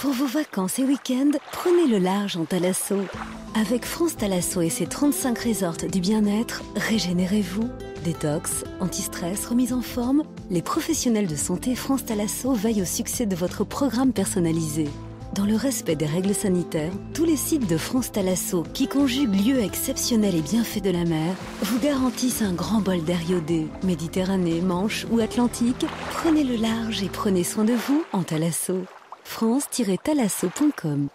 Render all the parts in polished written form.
Pour vos vacances et week-ends, prenez le large en Thalasso. Avec France Thalasso et ses 35 resorts du bien-être, régénérez-vous. Détox, anti-stress, remise en forme, les professionnels de santé France Thalasso veillent au succès de votre programme personnalisé. Dans le respect des règles sanitaires, tous les sites de France Thalasso qui conjuguent lieux exceptionnels et bienfaits de la mer vous garantissent un grand bol d'air iodé. Méditerranée, Manche ou Atlantique, prenez le large et prenez soin de vous en Thalasso. France-thalasso.com.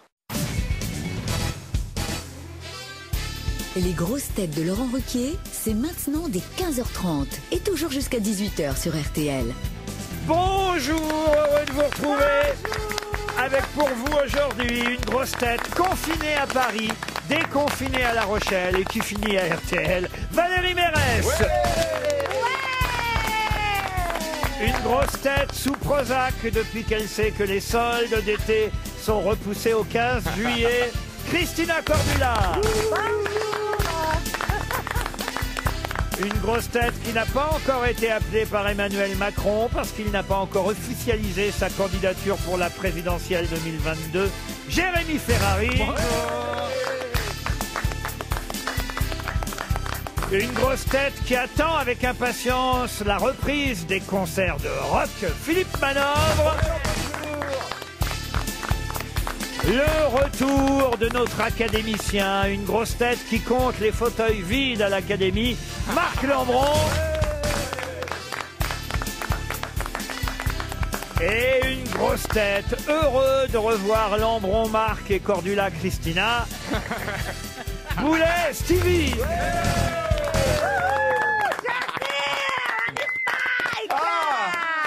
Les grosses têtes de Laurent Ruquier, c'est maintenant dès 15h30 et toujours jusqu'à 18h sur RTL. Bonjour, heureux de vous retrouver. Avec pour vous aujourd'hui une grosse tête confinée à Paris, déconfinée à La Rochelle et qui finit à RTL, Valérie Mérès. Une grosse tête sous Prozac depuis qu'elle sait que les soldes d'été sont repoussés au 15 juillet, Christina Cordula. Une grosse tête qui n'a pas encore été appelée par Emmanuel Macron parce qu'il n'a pas encore officialisé sa candidature pour la présidentielle 2022, Jérémy Ferrari. Une grosse tête qui attend avec impatience la reprise des concerts de rock, Philippe Manœuvre. Le retour de notre académicien, une grosse tête qui compte les fauteuils vides à l'académie, Marc Lambron. Et une grosse tête, heureux de revoir Lambron, Marc et Cordula Christina, Boulet Stevie.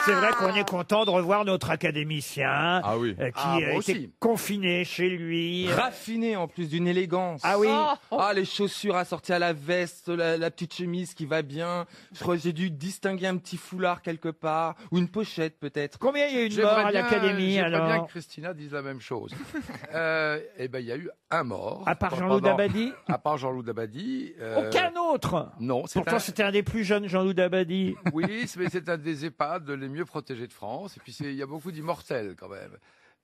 C'est vrai qu'on est content de revoir notre académicien qui était confiné chez lui. Raffiné en plus, d'une élégance. Ah oui. Les chaussures assorties à la veste, la petite chemise qui va bien. Je crois que j'ai dû distinguer un petit foulard quelque part, ou une pochette peut-être. Combien il y a eu de morts à l'académie alors? J'aimerais bien que Christina dise la même chose. Eh ben, il y a eu un mort. À part Jean-Loup Dabadi? À part Jean-Loup Dabadi. Aucun autre? Non. Pourtant, c'était un des plus jeunes, Jean-Loup Dabadi. Oui, mais c'est un des EHPAD les mieux protégés de France. Et puis, il y a beaucoup d'immortels quand même.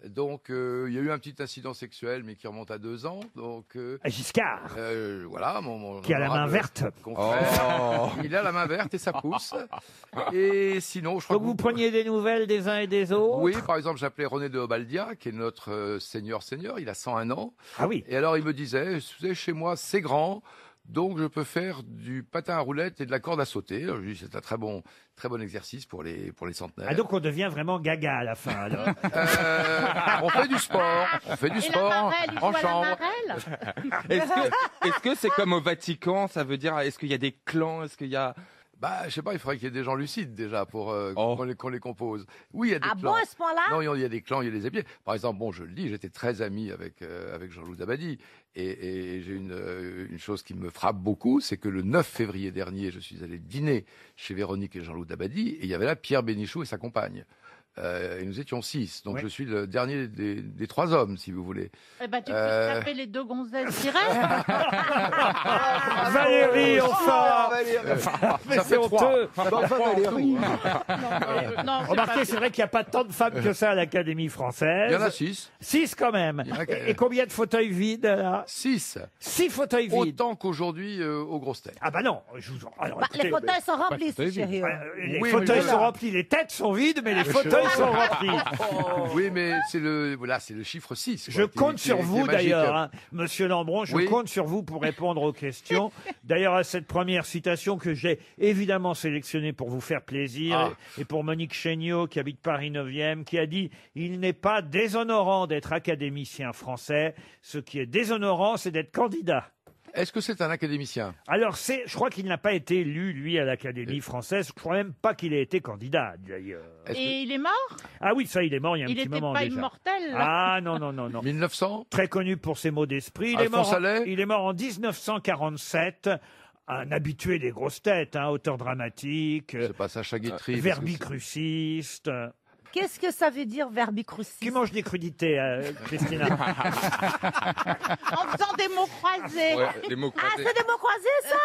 Donc, il y a eu un petit incident sexuel, mais qui remonte à 2 ans. Donc, Giscard. Voilà, qui a la main verte. Il a la main verte et ça pousse. Et sinon, je crois que vous preniez des nouvelles des uns et des autres. Oui, par exemple, j'appelais René de Obaldia, qui est notre senior. Il a 101 ans. Ah oui. Et alors, il me disait, vous savez, chez moi, c'est grand. Donc, je peux faire du patin à roulettes et de la corde à sauter. Alors, je dis, c'est un très bon exercice pour les centenaires. Ah, donc on devient vraiment gaga à la fin, alors. On fait du sport. En chambre. Est-ce que c'est comme au Vatican? Ça veut dire, est-ce qu'il y a des clans? Est-ce qu'il y a... Je sais pas, il faudrait qu'il y ait des gens lucides déjà pour qu'on les compose. Oui, il y a des clans. Ah bon, à ce point-là? Non, il y a des clans, il y a des épiers. Par exemple, je le dis, j'étais très ami avec Jean-Loup Dabadi. Et j'ai une chose qui me frappe beaucoup, c'est que le 9 février dernier, je suis allé dîner chez Véronique et Jean-Loup Dabadi, et il y avait là Pierre Bénichou et sa compagne. Et nous étions 6, donc je suis le dernier des 3 hommes, si vous voulez. Eh ben, tu peux taper les 2 gonzesses directes. Valérie, enfin. Mais ça c'est fait honteux. Valérie. Non, Remarquez, c'est vrai qu'il n'y a pas tant de femmes que ça à l'Académie française. Il y en a 6. 6 quand même. Et combien de fauteuils vides là? 6. 6 fauteuils vides. Autant qu'aujourd'hui aux grosses têtes. Ah bah non. Alors, écoutez, les fauteuils sont remplis, chérie. les fauteuils sont remplis, les têtes sont vides, mais les fauteuils sont remplis. Oui, mais c'est le chiffre 6. Je compte sur vous d'ailleurs, hein, Monsieur Lambron, je compte sur vous pour répondre aux questions. D'ailleurs, à cette première citation que j'ai évidemment sélectionnée pour vous faire plaisir, et pour Monique Chéniaud, qui habite Paris 9e, qui a dit « Il n'est pas déshonorant d'être académicien français, ce qui est déshonorant, c'est d'être candidat ». Est-ce que c'est un académicien? Alors, je crois qu'il n'a pas été élu, lui, à l'Académie française. Je crois même pas qu'il ait été candidat, d'ailleurs. Et il est mort? Ah oui, ça, il est mort il y a un petit moment déjà. Il n'était pas immortel, là? Ah non. 1900? Très connu pour ses mots d'esprit. Il est mort en 1947. Un habitué des grosses têtes, auteur dramatique. C'est pas Sacha Guitry. Verbicruciste. Qu'est-ce que ça veut dire verbicrucis? Qui mange des crudités, Christina? En faisant des mots croisés. Ouais, les mots Ah, croisés. c'est des mots croisés, ça?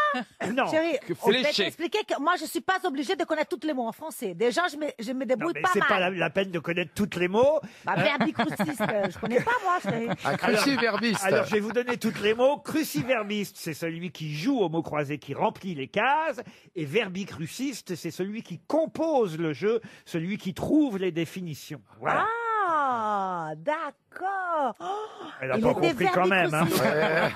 Non. Chérie, Que je vais fléché. t'expliquer que moi, je suis pas obligée de connaître tous les mots en français. Déjà, je me Non, débrouille mais pas c'est mal. pas la peine de connaître tous les mots. Bah, verbicrucis, je connais pas, moi, chérie. Un cruciverbiste. Alors, je vais vous donner tous les mots. Cruciverbiste, c'est celui qui joue aux mots croisés, qui remplit les cases. Et verbicruciste, c'est celui qui compose le jeu, celui qui trouve les définitions. Voilà. Ah, d'accord. Oh, Elle n'a il pas était compris quand même. Hein. verbicrucis.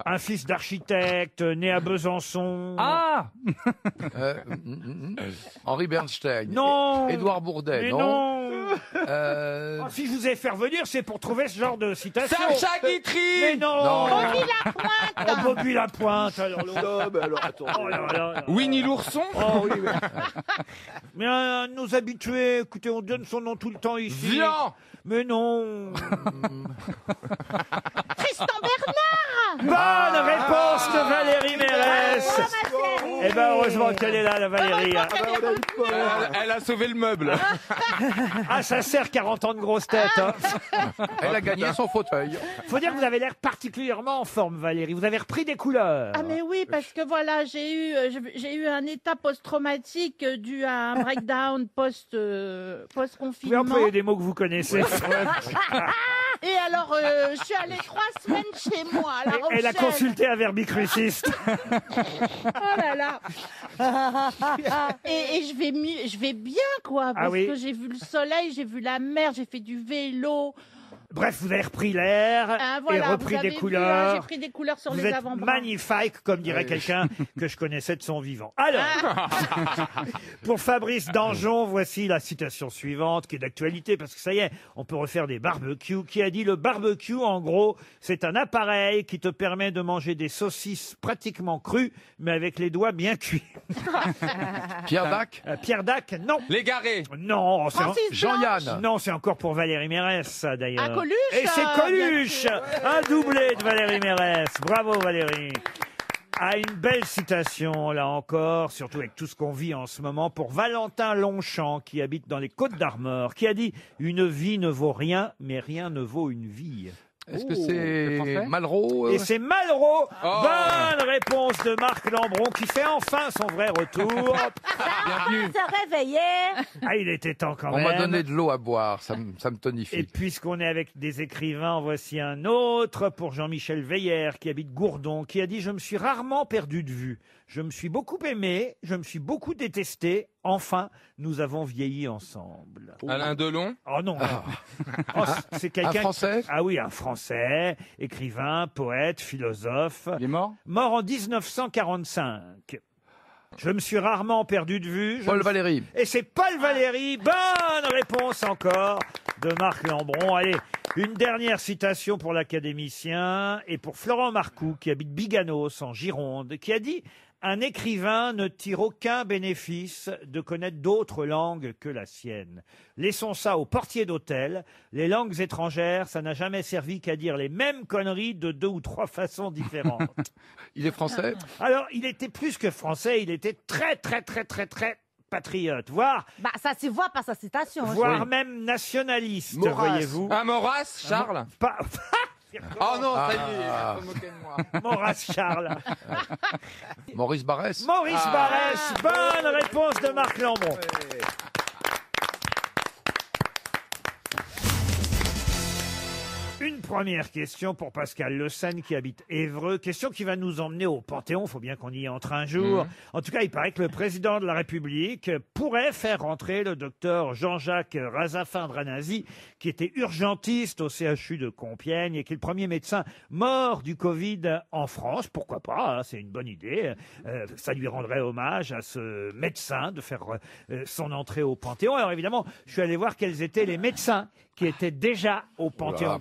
Un fils d'architecte, né à Besançon. Ah Henri Bernstein. Non. Édouard Bourdet, Mais non. non. Euh, Oh, si je vous ai fait revenir, c'est pour trouver ce genre de citation. Sacha Guitry. Mais non. Non. Bobby Lapointe. Oh, Bobby Lapointe, alors l'autre. Oh là là. Winnie l'ourson. Oh oui, oui. Mais un de nos habitués, écoutez, on donne son nom tout le temps ici. Vian. Mais non. Tristan Bernard. Bonne réponse de Valérie Mérès. Oh, ma chérie. Eh ben heureusement qu'elle est là, la Valérie. Elle a sauvé le meuble. Ah, ça sert 40 ans de grosse tête. Hein. Elle a gagné son fauteuil. Faut dire que vous avez l'air particulièrement en forme, Valérie. Vous avez repris des couleurs. Ah mais oui, parce que voilà, j'ai eu un état post-traumatique dû à un breakdown Vous pouvez post-confinement. employer des mots que vous connaissez. Et alors, je suis allée 3 semaines chez moi. À La Elle a Rochelle. consulté un verbicruciste. Oh là là. Et je vais bien, quoi. Parce oui. que j'ai vu le soleil, j'ai vu la mer, j'ai fait du vélo. Bref, vous avez repris l'air Ah, voilà, et repris vous avez des vu, couleurs. j'ai pris des couleurs sur Vous les êtes avant-bras. magnifique, comme dirait quelqu'un que je connaissais de son vivant. Alors, pour Fabrice Danjon, voici la citation suivante, qui est d'actualité, parce que ça y est, on peut refaire des barbecues. Qui a dit: le barbecue, en gros, c'est un appareil qui te permet de manger des saucisses pratiquement crues, mais avec les doigts bien cuits. Pierre Dac. Pierre Dac, non. Légaré. Non, c'est Francis Jean-Yann. non, c'est encore pour Valérie Mérès, ça, d'ailleurs. Ah, Coluche, Et c'est bien Coluche, sûr. un doublé de Valérie Mérès. Bravo, Valérie. Ah, une belle citation, là encore, surtout avec tout ce qu'on vit en ce moment, pour Valentin Longchamp, qui habite dans les Côtes-d'Armor, qui a dit: une vie ne vaut rien, mais rien ne vaut une vie. Est-ce que c'est français c'est Malraux Et c'est Malraux. Oh. Bonne réponse de Marc Lambron, qui fait enfin son vrai retour. On se réveillait. Ah, il était temps quand On même. m'a donné de l'eau à boire, ça me Et tonifie. puisqu'on est avec des écrivains, en voici un autre pour Jean-Michel Veillère, qui habite Gourdon, qui a dit: je me suis rarement perdu de vue. Je me suis beaucoup aimé, je me suis beaucoup détesté. Enfin, nous avons vieilli ensemble. Alain Delon. Oh non. Oh, c'est quelqu'un. Un Français Ah oui, un Français, écrivain, poète, philosophe. Il est mort? Mort en 1945. Je me suis rarement perdu de vue. Paul Valéry. Et c'est Paul Valéry. Bonne réponse encore de Marc Lambron. Allez, une dernière citation pour l'académicien et pour Florent Marcoux, qui habite Biganos en Gironde, qui a dit: un écrivain ne tire aucun bénéfice de connaître d'autres langues que la sienne. Laissons ça aux portiers d'hôtel. Les langues étrangères, ça n'a jamais servi qu'à dire les mêmes conneries de 2 ou 3 façons différentes. Il est français. Alors, il était plus que français, il était très patriote, voire Bah, ça se voit par sa citation. hein. voire même nationaliste, Maurras. voyez-vous. Ah, Maurras, Charles. Pas... Oh non, ça y est, faut se moquer de moi. Maurras Charles. Maurice Barrès. Maurice Barrès. Bonne réponse de Marc Lambron. Une première question pour Pascal Le Sen qui habite Évreux. Question qui va nous emmener au Panthéon. Faut bien qu'on y entre un jour. En tout cas, il paraît que le président de la République pourrait faire rentrer le docteur Jean-Jacques Razafin-Dranasi, qui était urgentiste au CHU de Compiègne et qui est le premier médecin mort du Covid en France. Pourquoi pas, hein, c'est une bonne idée. Ça lui rendrait hommage à ce médecin de faire son entrée au Panthéon. Alors évidemment, je suis allé voir quels étaient les médecins qui étaient déjà au Panthéon.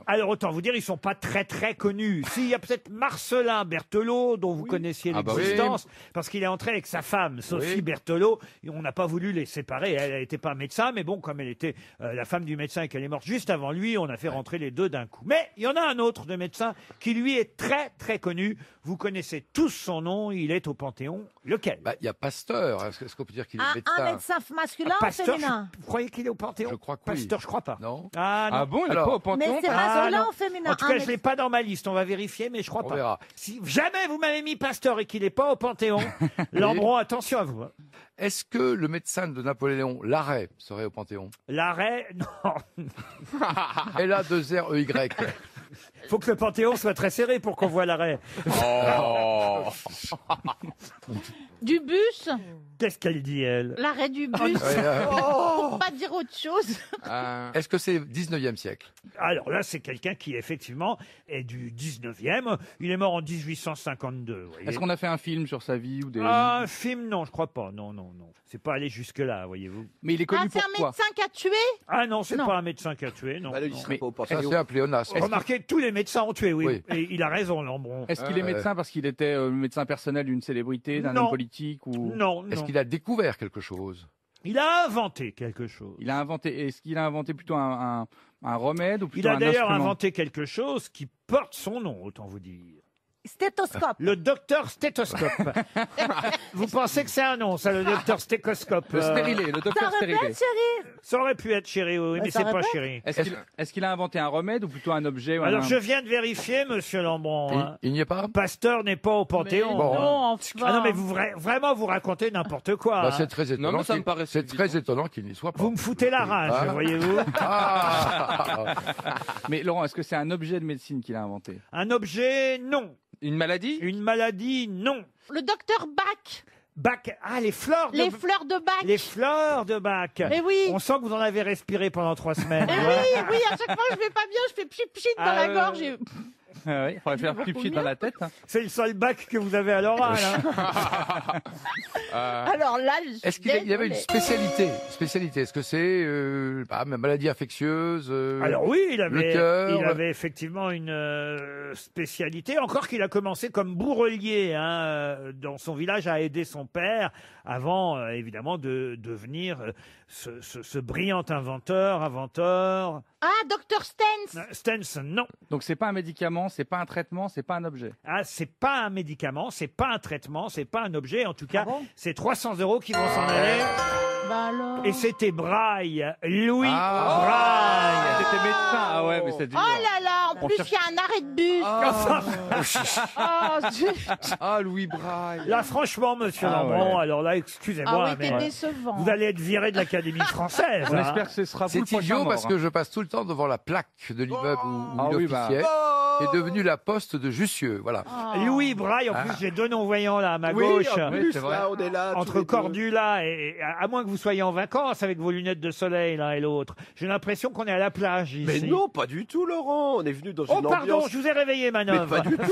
Alors, autant vous dire, ils sont pas très très connus. S'il y a peut-être Marcelin Berthelot, dont vous connaissiez l'existence, parce qu'il est entré avec sa femme, Sophie Berthelot, et on n'a pas voulu les séparer. Elle n'était pas médecin, mais bon, comme elle était la femme du médecin et qu'elle est morte juste avant lui, on a fait rentrer les deux d'un coup. Mais il y en a un autre de médecin qui, lui, est très très connu. Vous connaissez tous son nom, il est au Panthéon. Lequel? Il y a Pasteur. Est-ce qu'on peut dire qu'il est médecin? Un médecin masculin ou Pasteur, féminin? vous croyez qu'il est au Panthéon? Je crois que Pasteur, je crois pas. Non. Ah bon, il n'est Alors, pas au Panthéon? Mais c'est masculin ou féminin? En tout cas, je ne l'ai pas dans ma liste. On va vérifier, mais je crois On pas. verra. Si jamais vous m'avez mis Pasteur et qu'il n'est pas au Panthéon, Lambron, attention à vous. Est-ce que le médecin de Napoléon, Larrey, serait au Panthéon? L'arrêt, non. L-A-2-R-E-Y. Faut que le Panthéon soit très serré pour qu'on voit l'arrêt. Du bus? Qu'est-ce qu'elle dit, elle? L'arrêt du bus? Pour pas dire autre chose. Est-ce que c'est 19e siècle? Alors là, c'est quelqu'un qui, effectivement, est du 19e. Il est mort en 1852. Vous voyez. Est-ce qu'on a fait un film sur sa vie ou des... Un film, non, je crois pas. Non, non, non. C'est pas allé jusque-là, voyez-vous. Mais il est connu C'est un pour quoi? médecin qui a tué? Ah non, c'est Non. pas un médecin qui a tué, non. Il non. serait pas au Ça, Panthéon. c'est un pléonasme. Remarquez, tous les médecins ont tué, oui. Oui. Et il a raison, Lambron. Est-ce qu'il est médecin parce qu'il était médecin personnel d'une célébrité, d'un Non. homme politique ou... Non, Est-ce non. qu'il a découvert quelque chose? Il a inventé quelque chose. Il a inventé... Est-ce qu'il a inventé plutôt un remède ou Il plutôt a un d'ailleurs instrument? inventé quelque chose qui porte son nom, autant vous dire. Stéthoscope. Le docteur stéthoscope. Vous pensez que c'est un nom, ça, le docteur stéthoscope? Le stérilé, le Ça docteur stérilé. répète, chérie? Ça aurait pu être chéri, oui, mais ça c'est pas répète. chéri. Est-ce qu'il a inventé un remède ou plutôt un objet ou Alors, un... je viens de vérifier, monsieur Lambron. hein. Il n'y est pas? Pasteur n'est pas au Panthéon. Bon. Non, enfin. Ah non, mais vous vraiment vous racontez n'importe quoi. Bah, hein. c'est très étonnant. Non, mais ça me qu'il- paraît C'est évident. très étonnant qu'il n'y soit pas. Vous me foutez la rage, Ah. voyez-vous. Ah. Mais Laurent, est-ce que c'est un objet de médecine qu'il a inventé? Un objet, non. Une maladie? Une maladie, non. Le docteur Bach. Bach, les fleurs de Les fleurs de Bach. Les fleurs de Bach. Mais oui. On sent que vous en avez respiré pendant 3 semaines. Mais hein. oui, à chaque fois je vais pas bien, je fais pchit dans Ah, la gorge. Ah oui, il faudrait faire pipchi dans la tête. hein. C'est le seul bac que vous avez à l'oral. hein. Alors là, je Est-ce qu'il y avait une spécialité? Est-ce que c'est une maladie infectieuse? Alors oui, il le cœur. avait effectivement une spécialité. Encore qu'il a commencé comme bourrelier dans son village à aider son père avant, évidemment, de devenir ce brillant inventeur. Ah, docteur Stens. Stenson, non. Donc c'est pas un médicament, c'est pas un traitement, c'est pas un objet. Ah, c'est pas un médicament, c'est pas un traitement, c'est pas un objet. En tout cas, bon c'est 300 € qui vont s'en aller. Bah alors. Et c'était Braille, Louis Ah, Braille. c'était médecin. Ah ouais, mais c'est dur. Oh là là, en On plus cherche- il y a un arrêt de bus. Oh, zut. Ah, Louis Braille. Là, franchement, monsieur Ah Lambron, ouais. alors là, excusez-moi, Ah oui, mais t'es décevant. vous allez être viré de l'Académie française. On hein. espère que ce sera vous le C'est prochain idiot mort, parce hein. que je passe tout le temps devant la plaque de l'immeuble où Ah il oui, officiait. bah. Est devenu la poste de Jussieu. Voilà. Oh. Louis Braille, en plus, j'ai deux non-voyants là à ma gauche. en Oui, plus, c'est vrai. là, on est là. tous Entre les deux. Cordula et à moins que vous soyez en vacances avec vos lunettes de soleil l'un et l'autre, j'ai l'impression qu'on est à la plage ici. Mais non, pas du tout, Laurent. On est venu dans Oh une pardon, ambiance. je vous ai réveillé, Mais manœuvre. pas du tout.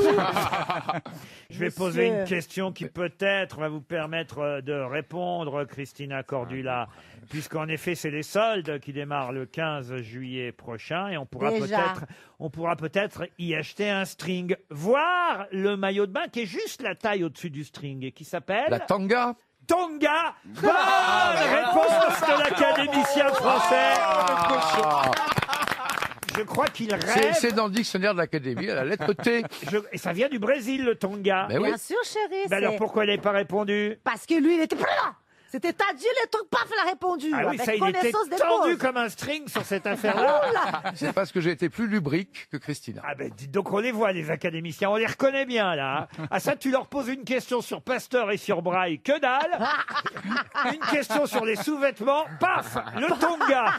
Je vais poser une question qui peut-être va vous permettre de répondre, Christina Cordula, puisqu'en effet c'est les soldes qui démarrent le 15 juillet prochain et on pourra peut-être y acheter un string, voire le maillot de bain qui est juste la taille au-dessus du string et qui s'appelle La tanga. Tonga. Bonne réponse de l'académicien français. Je crois qu'il rêve. C'est dans le dictionnaire de l'Académie, à la lettre T. Et ça vient du Brésil, le Tonga. Mais oui. Bien sûr, chérie. Ben alors c'est- pourquoi elle n'a pas répondu? Parce que lui, il était pas là. C'était t'as dit les trucs, paf, il a répondu. Ah oui, avec ça, il était connaissance des tendu causes. comme un string sur cette affaire-là. C'est parce que j'ai été plus lubrique que Christina. Ah ben, dites donc, on les voit, les académiciens, on les reconnaît bien, là. hein. Ah ça, tu leur poses une question sur Pasteur et sur Braille, que dalle. Une question sur les sous-vêtements, paf, le Tonga.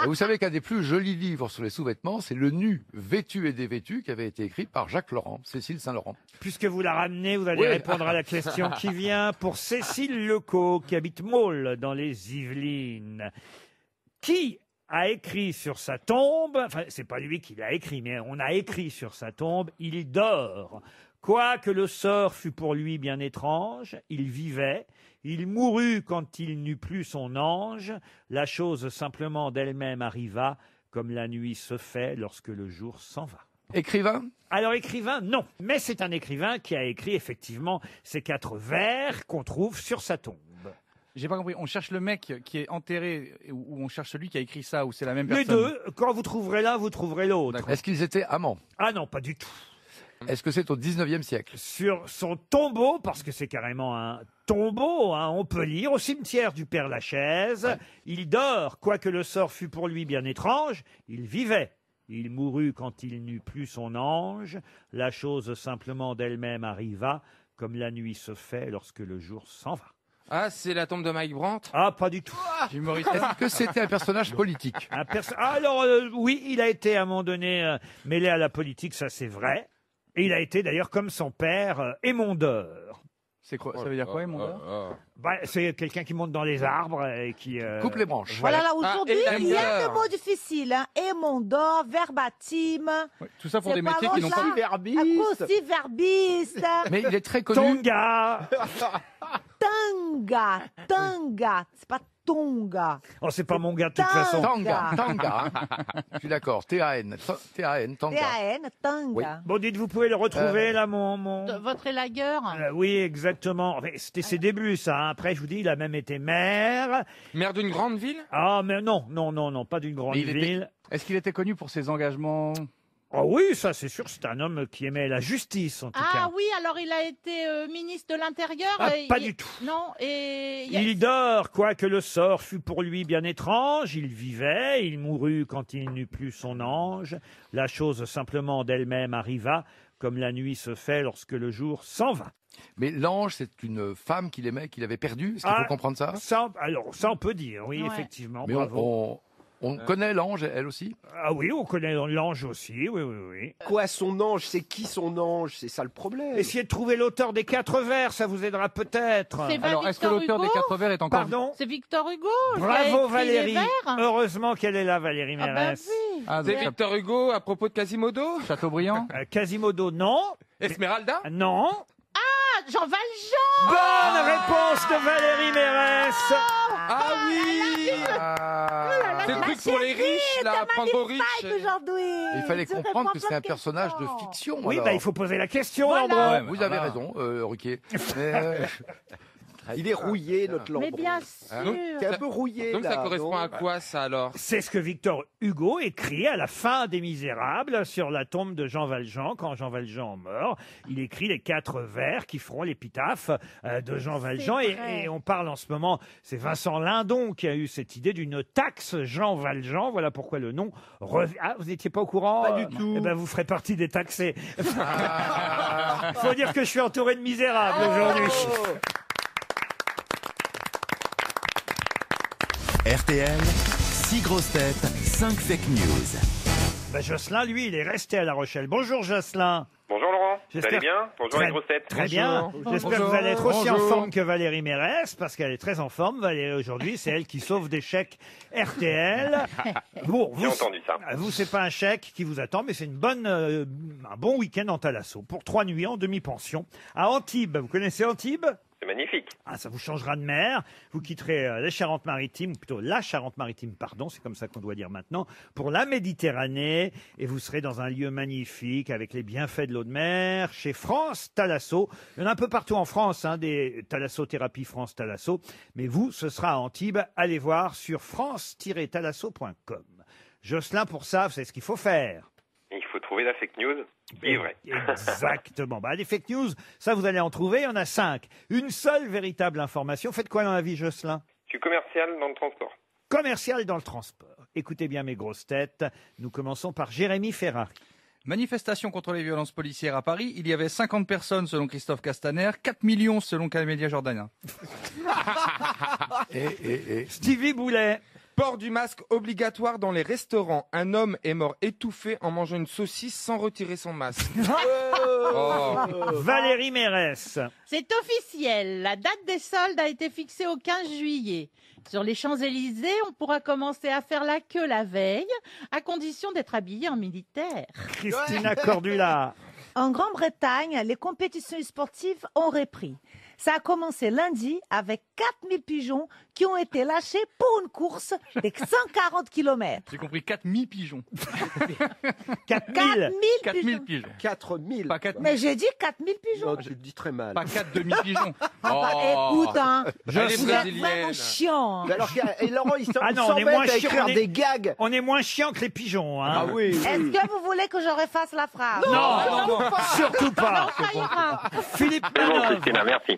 Et vous savez qu'un des plus jolis livres sur les sous-vêtements, c'est Le Nu, vêtu et dévêtu, qui avait été écrit par Jacques Laurent, Cécile Saint-Laurent. Puisque vous la ramenez, vous allez Oui. répondre à la question qui vient pour Cécile Lecaux, qui habite Maule, dans les Yvelines. Qui a écrit sur sa tombe, enfin, c'est pas lui qui l'a écrit, mais on a écrit sur sa tombe, il dort. Quoique le sort fût pour lui bien étrange, il vivait, il mourut quand il n'eut plus son ange, la chose simplement d'elle-même arriva, comme la nuit se fait lorsque le jour s'en va. Écrivain? Alors écrivain, non. Mais c'est un écrivain qui a écrit effectivement ces 4 vers qu'on trouve sur sa tombe. J'ai pas compris. On cherche le mec qui est enterré ou on cherche celui qui a écrit ça ou c'est la même Les personne? deux, quand vous trouverez l'un, vous trouverez l'autre. Est-ce qu'ils étaient amants? Ah non, pas du tout. Est-ce que c'est au 19e siècle? Sur son tombeau, parce que c'est carrément un tombeau, hein, on peut lire, au cimetière du Père-Lachaise, il dort, quoique le sort fût pour lui bien étrange, il vivait. Il mourut quand il n'eut plus son ange, la chose simplement d'elle-même arriva, comme la nuit se fait lorsque le jour s'en va. Ah, c'est la tombe de Mike Brandt? Ah, pas du tout. Est-ce que c'était un personnage politique? Alors, oui, il a été à un moment donné mêlé à la politique, ça c'est vrai. Et il a été d'ailleurs, comme son père, émondeur. C'est quoi? Ça veut dire quoi, émondeur? C'est quelqu'un qui monte dans les arbres et qui... Coupe les branches. Voilà, là, aujourd'hui, Ah, il y a des mots difficiles. Hein. Émondeur, verbatim. Ouais, tout ça pour des métiers qui n'ont pas... Cruciverbiste. Mais il est très connu. Tonga. Tanga. C'est pas tonga. Oh, c'est pas mon gars de toute façon. Tanga. Je suis d'accord. T-A-N, Tanga. T-A-N, tanga. Oui. Bon, dites, vous pouvez le retrouver là, mon... Votre élagueur. Oui, exactement. Enfin, c'était ses débuts, ça. Hein. Après, je vous dis, il a même été maire. Maire d'une grande ville? Ah, mais non, pas d'une grande Mais il était- ville. Est-ce qu'il était connu pour ses engagements? Ah oui, ça c'est sûr, c'est un homme qui aimait la justice en tout cas. Ah oui, alors il a été ministre de l'Intérieur. Ah, et pas du tout. Non, et... Il dort, quoique le sort fût pour lui bien étrange, il vivait, il mourut quand il n'eut plus son ange, la chose simplement d'elle-même arriva, comme la nuit se fait lorsque le jour s'en va. Mais l'ange, c'est une femme qu'il aimait, qu'il avait perdue. Est-ce qu'il faut comprendre ça? Alors, ça on peut dire, oui, Ouais. effectivement, Mais bravo. on connaît l'ange, elle aussi? Ah oui, on connaît l'ange aussi, oui. Quoi, son ange? C'est qui son ange? C'est ça le problème. Essayez de trouver l'auteur des 4 vers, ça vous aidera peut-être. C'est pas Alors, est-ce que Victor l'auteur des Hugo 4 vers est encore... Pardon? C'est Victor Hugo. qui a Bravo écrit les Valérie. vers. Heureusement qu'elle est là, Valérie Ah bah Mérès. oui. Ah, C'est donc, Victor Hugo à propos de Quasimodo? Chateaubriand? Quasimodo, non. Esmeralda? Non. Ah, Jean Valjean. Bonne réponse de Valérie Mérès. Ah oui! C'est le truc pour les riches, là, prendre aux riches. Il fallait comprendre que c'est un personnage de fiction. Oui, alors. il faut poser la question, Voilà. Lambron. Ouais, vous avez raison, Ruquier. Mais, Il est rouillé, notre Mais Lambron. bien sûr. T'es un peu rouillé, Donc là, ça correspond non à quoi, ça, alors? C'est ce que Victor Hugo écrit à la fin des Misérables sur la tombe de Jean Valjean. Quand Jean Valjean meurt, il écrit les 4 vers qui feront l'épitaphe de Jean Valjean. Et on parle en ce moment, c'est Vincent Lindon qui a eu cette idée d'une taxe Jean Valjean. Voilà pourquoi le nom revient. Ah, vous n'étiez pas au courant? Pas du tout. Eh ben, vous ferez partie des taxés. Faut dire que je suis entouré de misérables aujourd'hui. RTL, 6 grosses têtes, 5 fake news. Ben, Jocelyn, lui, il est resté à La Rochelle. Bonjour Jocelyn. Bonjour Laurent, vous J'espère- allez bien? Bonjour les grosses têtes. Très bien. J'espère que vous allez être aussi en forme que Valérie Mérès, parce qu'elle est très en forme. Valérie, aujourd'hui, c'est elle qui sauve des chèques RTL. Bon, J'ai entendu ça. Vous, c'est pas un chèque qui vous attend, mais c'est un bon week-end en Thalasso pour 3 nuits en demi-pension à Antibes. Vous connaissez Antibes? C'est magnifique. Ah, ça vous changera de mer. Vous quitterez les Charentes-Maritimes, ou plutôt la Charente-Maritime, pardon, c'est comme ça qu'on doit dire maintenant, pour la Méditerranée. Et vous serez dans un lieu magnifique avec les bienfaits de l'eau de mer, chez France Thalasso. Il y en a un peu partout en France, hein, des Thalasso-thérapies France Thalasso. Mais vous, ce sera à Antibes. Allez voir sur france-thalasso.com. Jocelyn, pour ça, c'est ce qu'il faut faire. Il faut trouver la fake news qui est vraie. Exactement. Des fake news, ça vous allez en trouver. Il y en a 5. Une seule véritable information. Faites quoi dans la vie, Jocelyn? Je suis commercial dans le transport. Commercial dans le transport. Écoutez bien mes grosses têtes. Nous commençons par Jérémy Ferrari. Manifestation contre les violences policières à Paris. Il y avait 50 personnes selon Christophe Castaner, 4 millions selon Camélia Jordanien. Stevie Boulet. Port du masque obligatoire dans les restaurants. Un homme est mort étouffé en mangeant une saucisse sans retirer son masque. Valérie Mérès. C'est officiel. La date des soldes a été fixée au 15 juillet. Sur les Champs-Élysées, on pourra commencer à faire la queue la veille, à condition d'être habillé en militaire. Christina Cordula. En Grande-Bretagne, les compétitions sportives ont repris. Ça a commencé lundi avec 4000 pigeons qui ont été lâchés pour une course de 140 km. J'ai compris 4000 pigeons. 4000 4000 pigeons. 4000. Pas 4000. Mais j'ai dit 4000 pigeons. Non, tu le dis très mal. Pas 4 demi-pigeons. Écoute, hein, Elle est vous êtes brésilienne. vraiment chiant. Mais alors, et Laurent, il Ah non, on est s'embête moins à chiant. écrire des gags. On est moins chiant que les pigeons. Hein. Ah oui. Est-ce que vous voulez que je refasse la phrase? Non, surtout pas. Ça ira. Philippe C'est bon, Manœuvre. Christina, merci.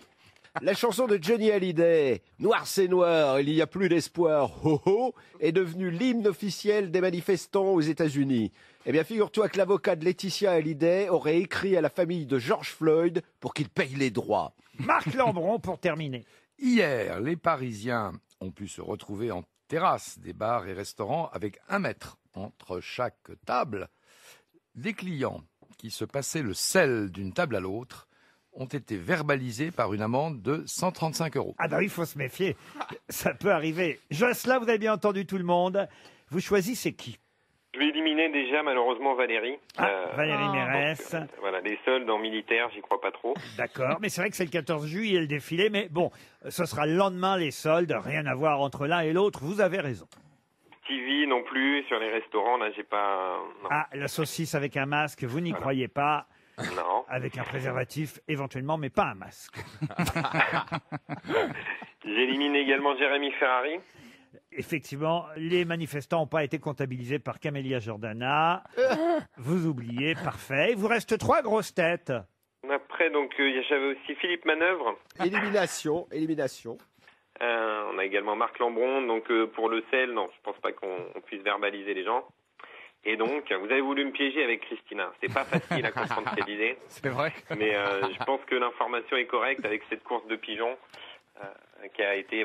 La chanson de Johnny Hallyday, Noir c'est noir, il n'y a plus d'espoir, ho ho, est devenue l'hymne officiel des manifestants aux États-Unis. Eh bien, figure-toi que l'avocat de Laetitia Hallyday aurait écrit à la famille de George Floyd pour qu'il paye les droits. Marc Lambron pour terminer. Hier, les Parisiens ont pu se retrouver en terrasse des bars et restaurants avec 1 mètre entre chaque table. Des clients qui se passaient le sel d'une table à l'autre ont été verbalisés par une amende de 135 €. Ah bah oui, il faut se méfier. Ça peut arriver. Jocelyn, vous avez bien entendu tout le monde. Vous choisissez qui? Je vais éliminer déjà malheureusement Valérie. Valérie Mérès. Voilà, les soldes en militaire, j'y crois pas trop. D'accord, mais c'est vrai que c'est le 14 juillet le défilé, mais bon, ce sera le lendemain les soldes, rien à voir entre l'un et l'autre, vous avez raison. TV non plus, sur les restaurants, là j'ai pas... Non. Ah, la saucisse avec un masque, vous n'y croyez pas. Non. Avec un préservatif éventuellement, mais pas un masque. J'élimine également Jérémy Ferrari. Effectivement, les manifestants n'ont pas été comptabilisés par Camélia Jordana. Vous oubliez, parfait. Il vous reste 3 grosses têtes. Après, donc, j'avais aussi Philippe Manœuvre. Élimination. On a également Marc Lambron. Donc, pour le sel, non, je pense pas qu'on puisse verbaliser les gens. Et donc, vous avez voulu me piéger avec Christina. C'est pas facile à comprendre cette idée. C'est vrai. Mais je pense que l'information est correcte avec cette course de pigeons qui a été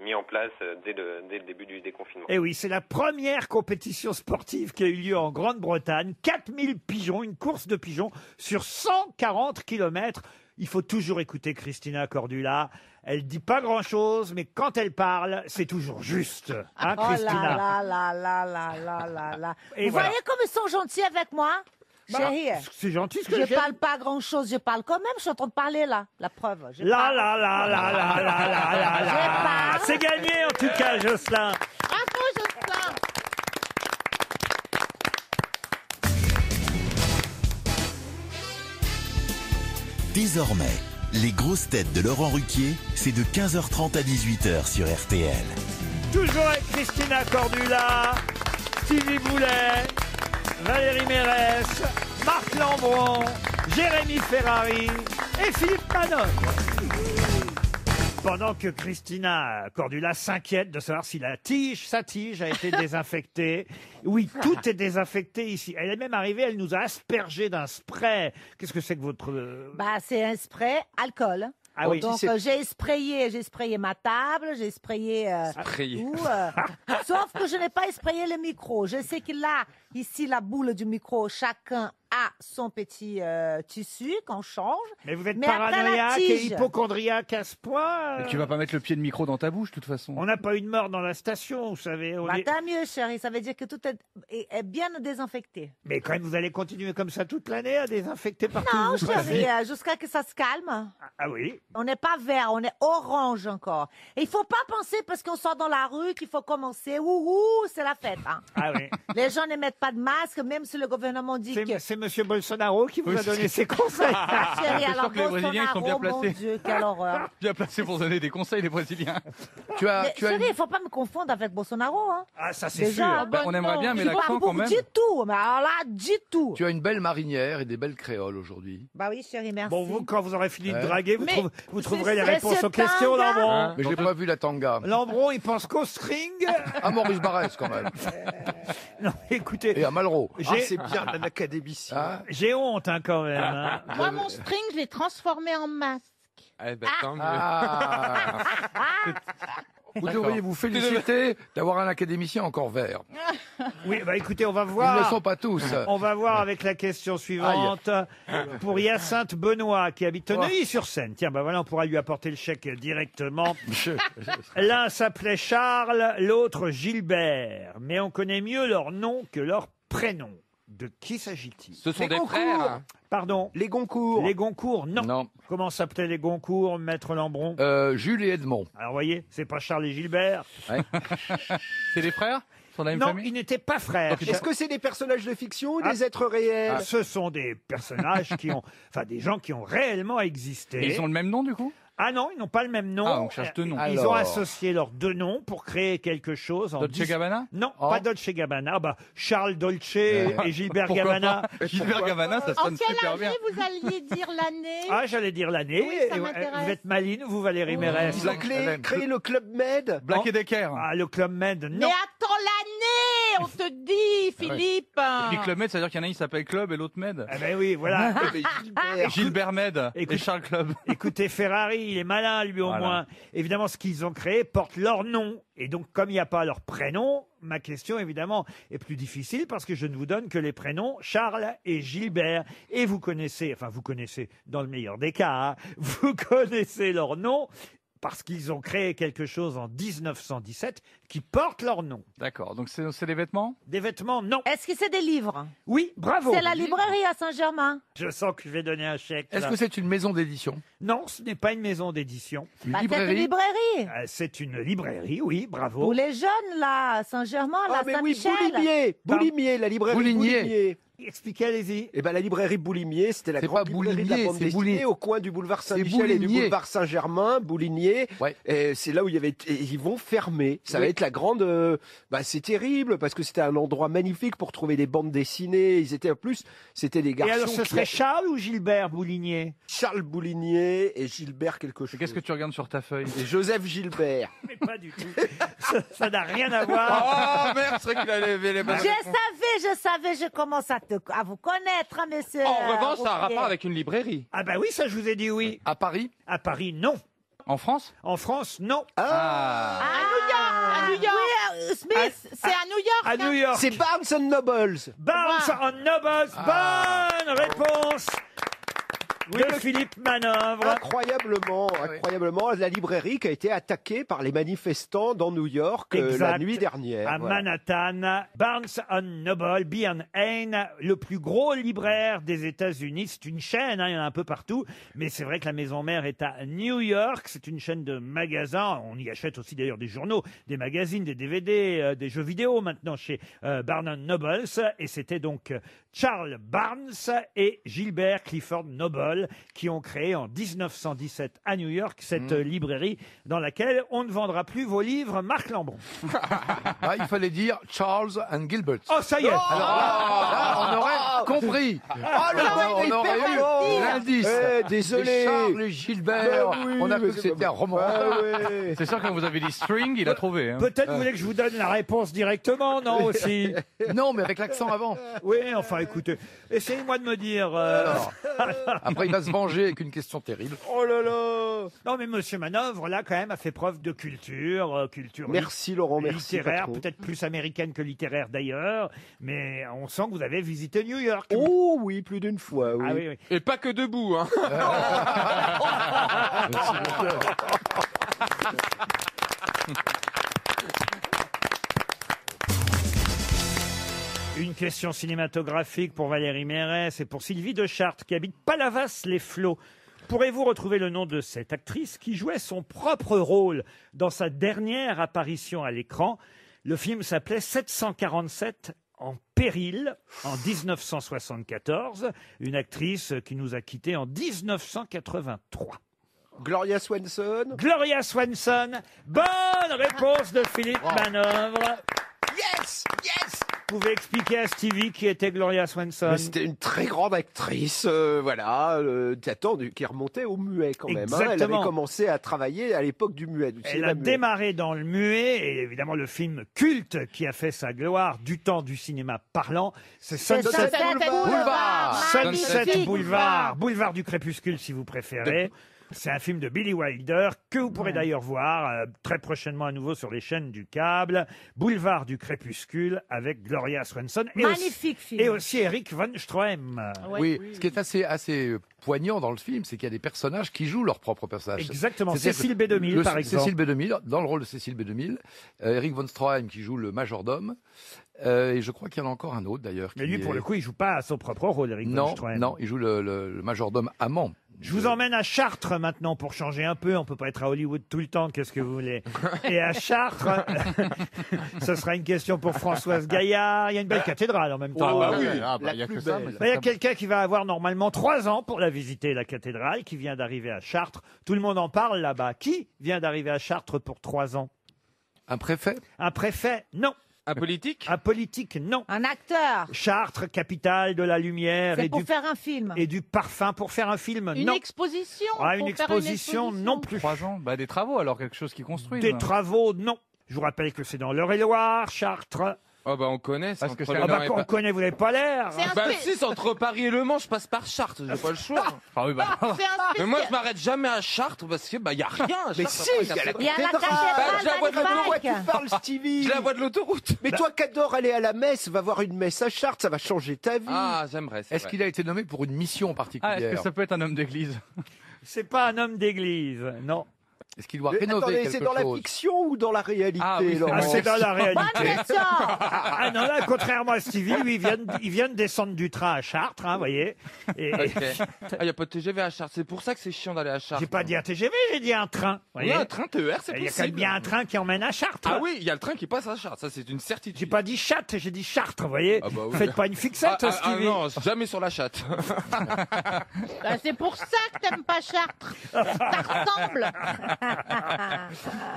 mis en place dès le début du déconfinement. Et oui, c'est la première compétition sportive qui a eu lieu en Grande-Bretagne. 4000 pigeons, une course de pigeons sur 140 km. Il faut toujours écouter Christina Cordula. Elle dit pas grand-chose, mais quand elle parle, c'est toujours juste. Hein, Christina? Oh là là là là là là là. Et Vous voilà. voyez comme ils sont gentils avec moi? Chérie, C'est gentil ce que je j'aime. parle pas grand-chose, je parle quand même, je suis en train de parler là. La preuve. je Là, parle. là, là, là, là, là, là, là, Je là. parle. C'est gagné en tout cas, Jocelyn. Bravo, Jocelyn. Désormais, les grosses têtes de Laurent Ruquier, c'est de 15h30 à 18h sur RTL. Toujours avec Christina Cordula, Stevie Boulet, Valérie Mérès, Marc Lambron, Jérémy Ferrari et Philippe Manœuvre. Pendant que Christina Cordula s'inquiète de savoir si sa tige a été désinfectée. Oui, tout est désinfecté ici. Elle est même arrivée, elle nous a aspergé d'un spray. Qu'est-ce que c'est que votre... Bah, c'est un spray alcool. Ah oui, Donc j'ai sprayé ma table, j'ai sprayé tout. Sauf que je n'ai pas sprayé le micro. Je sais que là, ici, la boule du micro, chacun a son petit tissu qu'on change. Mais vous êtes Mais après, la paranoïaque et tige. hypochondriaque à ce point Mais tu vas pas mettre le pied de micro dans ta bouche, de toute façon. On n'a pas eu de mort dans la station, vous savez. Bah, tant mieux, chérie. Ça veut dire que tout est bien désinfecté. Mais quand même, vous allez continuer comme ça toute l'année à désinfecter partout où Non, vous passez. chérie, jusqu'à que ça se calme. Ah oui. On n'est pas vert, on est orange encore. Et il faut pas penser parce qu'on sort dans la rue qu'il faut commencer. Ouhou, c'est la fête. Hein. Ah oui. Les gens ne mettent pas de masque, même si le gouvernement dit que... C'est Monsieur Bolsonaro qui vous a donné ses conseils. Chérie, C'est alors sûr que les Brésiliens, ils sont bien Bolsonaro, mon placés. Dieu, quelle horreur. Bien placé pour donner des conseils, les Brésiliens. Mais chérie, il faut pas me confondre avec Bolsonaro. Hein. Ah, ça c'est Déjà, sûr. Bah, on aimerait bien, mais je suis l'accent pas quand pour même. du tout. Mais alors là, du tout. Tu as une belle marinière et des belles créoles aujourd'hui. Bah oui, chérie, merci. Bon, vous, quand vous aurez fini de Ouais. draguer, vous, Mais vous trouverez les c'est réponses ce aux questions, tanga. Lambron. Mais je n'ai pas vu la tanga. Lambron, il pense qu'au string. À Maurice Barrès, quand même. Non, écoutez, Et à Malraux. Ah, c'est bien un académicien. Hein j'ai honte hein, quand même. Hein. Moi, mon string, je l'ai transformé en masque. Eh ben, tant mieux. Ah. Vous devriez vous féliciter d'avoir un académicien encore vert. Oui, bah écoutez, on va Ils ne le voir. sont pas tous. On va voir avec la question suivante. Pour Hyacinthe Benoît, qui habite Neuilly-sur-Seine. Tiens, bah voilà, on pourra lui apporter le chèque directement. L'un s'appelait Charles, l'autre Gilbert. Mais on connaît mieux leur nom que leur prénom. De qui s'agit-il? Ce sont des frères. Pardon? Les Goncourt. Les Goncourt, non. Comment s'appelaient les Goncourt, Maître Lambron? Jules et Edmond. Alors, vous voyez, c'est pas Charles et Gilbert. C'est des frères? Non, ils n'étaient pas frères. Est-ce que c'est des personnages de fiction ou des êtres réels? Ce sont des personnages des gens qui ont réellement existé. Et ils ont le même nom, du coup? Ah non, ils n'ont pas le même nom. Ah, on cherche deux noms. Ils Alors. ont associé leurs deux noms pour créer quelque chose. Dolce Gabbana? Non, pas Dolce Gabbana. Charles Dolce et Gilbert Gabbana. Gilbert Gabbana, ça En sonne quelle super année bien. vous alliez dire l'année? Ah, j'allais dire l'année. Oui, ça m'intéresse. Vous êtes maline, vous, Valérie Mérès. Ils ont créé le Club Med. Black et Decker. Ah, le Club Med, Mais non. attends l'année, on te dit, Philippe. Et puis Club Med, c'est-à-dire qu'il y en a un qui s'appelle Club et l'autre Med. Ah ben oui, voilà. Gilbert Med et Charles Club. Écoutez, Ferrari, il est malin, lui, au moins. Évidemment, ce qu'ils ont créé porte leur nom. Et donc, comme il n'y a pas leur prénom, ma question, évidemment, est plus difficile parce que je ne vous donne que les prénoms Charles et Gilbert. Et vous connaissez dans le meilleur des cas, vous connaissez leur nom parce qu'ils ont créé quelque chose en 1917 qui porte leur nom. D'accord, donc c'est des vêtements? Des vêtements, non. Est-ce que c'est des livres? Oui, bravo. C'est la librairie à Saint-Germain. Je sens que je vais donner un chèque. Est-ce que c'est une maison d'édition? Non, ce n'est pas une maison d'édition. Bah, c'est une librairie. C'est une librairie, oui, bravo. Pour les jeunes, là, à Saint-Germain, Ah, mais oui, Saint-Michel. Boulimier, la librairie Boulimier. Expliquez, allez-y. Eh ben, la librairie Boulimier, c'était la C'est grande pas librairie de la Boulimier, bande c'est dessinée au coin du boulevard C'est Saint-Michel et du Bouligné. boulevard Saint-Germain, Boulimier. Ouais. Et c'est là où il y avait, et ils vont fermer. Ça va être la grande, c'est terrible parce que c'était un endroit magnifique pour trouver des bandes dessinées. Ils étaient en plus, c'était des garçons. Et alors, ce qui- serait Charles ou Gilbert Boulinier? Charles Boulinier et Gilbert quelque chose. Qu'est-ce que tu regardes sur ta feuille? Et Joseph Gilbert. Mais pas du tout. Ça n'a rien à voir. Oh merde, c'est vrai qu'il a levé les mains. Je commence à vous connaître, hein, monsieur. En revanche, ça a un Rouquier. rapport avec une librairie. Ah bah oui, ça je vous ai dit oui. À Paris? À Paris, non. En France? En France, non. À New York. Oui, Smith. C'est à New York. À New York. C'est Barnes Nobles. Barnes and Nobles. Bonne réponse de Philippe Manœuvre. Incroyablement, la librairie qui a été attaquée par les manifestants dans New York la Exact. nuit dernière. À Voilà. Manhattan, Barnes and Noble, B&N, le plus gros libraire des États-Unis. C'est une chaîne, il y en a un peu partout, mais c'est vrai que la maison mère est à New York. C'est une chaîne de magasins. On y achète aussi d'ailleurs des journaux, des magazines, des DVD, des jeux vidéo maintenant chez Barnes Nobles. Et c'était donc Charles Barnes et Gilbert Clifford Noble qui ont créé en 1917 à New York cette librairie dans laquelle on ne vendra plus vos livres Marc Lambron. Ah, il fallait dire Charles and Gilbert. Oh, ça y est. Alors là, on aurait compris. On aurait eu l'indice. Désolé. Les Charles et Gilbert. Ben oui, On a mais cru que c'est c'était un roman. C'est sûr que quand vous avez dit string, il a trouvé. Hein. Peut-être vous voulez que je vous donne la réponse directement, non aussi? Non, mais avec l'accent avant. Oui, enfin écoutez, essayez-moi de me dire... Après, il va se venger avec une question terrible. Oh là là. Non mais Monsieur Manœuvre, là, quand même, a fait preuve de culture, Merci Laurent, merci littéraire, patron. peut-être plus américaine que littéraire d'ailleurs, mais on sent que vous avez visité New York. Oh oui, plus d'une fois, oui. Ah oui, oui. Et pas que debout, hein. Une question cinématographique pour Valérie Mérès et pour Sylvie de Chartres qui habite Palavas-les-Flots. Pourrez-vous retrouver le nom de cette actrice qui jouait son propre rôle dans sa dernière apparition à l'écran? Le film s'appelait 747 en péril en 1974. Une actrice qui nous a quittés en 1983. Gloria Swanson. Gloria Swanson. Bonne réponse de Philippe Manœuvre. Yes, yes. Vous pouvez expliquer à Stevie qui était Gloria Swanson? C'était une très grande actrice, qui remontait au muet quand même. Hein. Elle Exactement. avait commencé à travailler à l'époque du muet. Du Elle cinéma a muet. démarré dans le muet, et évidemment le film culte qui a fait sa gloire du temps du cinéma parlant, c'est Sunset Boulevard. Sunset Boulevard, boulevard du crépuscule si vous préférez. C'est un film de Billy Wilder que vous pourrez d'ailleurs voir très prochainement à nouveau sur les chaînes du câble. Boulevard du crépuscule avec Gloria Swanson et Magnifique film. et aussi Eric von Stroheim. Oui, ce qui est assez poignant dans le film, c'est qu'il y a des personnages qui jouent leur propre personnage. Exactement. C'est-à-dire Cécile que B2000, par exemple. Cécile B2000, dans le rôle de Cécile B2000, Eric von Stroheim qui joue le majordome, et je crois qu'il y en a encore un autre d'ailleurs. Mais lui, pour le coup, il joue pas à son propre rôle, Eric von Stroheim. Non, il joue le majordome amant. Je vous emmène à Chartres maintenant pour changer un peu. On peut pas être à Hollywood tout le temps. Qu'est-ce que vous voulez? Et à Chartres, ce sera une question pour Françoise Gaillard. Il y a une belle cathédrale en même temps. bah oui, il y a que ça. Il y a quelqu'un qui va avoir normalement 3 ans pour la visiter, la cathédrale, qui vient d'arriver à Chartres. Tout le monde en parle là-bas. Qui vient d'arriver à Chartres pour 3 ans? Un préfet? Un préfet? Non. Un politique? Un politique? Non. Un acteur? Chartres, capitale de la lumière C'est pour faire un film. et du parfum. Pour faire un film? Une Non. exposition? Ah, Pour une faire exposition, non plus. 3 ans. Bah, des travaux, alors quelque chose qui construit. Des travaux, non. Je vous rappelle que c'est dans l'Eure-et-Loire, Chartres. Oh bah on connaît, c'est Parce que entre c'est Le Ah bah Mans et on connaît, vous n'avez pas l'air. C'est un Bah spé- si, c'est entre Paris et Le Mans, je passe par Chartres, j'ai pas le choix. Ah oui, bah. c'est un Mais moi, spécial- je m'arrête jamais à Chartres parce que bah y a rien. à Mais Chartres, si, après, il y a la Il y a la Bah, je la vois cathédrale de l'autre Pourquoi tu magnifique. parles, Stevie? Je la vois de l'autoroute. Mais toi qui adores aller à la messe, va voir une messe à Chartres, ça va changer ta vie. Ah, j'aimerais. Est-ce qu'il a été nommé pour une mission Ah, particulière? est-ce que ça peut être un homme d'église? C'est pas un homme d'église, non. Est-ce qu'il doit Mais rénover attendez, quelque c'est dans la chose? fiction ou dans la réalité, Ah oui, c'est Laurent? Ah, c'est dans la réalité. Bonne question. Ah non, là, contrairement à Stevie, lui, il vient de descendre du train à Chartres, vous voyez. Et Ok. Ah, y a pas de TGV à Chartres, c'est pour ça que c'est chiant d'aller à Chartres. j'ai pas dit un TGV, j'ai dit un train. Vous Oui, voyez. un train TER, c'est Il y a possible. quand même bien un train qui emmène à Chartres. Ah oui, il y a le train qui passe à Chartres, ça c'est une certitude. J'ai pas dit chatte, j'ai dit Chartres, vous voyez. Ah bah oui. Faites pas une fixette, Stevie. non, jamais sur la chatte. Bah, c'est pour ça que t'aimes pas Chartres. Ça ressemble.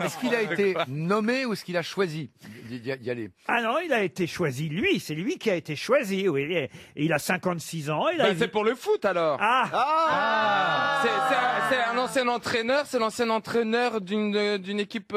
Est-ce qu'il a été nommé ou est-ce qu'il a choisi d'y aller? Ah non, il a été choisi, lui, c'est lui qui a été choisi, oui. Et il a 56 ans. Il a Bah, c'est pour le foot alors. Ah, C'est un ancien entraîneur, c'est l'ancien entraîneur d'une équipe.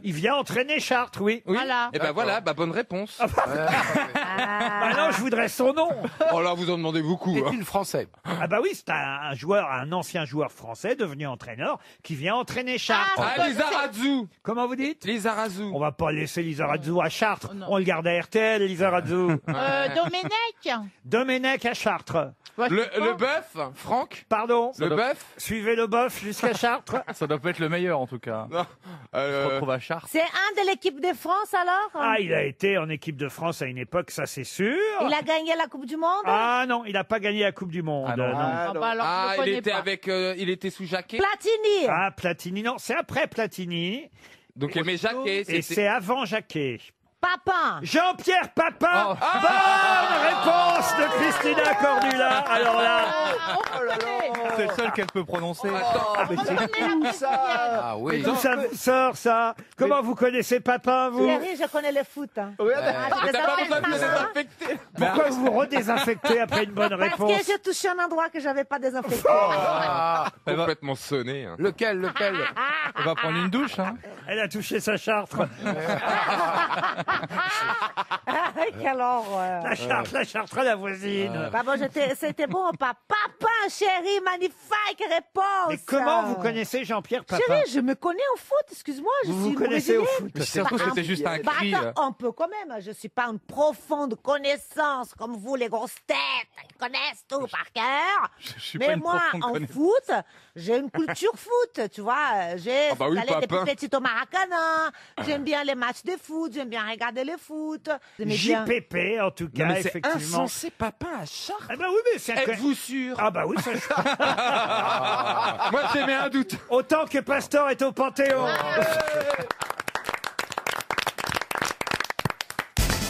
il vient entraîner Chartres, oui. Oui. Voilà. Et ben voilà, bah bonne réponse. Bah non, je voudrais son nom. Oh là, vous en demandez beaucoup. hein. Est-il français? Ah bah oui, c'est un joueur, un ancien joueur français devenu entraîneur qui vient entraîner Chartres. Ah, Lizarazu. Comment vous dites? Lizarazu. On va pas laisser Lizarazu à Chartres. non. On le garde à RTL, Lizarazu. Domenech. Domenech à Chartres. Le bœuf, Franck. Pardon. Le bœuf. Suivez le bof jusqu'à Chartres. Ça doit pas être le meilleur, en tout cas. Non. On se retrouve à Chartres. C'est un de l'équipe de France alors? Ah, il a été en équipe de France à une époque, ça c'est sûr. Il a gagné la Coupe du Monde? Ah non, il n'a pas gagné la Coupe du Monde. Ah non. Ah, bah, alors, Ah, je le il connais était pas. avec, il était sous Jacquet. Platini. Ah, Platini, non, c'est après Platini. Donc mais Jacquet, Et c'était. c'est avant Jacquet. Papin. Jean-Pierre Papin. Oh. Bonne réponse de Christina Cordula. Alors là, Oh là là. C'est le seul qu'elle peut prononcer. Mais c'est fou, ça. Ah oui. d'où ça vous sort ça? Comment vous connaissez Papin, vous? Thierry, je connais le foot. Hein. Ouais, Ah, Mais je t'as pas besoin de le désinfecte maintenant. désinfecter. Pourquoi vous vous redésinfectez après une bonne Parce réponse? que j'ai touché un endroit que j'avais pas désinfecté. Ah, Complètement sonné. hein. lequel? On va prendre une douche, hein. Elle a touché sa Chartres. Quelle horreur. La Chartres, la voisine. Bah bon, c'était bon, papa. Papin, chérie, magnifique réponse. Mais comment vous connaissez Jean-Pierre Papin? Chérie, je me connais au foot, excuse-moi. Je Vous suis vous connaissez au brésilienne. foot? Mais si ça se trouve, c'était juste un Bah cri. attends, un peu quand même. Je suis pas une profonde connaissance comme vous, les grosses têtes. Ils connaissent tout par cœur. Je suis pas Mais une moi, profonde en connaissance. foot, j'ai une culture foot, tu vois. J'ai Ah bah oui, allé depuis Papin. petite au Maracana. J'aime bien les matchs de foot. J'aime bien regarder le foot. J'aimais bien. JPP, en tout cas, Non, mais c'est effectivement. insensé, Papin à Chartres. Ah bah oui, mais c'est un... Êtes-vous sûr? Ah bah oui, ça... Moi, j'ai mis un doute. Autant que Pastor est au Panthéon.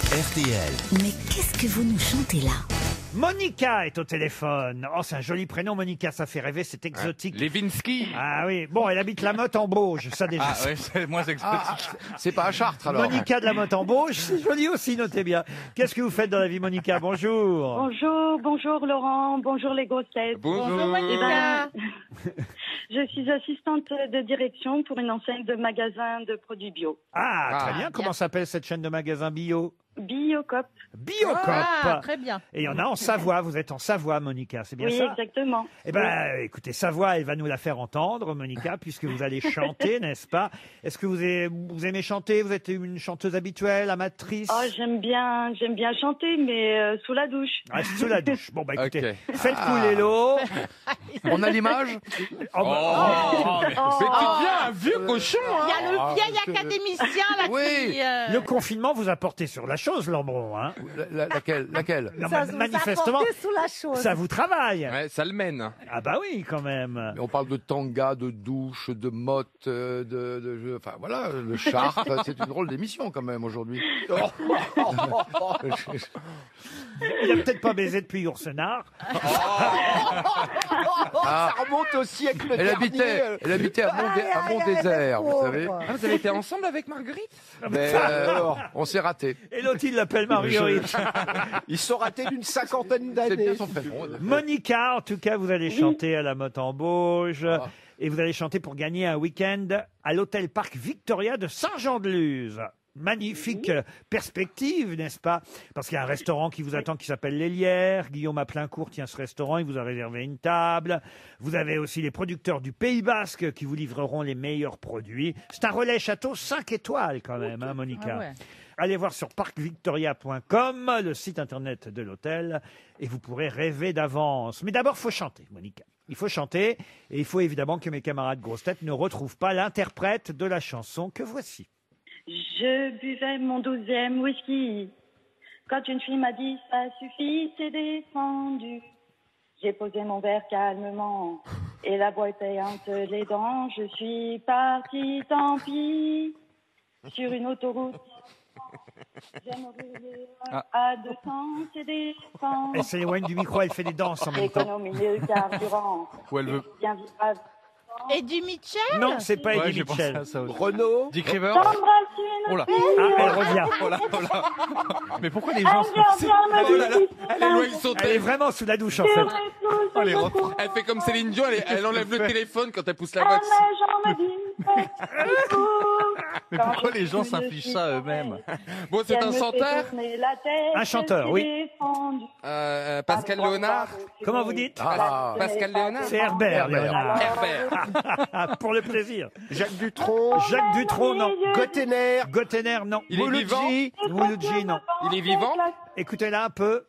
RTL. Mais qu'est-ce que vous nous chantez là? Monica est au téléphone. Oh, c'est un joli prénom, Monica, ça fait rêver, c'est exotique. Levinsky. Ah oui, bon, elle habite la Motte en Bauge, ça déjà. Ah ouais, c'est moins exotique. C'est pas à Chartres alors. Monica de la Motte en Bauge, c'est joli aussi, notez bien. Qu'est-ce que vous faites dans la vie, Monica? Bonjour. Bonjour Laurent, bonjour les grosses têtes. Bonjour. Eh ben, je suis assistante de direction pour une enseigne de magasin de produits bio. Ah, très Ah, bien. Comment s'appelle cette chaîne de magasins bio? Biocop. Biocop. Ah, très bien. Et il y en a en Savoie. Vous êtes en Savoie, Monica, c'est bien Oui, ça? exactement. Eh ben, écoutez, Savoie, elle va nous la faire entendre, Monica, puisque vous allez chanter, n'est-ce pas? Est-ce que vous aimez chanter? Vous êtes une chanteuse habituelle, amatrice? Oh, j'aime bien chanter, mais sous la douche. Ah, sous la douche. Bon, bah écoutez, Ok. faites couler l'eau. On a l'image? Oh, bah, Mais tu deviens un vieux cochon, Il y hein. a le vieil académicien là Oui. qui... Le confinement vous a porté sur la chose, Lambron. Hein. Laquelle Non, Ça mais nous a manifestement, porté sous la chose. ça vous travaille. Ouais, ça le mène. Ah bah oui, quand même. Mais on parle de tanga, de douche, de motte, enfin voilà, le char. C'est une drôle d'émission quand même aujourd'hui. Il a peut-être pas baisé depuis Yourcenar. Ah, Ça remonte au siècle dernier. elle habitait à Mont-Désert, vous savez. Ah, vous avez été ensemble avec Marguerite? Mais on s'est raté. Et l'autre, il l'appelle Marguerite. Ils sont ratés d'une cinquantaine C'est bien d'années. son prénom. Monica, en tout cas, vous allez chanter à la Motte en Bauge. Et vous allez chanter pour gagner un week-end à l'hôtel Parc Victoria de Saint-Jean-de-Luz. Magnifique perspective, n'est-ce pas? Parce qu'il y a un restaurant qui vous attend qui s'appelle l'Hélière. Guillaume à Plaincourt tient ce restaurant, il vous a réservé une table. Vous avez aussi les producteurs du Pays Basque qui vous livreront les meilleurs produits. C'est un relais château 5 étoiles quand même, hein, Monica. Ah ouais. Allez voir sur parcvictoria.com, le site internet de l'hôtel, et vous pourrez rêver d'avance. Mais d'abord, il faut chanter, Monica. Il faut chanter, et il faut évidemment que mes camarades grosses têtes ne retrouvent pas l'interprète de la chanson que voici. Je buvais mon 12e whisky. Quand une fille m'a dit ça suffit, c'est descendu. J'ai posé mon verre calmement et la boîte était entre les dents. Je suis partie, tant pis, sur une autoroute. J'aimerais rouler à 200, c'est descendu. Elle s'éloigne du micro, elle fait des danses en même temps. Économiser le carburant. Ou elle veut. Bien vivre avec. Eddie Mitchell? Non, c'est pas Ouais, Eddie j'ai pensé Mitchell. à ça aussi. Renaud. Dick Rivers. T'embrasser une Oh là. Ah, elle revient. Oh là, oh là. Mais pourquoi les gens sont... Oh là là, elle éloigne son Elle est téléphone. vraiment sous la douche en fait. Oh, les refrains. Elle fait comme Céline Dion, elle enlève le téléphone quand elle pousse la box. Mais pourquoi les gens s'infligent ça eux-mêmes? Bon, c'est un chanteur? Un chanteur, oui. Pascal Léonard? Comment vous dites? Pascal Léonard? C'est Herbert Léonard. Herbert. Pour le plaisir. Jacques Dutronc. Jacques Dutronc, non. Gottener. Gottener, non. Il est vivant? Mouloudji, non. Il est vivant? Écoutez-la un peu.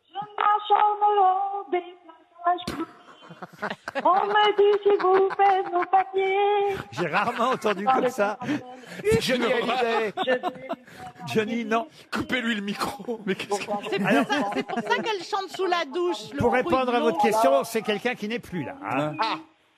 On me dit si vous faites vos papiers. J'ai rarement entendu comme ça. Johnny Hallyday. Johnny, non. Coupez-lui le micro. Mais qu'est-ce que... C'est pour ça qu'elle chante sous la douche. le Pour bruit répondre de à l'eau. votre question, c'est quelqu'un qui n'est plus là. hein.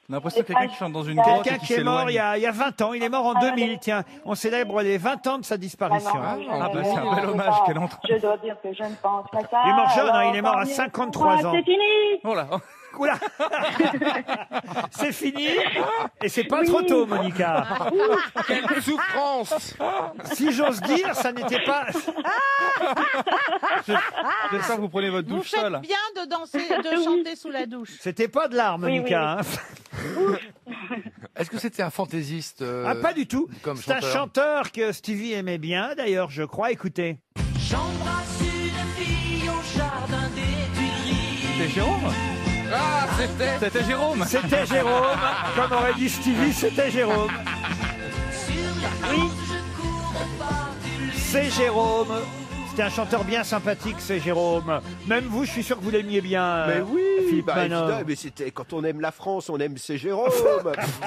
On a l'impression que quelqu'un qui chante dans une grotte et Quelqu'un qui qui est mort il y s'éloigne. a 20 ans. Il est mort en 2000. Tiens, on célèbre les 20 ans de sa disparition. Ah bah c'est un bel hommage qu'elle entend. Je dois dire que je ne pense qu'à ça. Il est mort jeune, hein, il est mort à 53 ans. C'est fini. Oh là. Oula. C'est fini. Et c'est pas trop tôt, Monica. Quelle souffrance! Si j'ose dire, ça n'était pas... J'espère que vous prenez votre Vous douche faites seule. bien de danser, de chanter sous la douche. C'était pas de l'art, Monica. hein. Est-ce que c'était un fantaisiste Ah, pas du tout. comme C'est un chanteur que Stevie aimait bien, d'ailleurs, je crois. Écoutez. J'embrasse une fille au jardin des Tuileries. C'était Jérôme? Ah, C'était Jérôme. C'était Jérôme. Comme aurait dit Stevie, c'était Jérôme. Oui. C'est Jérôme. C'était un chanteur bien sympathique, c'est Jérôme. Même vous, je suis sûr que vous l'aimiez bien. Mais oui, Philippe Manor. évidemment, mais c'était quand on aime la France, on aime c'est Jérôme.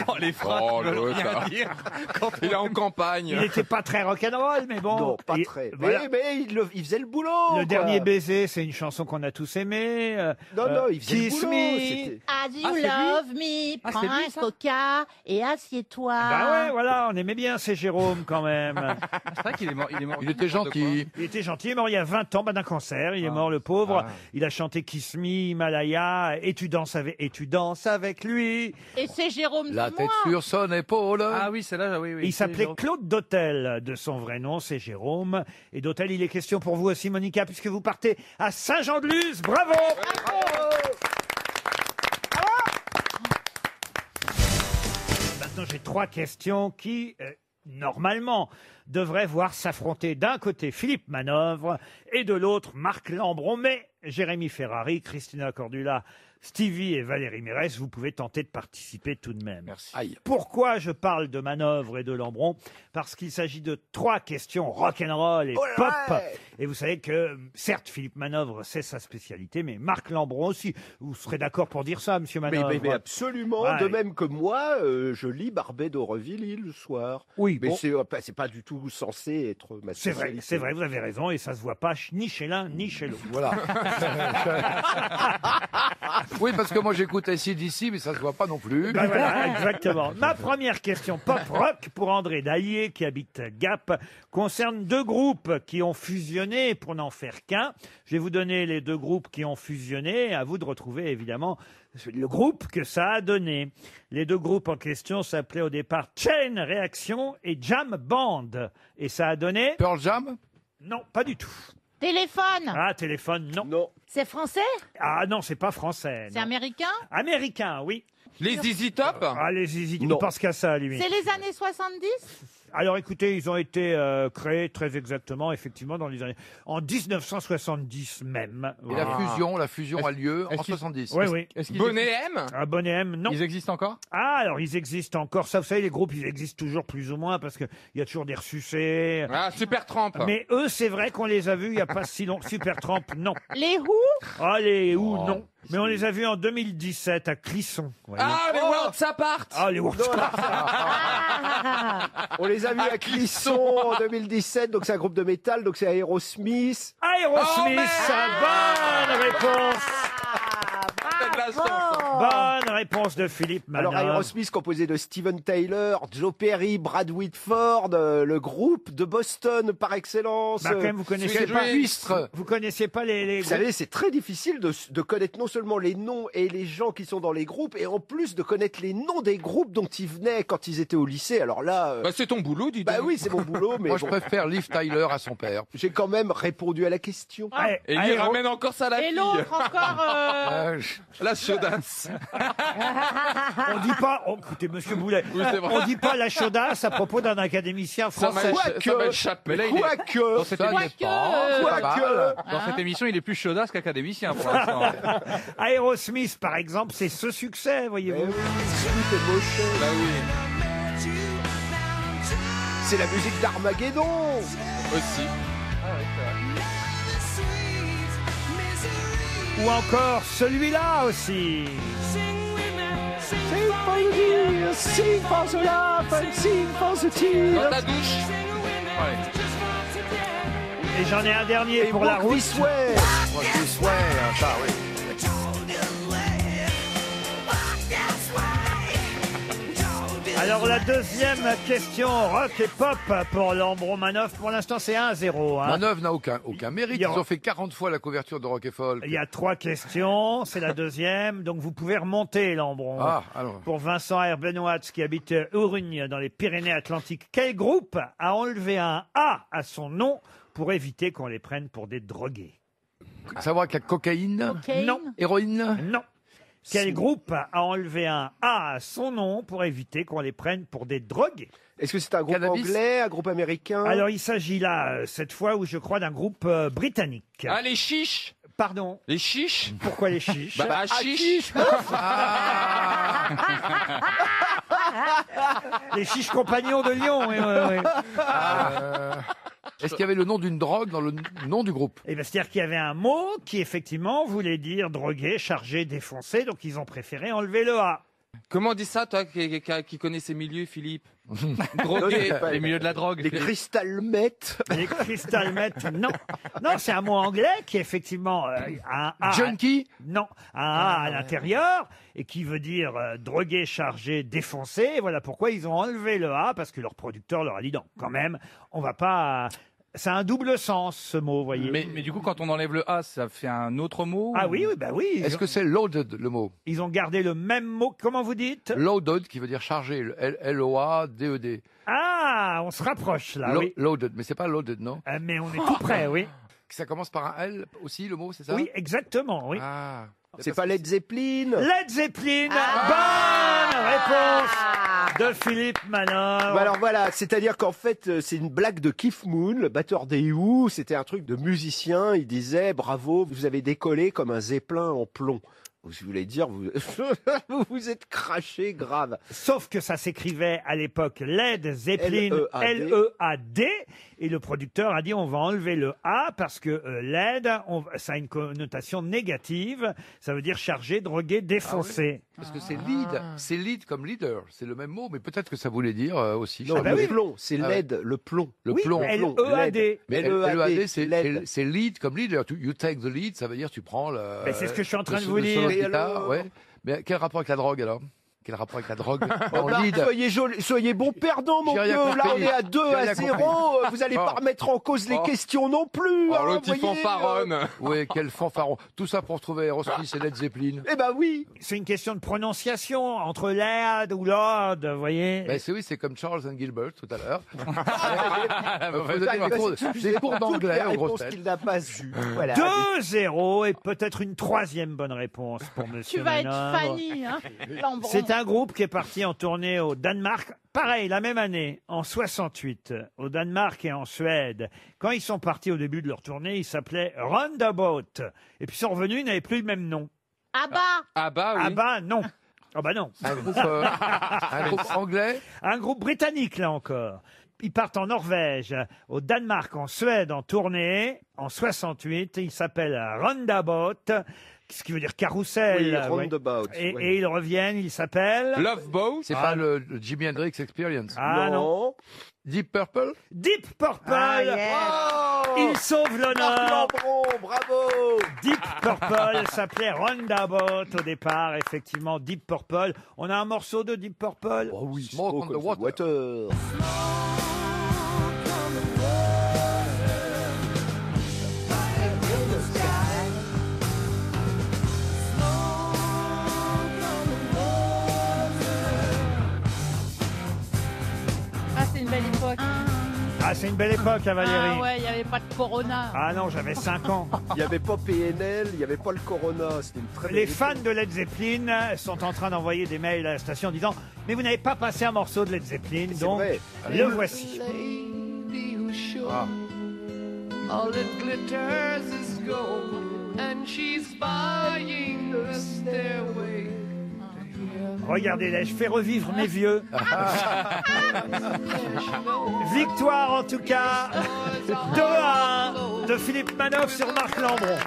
Oh, les phrases Oh, veulent l'autre, rien ça. dire. Il est en Il campagne. n'était pas très rock'n'roll, mais bon. Non, pas Et très. voilà. Mais il faisait le boulot. Le quoi. dernier baiser, c'est une chanson qu'on a tous aimée. Non, non, il faisait Kiss le boulot. Me. c'était- As you Ah, c'est lui love me, Ah, prends c'est lui, un ça coca et assieds-toi. Bah ouais, voilà, on aimait bien ces Jérôme quand même. C'est vrai qu'il est mort. Il était gentil. Il était gentil, il est mort il y a 20 ans d'un cancer. Il est mort, le pauvre. Il a chanté Kiss Me, Himalaya, et tu danses avec lui. Et c'est Jérôme La de tête moi. sur son épaule. Ah oui, c'est là, oui, oui. Il s'appelait Jérôme. Claude Dautel, de son vrai nom, c'est Jérôme. Et Dautel, il est question pour vous aussi, Monica, puisque vous partez à Saint-Jean-de-Luz. Bravo! Maintenant, j'ai 3 questions qui, normalement, devraient voir s'affronter d'un côté Philippe Manœuvre et de l'autre Marc Lambron. Mais Jérémy Ferrari, Christina Cordula, Stevie et Valérie Mérès, vous pouvez tenter de participer tout de même. Merci. Pourquoi je parle de Manœuvre et de Lambron? Parce qu'il s'agit de 3 questions rock'n'roll et pop. Et vous savez que, certes, Philippe Manœuvre, c'est sa spécialité, mais Marc Lambron aussi. Vous serez d'accord pour dire ça, monsieur Manœuvre? Mais absolument. Ouais. De même que moi, je lis Barbet d'Aurevilly le soir. Oui, mais bon. c'est pas du tout censé être ma C'est spécialité. vrai, vous avez raison, et ça se voit pas ni chez l'un ni chez l'autre. Voilà. Oui, parce que moi j'écoute AC/DC, mais ça se voit pas non plus. Ben voilà, exactement. Ma première question pop-rock pour André Dallier, qui habite Gap, concerne 2 groupes qui ont fusionné pour n'en faire qu'un. Je vais vous donner les 2 groupes qui ont fusionné, à vous de retrouver évidemment le groupe que ça a donné. Les 2 groupes en question s'appelaient au départ Chain Reaction et Jam Band. Et ça a donné... Pearl Jam? Non, pas du tout. Téléphone. Ah, téléphone, non. Non. C'est français? Ah non, c'est pas français. C'est non. américain? Américain, oui. Les ZZ Top? Ah, les Zizi, Non. il pense qu'à ça, lui. C'est les années 70? Alors écoutez, ils ont été créés très exactement, effectivement, en 1970 même. Et la fusion a lieu en 70. Oui, oui. Bonnet M? Ah, Bonnet M, non. Ils existent encore? Ah, alors ils existent encore. Ça, vous savez, les groupes, ils existent toujours plus ou moins parce qu'il y a toujours des ressucés. Ah, Supertramp. Mais eux, c'est vrai qu'on les a vus il n'y a pas si longtemps. Supertramp, non. Les Who? Ah, les Who, non. Mais on les a vus en 2017 à Clisson. voyez. Ah, les Worlds Apart. Ah, les Worlds Apart. On les a vus à Clisson en 2017, donc c'est un groupe de métal, donc c'est Aerosmith. Aerosmith, bonne réponse. Bonne réponse de Philippe Manœuvre. Alors Aerosmith composé de Steven Tyler, Joe Perry, Brad Whitford, le groupe de Boston par excellence. Bah, quand même, vous connaissez pas les Vous savez, c'est très difficile de connaître non seulement les noms et les gens qui sont dans les groupes, et en plus de connaître les noms des groupes dont ils venaient quand ils étaient au lycée. Alors là... Bah, c'est ton boulot, dis donc. Bah oui, c'est mon boulot, mais Moi, bon. je préfère Liv Tyler à son père. J'ai quand même répondu à la question. Et il ramène encore ça à la Et fille. l'autre encore. La chaudasse. On dit pas, écoutez, monsieur Boulet, Oui, c'est vrai. on dit pas la chaudasse à propos d'un académicien Ça français. m'a échappé. Quoique, Dans cette, Ça émi- n'est pas mal. dans cette émission, il est plus chaudasse qu'académicien pour l'instant. Aerosmith, par exemple, c'est ce succès, voyez-vous. Eh oui, tout est moche. Bah oui. C'est la musique d'Armageddon. Aussi. Ou encore celui-là aussi. Sing for the love and sing for the tears. Dans ta douche. Et j'en ai un dernier pour la Walk route. this way. Ça, oui. Alors la deuxième question rock et pop pour Lambron Manœuvre. Pour l'instant, c'est 1-0. hein. Manœuvre n'a aucun mérite. Il y aura- Ils ont fait 40 fois la couverture de Rock et Folk. Il y a 3 questions, c'est la deuxième, donc vous pouvez remonter, Lambron. Ah, alors. Pour Vincent Herbenoat, qui habite Urugne, dans les Pyrénées-Atlantiques, quel groupe a enlevé un A à son nom pour éviter qu'on les prenne pour des drogués? Savoir avec la cocaïne, Cocaine. Non, héroïne. non. Quel groupe a enlevé un A à son nom pour éviter qu'on les prenne pour des drogués? Est-ce que c'est un groupe Cannabis. anglais, un groupe américain? Alors il s'agit là, cette fois, où je crois, d'un groupe britannique. Ah, les chiches. Pardon, Les chiches. pourquoi les chiches? Bah, chiches. Les chiches compagnons de Lyon, oui, oui, oui. Est-ce qu'il y avait le nom d'une drogue dans le nom du groupe? Eh ben, c'est-à-dire qu'il y avait un mot qui, effectivement, voulait dire drogué, chargé, défoncé, donc ils ont préféré enlever le A. Comment on dit ça, toi, qui connais ces milieux, Philippe? Drogué. Les milieux de la drogue. Les crystal meth. Les crystal meth, non. Non, c'est un mot anglais qui, effectivement, a un A. Junkie? Non, un A à l'intérieur, et qui veut dire drogué, chargé, défoncé. Et voilà pourquoi ils ont enlevé le A, parce que leur producteur leur a dit non, quand même, on va pas... C'est un double sens, ce mot, vous voyez. Mais du coup, quand on enlève le A, ça fait un autre mot? Ah oui, oui, bah oui. Est-ce que c'est loaded le mot? Ils ont gardé le même mot. Comment vous dites? Loaded qui veut dire chargé. L-O-A-D-E-D. Ah, on se rapproche là, oui. Loaded, mais c'est pas loaded, non? Mais on est tout près, oui. Ça commence par un L aussi, le mot, c'est ça? Oui, exactement, oui. Ah. C'est pas Led Zeppelin? Led Zeppelin, bonne réponse de Philippe Manœuvre. Bah alors voilà, c'est-à-dire qu'en fait, c'est une blague de Keith Moon, le batteur des Who. C'était un truc de musicien. Il disait bravo, vous avez décollé comme un zeppelin en plomb. Je voulais dire, vous vous êtes craché grave. Sauf que ça s'écrivait à l'époque Led Zeppelin, L-E-A-D. L-E-A-D, et le producteur a dit on va enlever le A parce que Led, ça a une connotation négative, ça veut dire chargé, drogué, défoncé. Parce que c'est lead comme leader, c'est le même mot, mais peut-être que ça voulait dire aussi. Non, le plomb, c'est LED, le plomb. Le Oui, plomb. L-E-A-D. Mais L-E-A-D, c'est lead comme leader. You take the lead, ça veut dire tu prends le. C'est ce que je suis en train de vous le dire. solo de Mais guitare, alors ouais. Mais quel rapport avec la drogue alors? Quel rapport avec la drogue Oh en bah, lead? soyez bon perdant, mon J'ai vieux. rien Là, compris. on est à 2 J'ai à rien 0. compris. Vous allez Oh. pas remettre en cause les Oh. questions non plus. Oh, hein, l'autre, il voyez, fanfaronne. Oui, quel fanfaron. Tout ça pour trouver Aerosmith et Led Zeppelin. Eh ben oui. C'est une question de prononciation entre Led ou Lord, vous voyez. Ben c'est comme Charles and Gilbert tout à l'heure. Vous Bah, avez des cours d'anglais aux grosses réponses têtes. qu'il n'a pas su. Voilà. 2-0 et peut-être une troisième bonne réponse pour Monsieur Tu vas être Manœuvre. Fanny, hein, Lambron. C'est un groupe qui est parti en tournée au Danemark, pareil, la même année, en 68, au Danemark et en Suède. Quand ils sont partis au début de leur tournée, ils s'appelaient Roundabout. Et puis ils sont revenus, ils n'avaient plus le même nom. Ah bah Ah bah oui. Ah bah non. Ah bah non. Un groupe anglais. Un groupe britannique, là encore. Ils partent en Norvège, au Danemark, en Suède, en tournée, en 68. Ils s'appellent Roundabout, ce qui veut dire carrousel. Oui, ouais. roundabout, Et, oui. et ils reviennent, ils s'appellent... Love Boat. C'est pas le Jimi Hendrix Experience. Ah non. Deep Purple. Deep Purple. Ah, yes. Il sauve l'honneur. Bravo. Deep Purple s'appelait Roundabout au départ, effectivement. Deep Purple. On a un morceau de Deep Purple. Oh oui, Smoke on the water. Ah, c'est une belle époque. Ah, c'est une belle époque, hein, Valérie. Ah ouais, il n'y avait pas de Corona. Ah non, j'avais 5 ans. Il n'y avait pas PNL, il n'y avait pas le Corona. C'était une très belle Les époque. fans de Led Zeppelin sont en train d'envoyer des mails à la station en disant « Mais vous n'avez pas passé un morceau de Led Zeppelin, C'est donc vrai. le voici. Ah. All that glitters is gold, and she's buying the stairway. » Regardez-les, je fais revivre mes vieux. Victoire en tout cas, 2-1 de Philippe Manœuvre sur Marc Lambron.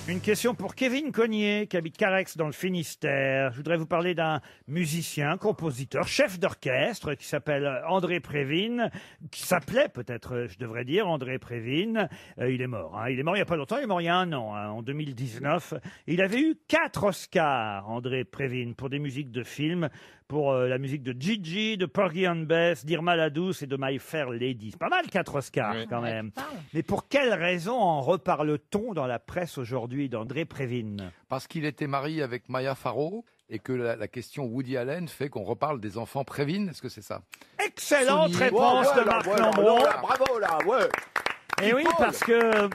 Une question pour Kevin Cognier, qui habite Carex dans le Finistère. Je voudrais vous parler d'un musicien, compositeur, chef d'orchestre, qui s'appelle André Prévine, qui s'appelait peut-être, je devrais dire, André Prévine. Il est mort. Hein. Il est mort il n'y a pas longtemps, il est mort il y a 1 an, hein, en 2019. Il avait eu 4 Oscars, André Prévine, pour des musiques de films, pour la musique de Gigi, de Porgy and Bess, d'Irma la Douce et de My Fair Lady. C'est pas mal, 4 Oscars, Oui. quand même. Mais pour quelle raison en reparle-t-on dans la presse aujourd'hui d'André Prévine? Parce qu'il était marié avec Maya Farrow et que la question Woody Allen fait qu'on reparle des enfants Prévine. Est-ce que c'est ça? Excellente Souligné. réponse Ouais, de là, Marc ouais, Lambron. là, bravo là, ouais. Et oui, Paul. parce que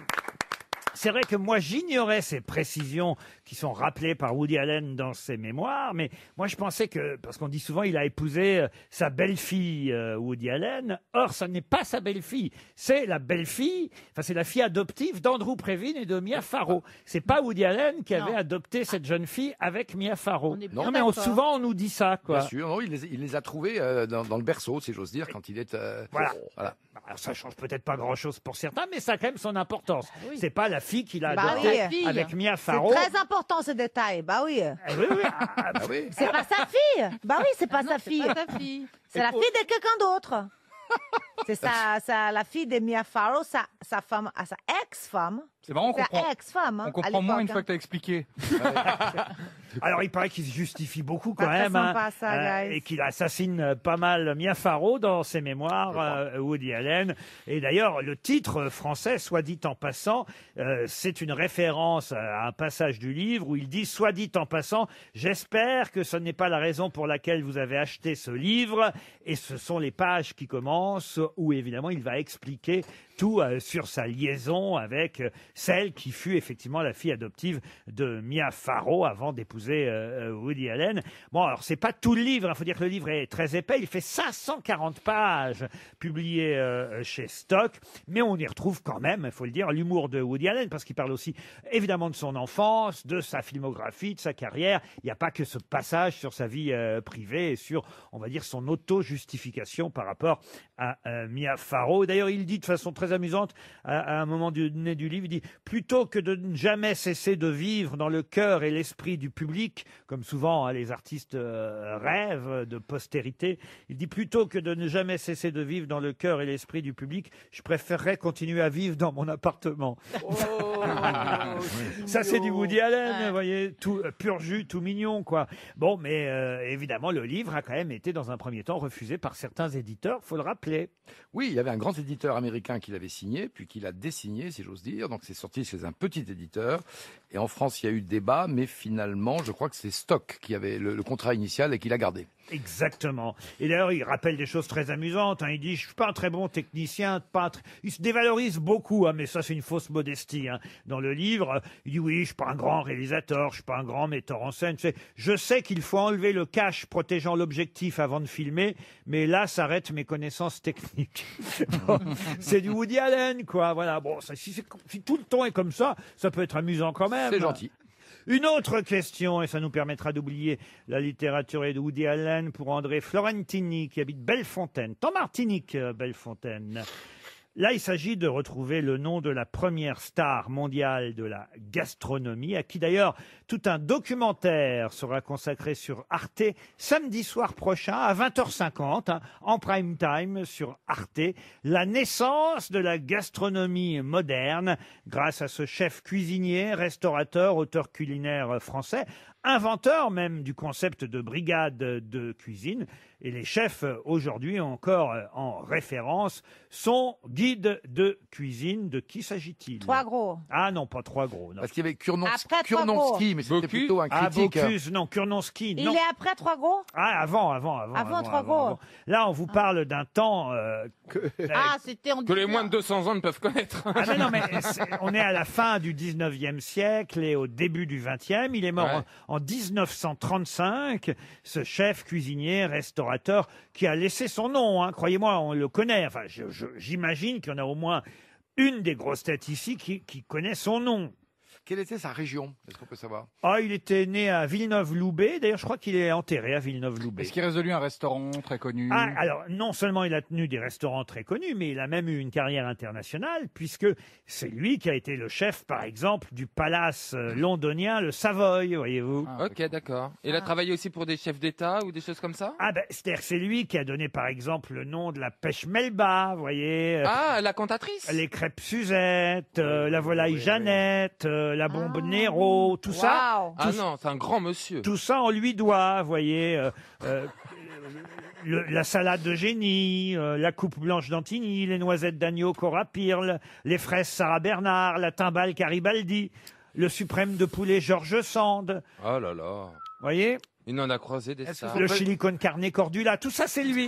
c'est vrai que moi, j'ignorais ces précisions qui sont rappelées par Woody Allen dans ses mémoires, mais moi, je pensais que, parce qu'on dit souvent, il a épousé sa belle-fille, Woody Allen. Or, ça n'est pas sa belle-fille. C'est la belle-fille, enfin, c'est la fille adoptive d'Andrew Prévine et de Mia Farrow. C'est pas Woody Allen qui avait adopté cette jeune fille avec Mia Farrow. bien Non, mais d'accord. souvent, on nous dit ça, quoi. Bien sûr, non, il les a trouvés dans le berceau, si j'ose dire, quand il est... Voilà. voilà. Alors, ça change peut-être pas grand-chose pour certains, mais ça a quand même son importance. oui. C'est pas la fille qu'il a Bah adoptée oui. avec Mia C'est Farrow. très important ce détail. Bah oui. Eh oui, oui. Ah oui. C'est pas sa fille. Bah oui, c'est pas Non, sa c'est fille. pas ta fille. C'est la fille de quelqu'un d'autre. C'est la fille de Mia Farrow, sa femme, sa ex-femme. C'est marrant, on Sa comprend. ex-femme. hein, On à comprend moins une l'époque, fois que t'as expliqué. Alors, il paraît qu'il se justifie beaucoup quand Pas très même, sympa, ça, guys. et qu'il assassine pas mal Mia Farrow dans ses mémoires, Woody Allen. Et d'ailleurs, le titre français, soit dit en passant, c'est une référence à un passage du livre où il dit, soit dit en passant, j'espère que ce n'est pas la raison pour laquelle vous avez acheté ce livre. Et ce sont les pages qui commencent où évidemment il va expliquer tout sur sa liaison avec celle qui fut effectivement la fille adoptive de Mia Farrow avant d'épouser Woody Allen. Bon, alors c'est pas tout le livre, il faut dire que le livre est très épais, il fait 540 pages publié chez Stock, mais on y retrouve quand même, il faut le dire, l'humour de Woody Allen, parce qu'il parle aussi évidemment de son enfance, de sa filmographie, de sa carrière. Il n'y a pas que ce passage sur sa vie privée et sur, on va dire, son auto-justification par rapport à Mia Farrow. D'ailleurs, il dit de façon très amusante, à un moment donné du livre, il dit « Plutôt que de ne jamais cesser de vivre dans le cœur et l'esprit du public, comme souvent les artistes rêvent de postérité, il dit « Plutôt que de ne jamais cesser de vivre dans le cœur et l'esprit du public, je préférerais continuer à vivre dans mon appartement. Ça, c'est du Woody Allen, vous voyez, tout pur jus, tout mignon, quoi. Bon, mais évidemment, le livre a quand même été, dans un premier temps, refusé par certains éditeurs, faut le rappeler. Oui, il y avait un grand éditeur américain qui l'avait signé, puis qui l'a désigné, si j'ose dire. Donc c'est sorti chez un petit éditeur. Et en France, il y a eu débat, mais finalement, je crois que c'est Stock qui avait le contrat initial et qui l'a gardé. Exactement. Et d'ailleurs, il rappelle des choses très amusantes. Il dit, je suis pas un très bon technicien, il se dévalorise beaucoup, mais ça, c'est une fausse modestie. Dans le livre, il dit, oui, je suis pas un grand réalisateur, je suis pas un grand metteur en scène. Je sais qu'il faut enlever le cache protégeant l'objectif avant de filmer, mais là s'arrêtent mes connaissances techniques. Bon, c'est du Woody Allen, quoi. Voilà. Bon, si tout le temps est comme ça, ça peut être amusant quand même. C'est gentil. Une autre question, et ça nous permettra d'oublier la littérature et de Woody Allen, pour André Florentini, qui habite Bellefontaine, en Martinique, Bellefontaine. Là, il s'agit de retrouver le nom de la première star mondiale de la gastronomie, à qui d'ailleurs tout un documentaire sera consacré sur Arte samedi soir prochain à 20h50, en prime time sur Arte. La naissance de la gastronomie moderne grâce à ce chef cuisinier, restaurateur, auteur culinaire français, inventeur même du concept de brigade de cuisine. Et les chefs, aujourd'hui encore en référence, sont guides de cuisine. De qui s'agit-il? Trois gros. Ah non, pas trois gros. Non. Parce qu'il y avait Après Trois Gros. Kurnonski, mais c'était plutôt un critique. Bocuse, non, Kurnonski, Il non. est après Trois Gros? Ah, avant Trois Gros. Là, on vous parle d'un temps... c'était en Que les moins de 200 ans ne peuvent connaître. Ah mais non, mais on est à la fin du 19e siècle et au début du 20e. Il est mort en 1935, ce chef cuisinier, restaurateur, qui a laissé son nom. Croyez-moi, on le connaît. Enfin, j'imagine qu'il y en a au moins une des grosses têtes ici qui connaît son nom. Quelle était sa région? Est-ce qu'on peut savoir? Il était né à Villeneuve-Loubet. D'ailleurs, je crois qu'il est enterré à Villeneuve-Loubet. Est-ce qu'il reste de lui un restaurant très connu? Alors, non seulement il a tenu des restaurants très connus, mais il a même eu une carrière internationale, puisque c'est lui qui a été le chef, par exemple, du palace londonien, le Savoy, voyez-vous. Ok, d'accord. Et il a travaillé aussi pour des chefs d'État ou des choses comme ça? C'est-à-dire que c'est lui qui a donné, par exemple, le nom de la pêche Melba, vous voyez. La cantatrice. Les crêpes Suzette, la volaille Jeannette, la bombe Nero, tout ça. Non, c'est un grand monsieur. Tout ça, on lui doit, vous voyez. La salade de génie, la coupe blanche d'Antigny, les noisettes d'agneau Cora Pirle, les fraises Sarah Bernard, la timbale Garibaldi, le suprême de poulet Georges Sand. Oh là là. Voyez? Il en a croisé des stars. Le chili con carne Cordula, tout ça c'est lui.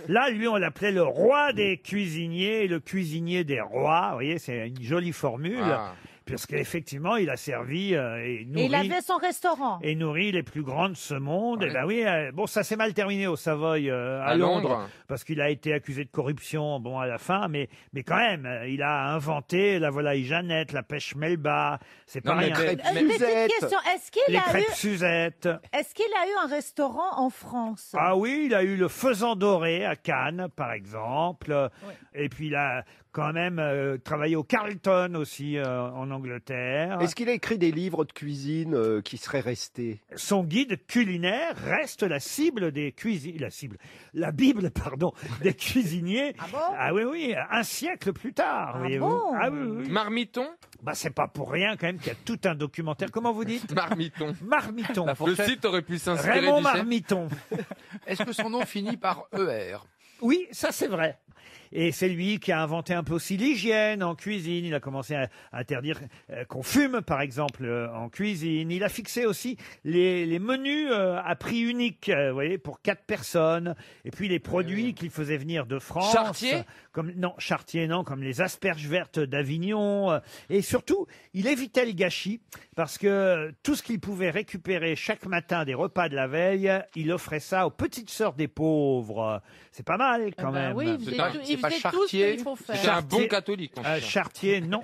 Là, lui, on l'appelait le roi des cuisiniers, le cuisinier des rois. Vous voyez, c'est une jolie formule. Puisqu'effectivement, il a servi et nourri... Et il avait son restaurant. Et nourri les plus grands de ce monde. Et ben oui, bon, ça s'est mal terminé au Savoy, à Londres, parce qu'il a été accusé de corruption, bon, à la fin, mais quand même, il a inventé la volaille Jeannette, la pêche Melba, c'est pas rien. Une petite question, Les crêpes Suzette. Est-ce qu'il a eu un restaurant en France? Ah oui, il a eu le Faisan Doré à Cannes, par exemple. Et puis il a quand même travaillé au Carlton aussi, en Angleterre. Angleterre. Est-ce qu'il a écrit des livres de cuisine qui seraient restés? Son guide culinaire reste la cible des la Bible, pardon, des cuisiniers. Ah bon? Ah oui, oui, un siècle plus tard, voyez-vous. bon? Ah oui, oui. Marmiton. Bah, c'est pas pour rien quand même qu'il y a tout un documentaire. Comment vous dites? Marmiton. Marmiton. Le site aurait pu s'inspirer Raymond du chef. Marmiton. Est-ce que son nom finit par ER? Oui, ça c'est vrai. Et c'est lui qui a inventé un peu aussi l'hygiène en cuisine. Il a commencé à interdire qu'on fume, par exemple, en cuisine. Il a fixé aussi les menus à prix unique, vous voyez, pour 4 personnes. Et puis les produits qu'il faisait venir de France. Chartier? Chartier, non, comme les asperges vertes d'Avignon. Et surtout, il évitait le gâchis parce que tout ce qu'il pouvait récupérer chaque matin des repas de la veille, il offrait ça aux petites sœurs des pauvres. C'est pas mal quand même. Oui, il faisait tout ce qu'il faut faire. C'est un bon catholique. mon cher. Chartier, non.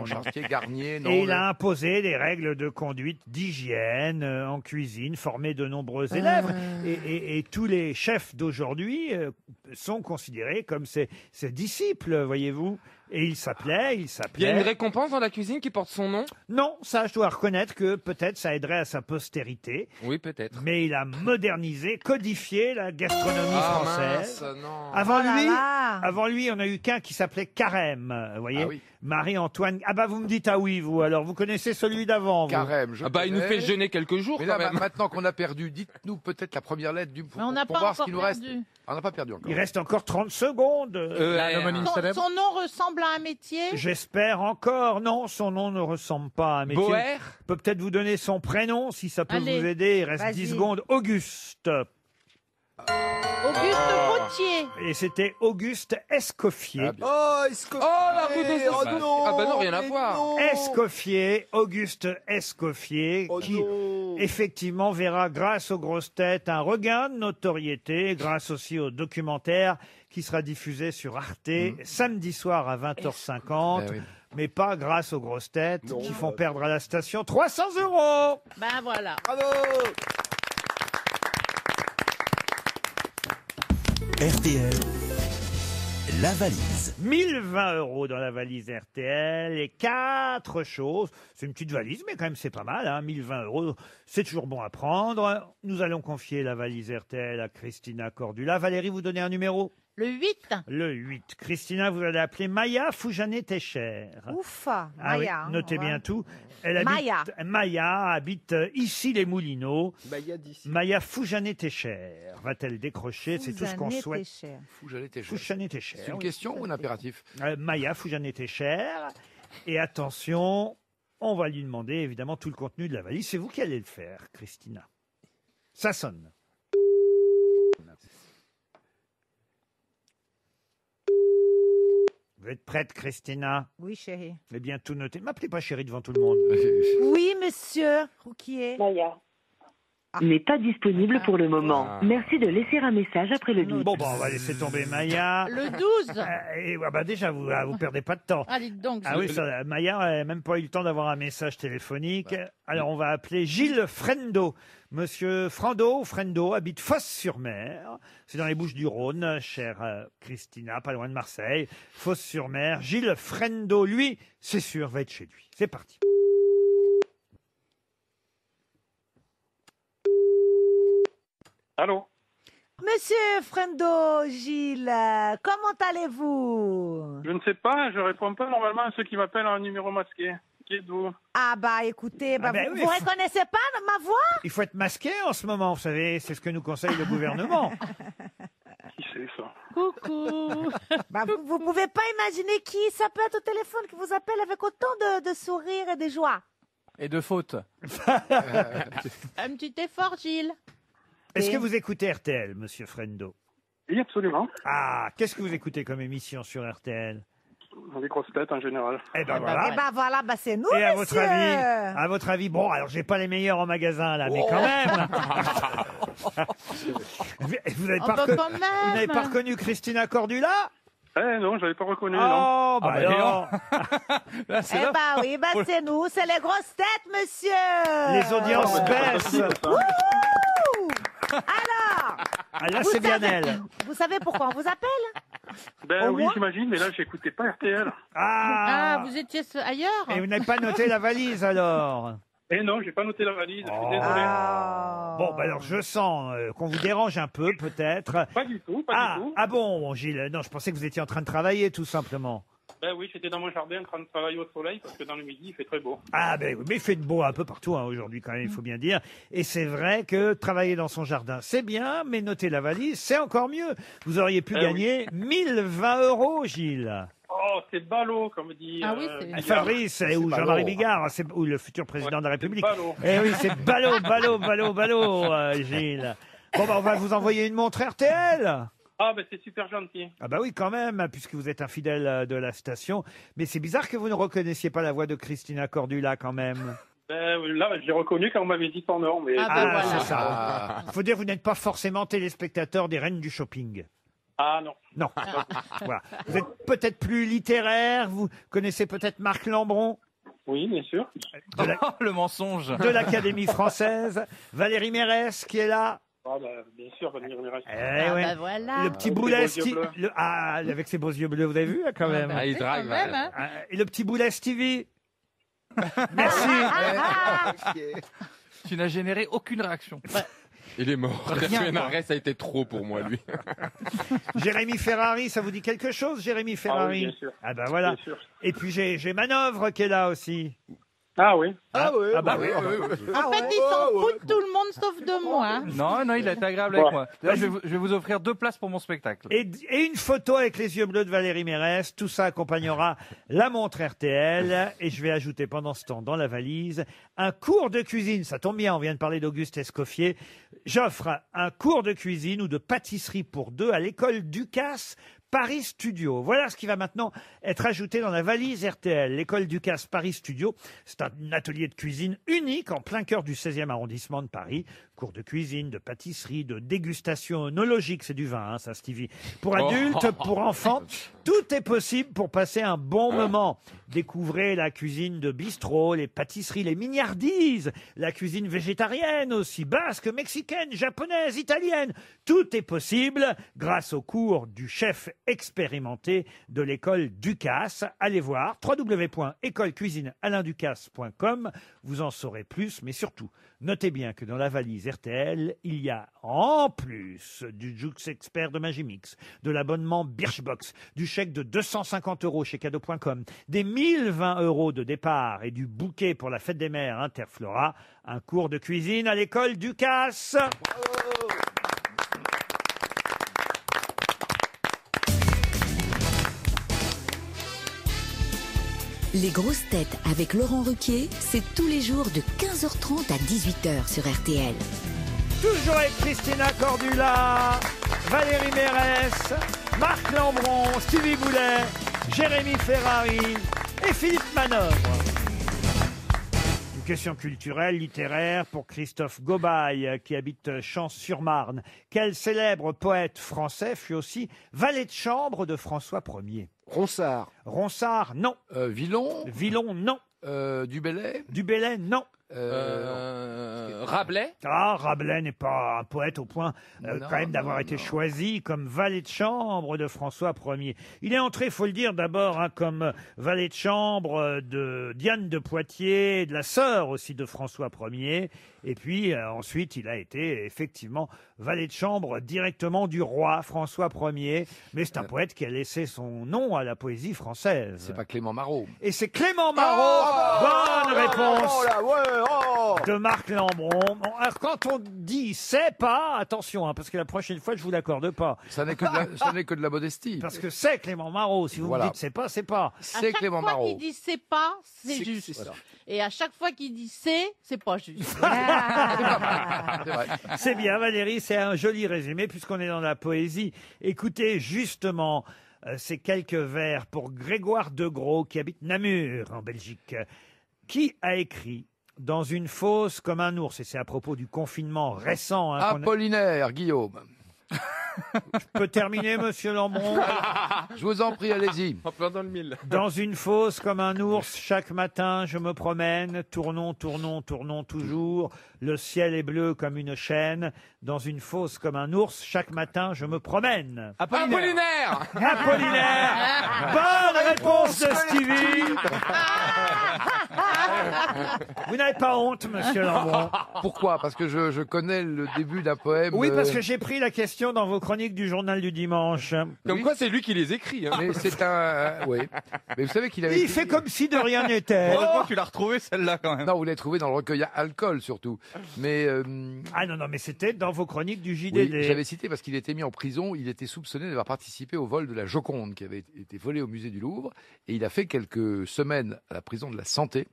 Chartier, Garnier, non. Et il a imposé des règles de conduite, d'hygiène en cuisine, formé de nombreux élèves. Et tous les chefs d'aujourd'hui sont considérés comme ses disciples, voyez-vous. Et il s'appelait. Il y a une récompense dans la cuisine qui porte son nom? Non, ça, je dois reconnaître que peut-être ça aiderait à sa postérité. Oui, peut-être. Mais il a modernisé, codifié la gastronomie française. Mince, non. Avant lui, on a eu qu'un qui s'appelait Carême, vous voyez. Ah oui. Marie-Antoine. Ah bah vous me dites ah oui, vous. Alors vous connaissez celui d'avant, vous. Carême, je il nous connais. fait jeûner quelques jours Mais quand là, même. maintenant qu'on a perdu, dites-nous peut-être la première lettre du Mais on n'a pour pas voir ce encore qui nous reste. perdu. On n'a pas perdu encore. Il reste encore 30 secondes. Son nom ressemble à un métier? J'espère encore. Non, son nom ne ressemble pas à un métier. Boer? Je peux peut-être vous donner son prénom si ça peut Allez. vous aider. Il reste Vas-y. 10 secondes. Auguste. Auguste Gauthier. Et c'était Auguste Escoffier. Ah, bien. Oh, Escoffier! la route des Oh Escoffiers. non! Ah bah non, rien à mais voir. non. Escoffier, Auguste Escoffier, Oh qui non. effectivement verra grâce aux grosses têtes un regain de notoriété, grâce aussi au documentaire qui sera diffusé sur Arte samedi soir à 20h50. Eh oui. Mais pas grâce aux grosses têtes Non. qui font perdre à la station 300 €. Ben voilà. Bravo! RTL, la valise. 1020 € dans la valise RTL et 4 choses. C'est une petite valise, mais quand même c'est pas mal. 1020 €, c'est toujours bon à prendre. Nous allons confier la valise RTL à Christina Cordula. Valérie, vous donnez un numéro? Le 8. Le 8. Christina, vous allez appeler Maya Foujanet-Techer. Ouf, Ah oui, Maya. notez ouais. bien tout. Elle Maya. Maya habite ici les Moulineaux. Maya d'ici. Maya Foujanet-Techer. Va-t-elle décrocher? C'est tout ce qu'on Foujanet souhaite. Techer. Fou, j'allais t'échec. Foujanet-Techer. C'est une oui. question ou un impératif? Maya Foujanet-Techer. Et attention, on va lui demander évidemment tout le contenu de la valise. C'est vous qui allez le faire, Christina. Ça sonne. Vous êtes prête, Christina? Oui, chérie. Eh bien, tout noté. M'appelez pas chérie devant tout le monde. Oui, monsieur. Qui est? Maya. N'est pas disponible pour le moment. Ah. Merci de laisser un message après le bip. Bon, on va laisser tomber Maya. Le 12. Et bah déjà, vous perdez pas de temps. Ah, dites donc. Ah oui, ça, Maya n'a même pas eu le temps d'avoir un message téléphonique. Alors, on va appeler Gilles Frendo. Monsieur Frendo habite Fos-sur-Mer. C'est dans les Bouches-du-Rhône, chère Christina, pas loin de Marseille. Fos-sur-Mer. Gilles Frendo, lui, c'est sûr, va être chez lui. C'est parti. Allô? Monsieur Frendo, Gilles, comment allez-vous? Je ne sais pas, je réponds pas normalement à ceux qui m'appellent en numéro masqué. Qui êtes-vous? Ah bah écoutez, Ah ben vous, oui, vous faut- reconnaissez pas ma voix? Il faut être masqué en ce moment, vous savez, c'est ce que nous conseille le gouvernement. Qui c'est ça? Coucou. Bah, vous pouvez pas imaginer qui ça peut être au téléphone qui vous appelle avec autant de sourire et de joie. Et de faute. Un petit effort, Gilles. Est-ce que vous écoutez RTL, monsieur Frendo? Oui, absolument. Ah, qu'est-ce que vous écoutez comme émission sur RTL? Les grosses têtes en général. Eh ben voilà. Eh ben voilà, bah c'est nous, Et à monsieur. votre avis, bon, alors j'ai pas les meilleurs en magasin là, mais quand même. Vous n'avez Oh, pas, bah, recon- quand même. vous n'avez pas reconnu Christina Cordula? Eh non, je l'avais pas reconnu. Oh, non. bah Ah, bah, alors, Là, c'est Eh là. bah oui, bah c'est nous, c'est les grosses têtes, monsieur. les audiences baissent. Alors, Ah, là, vous c'est bien savez- elle. Vous savez pourquoi on vous appelle? Ben Au oui, moins j'imagine, mais là, j'écoutais pas RTL. Ah, vous étiez ailleurs Et vous n'avez pas noté la valise alors? Eh non, j'ai pas noté la valise, je suis désolé. Bon, bah alors je sens qu'on vous dérange un peu, peut-être. Pas du tout, pas du tout. Ah bon, Gilles, non, je pensais que vous étiez en train de travailler, tout simplement. Ben oui, j'étais dans mon jardin en train de travailler au soleil parce que dans le midi, il fait très beau. Ah ben oui, mais il fait de beau un peu partout aujourd'hui quand même, il faut bien dire. Et c'est vrai que travailler dans son jardin, c'est bien, mais noter la valise, c'est encore mieux. Vous auriez pu gagner 1020 €, Gilles. Oh, c'est ballot, comme dit Fabrice ou Jean-Marie Bigard, ou le futur président de la République. ballot. Eh oui, c'est ballot, Gilles. Bon, bah, on va vous envoyer une montre RTL. Ah, ben c'est super gentil. Ah bah oui, quand même, puisque vous êtes un fidèle de la station. Mais c'est bizarre que vous ne reconnaissiez pas la voix de Christina Cordula, quand même. Ben là, j'ai reconnu quand on m'avait dit son nom. Mais... c'est ça. Il faut dire que vous n'êtes pas forcément téléspectateur des Reines du Shopping. Ah non. Non. Voilà. Vous êtes peut-être plus littéraire, vous connaissez peut-être Marc Lambron. Oui, bien sûr. Le mensonge. De l'Académie française. Valérie Mérès qui est là. Ah ben, bien sûr, Valérie Mérès. Ouais. voilà. Le petit Avec boulet ses beaux yeux bleus. avec ses beaux yeux bleus, vous avez vu quand même. bah, il drague, quand même, hein. Et le petit boulet Stevie. Merci. Tu n'as généré aucune réaction. Il est mort. Rien, ça a été trop pour moi, lui. Jérémy Ferrari, ça vous dit quelque chose, Jérémy Ferrari? oui, bien sûr. Ah ben voilà. Bien sûr. Et puis j'ai Manœuvre qui est là aussi. Ah oui. Ah oui. oui. En fait, ils s'en foutent tout le monde sauf de moi. Non, il a été agréable avec moi. Là, je vais vous offrir 2 places pour mon spectacle. Et une photo avec les yeux bleus de Valérie Mérès. Tout ça accompagnera la montre RTL. Et je vais ajouter pendant ce temps dans la valise un cours de cuisine. Ça tombe bien, on vient de parler d'Auguste Escoffier. J'offre un cours de cuisine ou de pâtisserie pour 2 à l'école Ducasse Paris Studio. Voilà ce qui va maintenant être ajouté dans la valise RTL. L'école Ducasse Paris Studio, c'est un atelier de cuisine unique en plein cœur du 16e arrondissement de Paris. Cours de cuisine, de pâtisserie, de dégustation œnologique, c'est du vin, hein, ça Stevie. Pour adultes, pour enfants, tout est possible pour passer un bon moment. Découvrez la cuisine de bistrot, les pâtisseries, les mignardises, la cuisine végétarienne aussi, basque, mexicaine, japonaise, italienne. Tout est possible grâce au cours du chef expérimenté de l'école Ducasse. Allez voir www.écolecuisinealainducasse.com. Vous en saurez plus, mais surtout, notez bien que dans la valise RTL, il y a en plus du Jux Expert de Magimix, de l'abonnement Birchbox, du chèque de 250 € chez cadeau.com, des 1020 € de départ et du bouquet pour la fête des mères Interflora, un cours de cuisine à l'école Ducasse. Les grosses têtes avec Laurent Ruquier, c'est tous les jours de 15h30 à 18h sur RTL. Toujours avec Christina Cordula, Valérie Mérès, Marc Lambron, Stevie Boulet, Jérémy Ferrari et Philippe Manœuvre. Une question culturelle, littéraire pour Christophe Gobail, qui habite Champs-sur-Marne. Quel célèbre poète français fut aussi valet de chambre de François Ier? Ronsard. Ronsard, non. Villon. Villon, non. Du Bellay. Du Bellay, non. Rabelais. Ah, Rabelais n'est pas un poète au point quand même d'avoir été choisi comme valet de chambre de François Ier. Il est entré, faut le dire d'abord, comme valet de chambre de Diane de Poitiers, de la sœur aussi de François Ier. Et puis ensuite, il a été effectivement valet de chambre directement du roi François Ier. Mais c'est un poète qui a laissé son nom à la poésie française. C'est pas Clément Marot. Et c'est Clément Marot. Bonne réponse de Marc Lambron. Bon, alors quand on dit c'est pas, attention, hein, parce que la prochaine fois je vous l'accorde pas. Ça n'est que de la modestie. Parce que c'est Clément Marot. Si vous me dites c'est pas, c'est pas. C'est Clément Marot. À chaque fois Marot. qu'il dit c'est pas, c'est juste. Voilà. Et à chaque fois qu'il dit c'est pas juste. C'est bien Valérie, c'est un joli résumé puisqu'on est dans la poésie. Écoutez justement ces quelques vers pour Grégoire Degros qui habite Namur en Belgique. Qui a écrit dans une fosse comme un ours, et c'est à propos du confinement récent. Apollinaire, Guillaume. Je peux terminer, monsieur Lambron? Je vous en prie, allez-y. En plein dans le mille. Dans une fosse comme un ours, chaque matin je me promène, tournons, tournons, tournons toujours. Le ciel est bleu comme une chaîne. Dans une fosse comme un ours, chaque matin je me promène. Apollinaire. Bonne réponse de Stevie. Vous n'avez pas honte, monsieur Lambron? Pourquoi? Parce que je connais le début d'un poème. Oui, parce que j'ai pris la question dans vos chroniques du journal du dimanche. Comme quoi, c'est lui qui les écrit. Hein. Mais c'est un... oui. Mais vous savez qu'il avait... Il fait comme si de rien n'était. Heureusement que tu l'as retrouvée, celle-là, quand même. Non, vous l'avez trouvé dans le recueil Alcool, surtout. Mais... Ah non, mais c'était dans vos chroniques du JDD. Oui, j'avais cité parce qu'il était mis en prison. Il était soupçonné d'avoir participé au vol de la Joconde, qui avait été volée au musée du Louvre. Et il a fait quelques semaines à la prison de la Santé.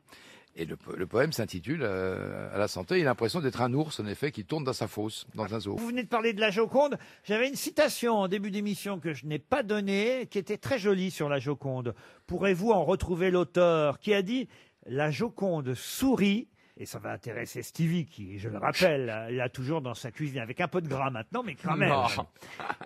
Et le poème s'intitule À la santé. Il a l'impression d'être un ours, en effet, qui tourne dans sa fosse, dans un zoo. Vous venez de parler de la Joconde. J'avais une citation en début d'émission que je n'ai pas donnée, qui était très jolie sur la Joconde. Pourrez-vous en retrouver l'auteur qui a dit « La Joconde sourit ». Et ça va intéresser Stevie, qui, je le rappelle, l'a toujours dans sa cuisine, avec un peu de gras maintenant, mais quand même.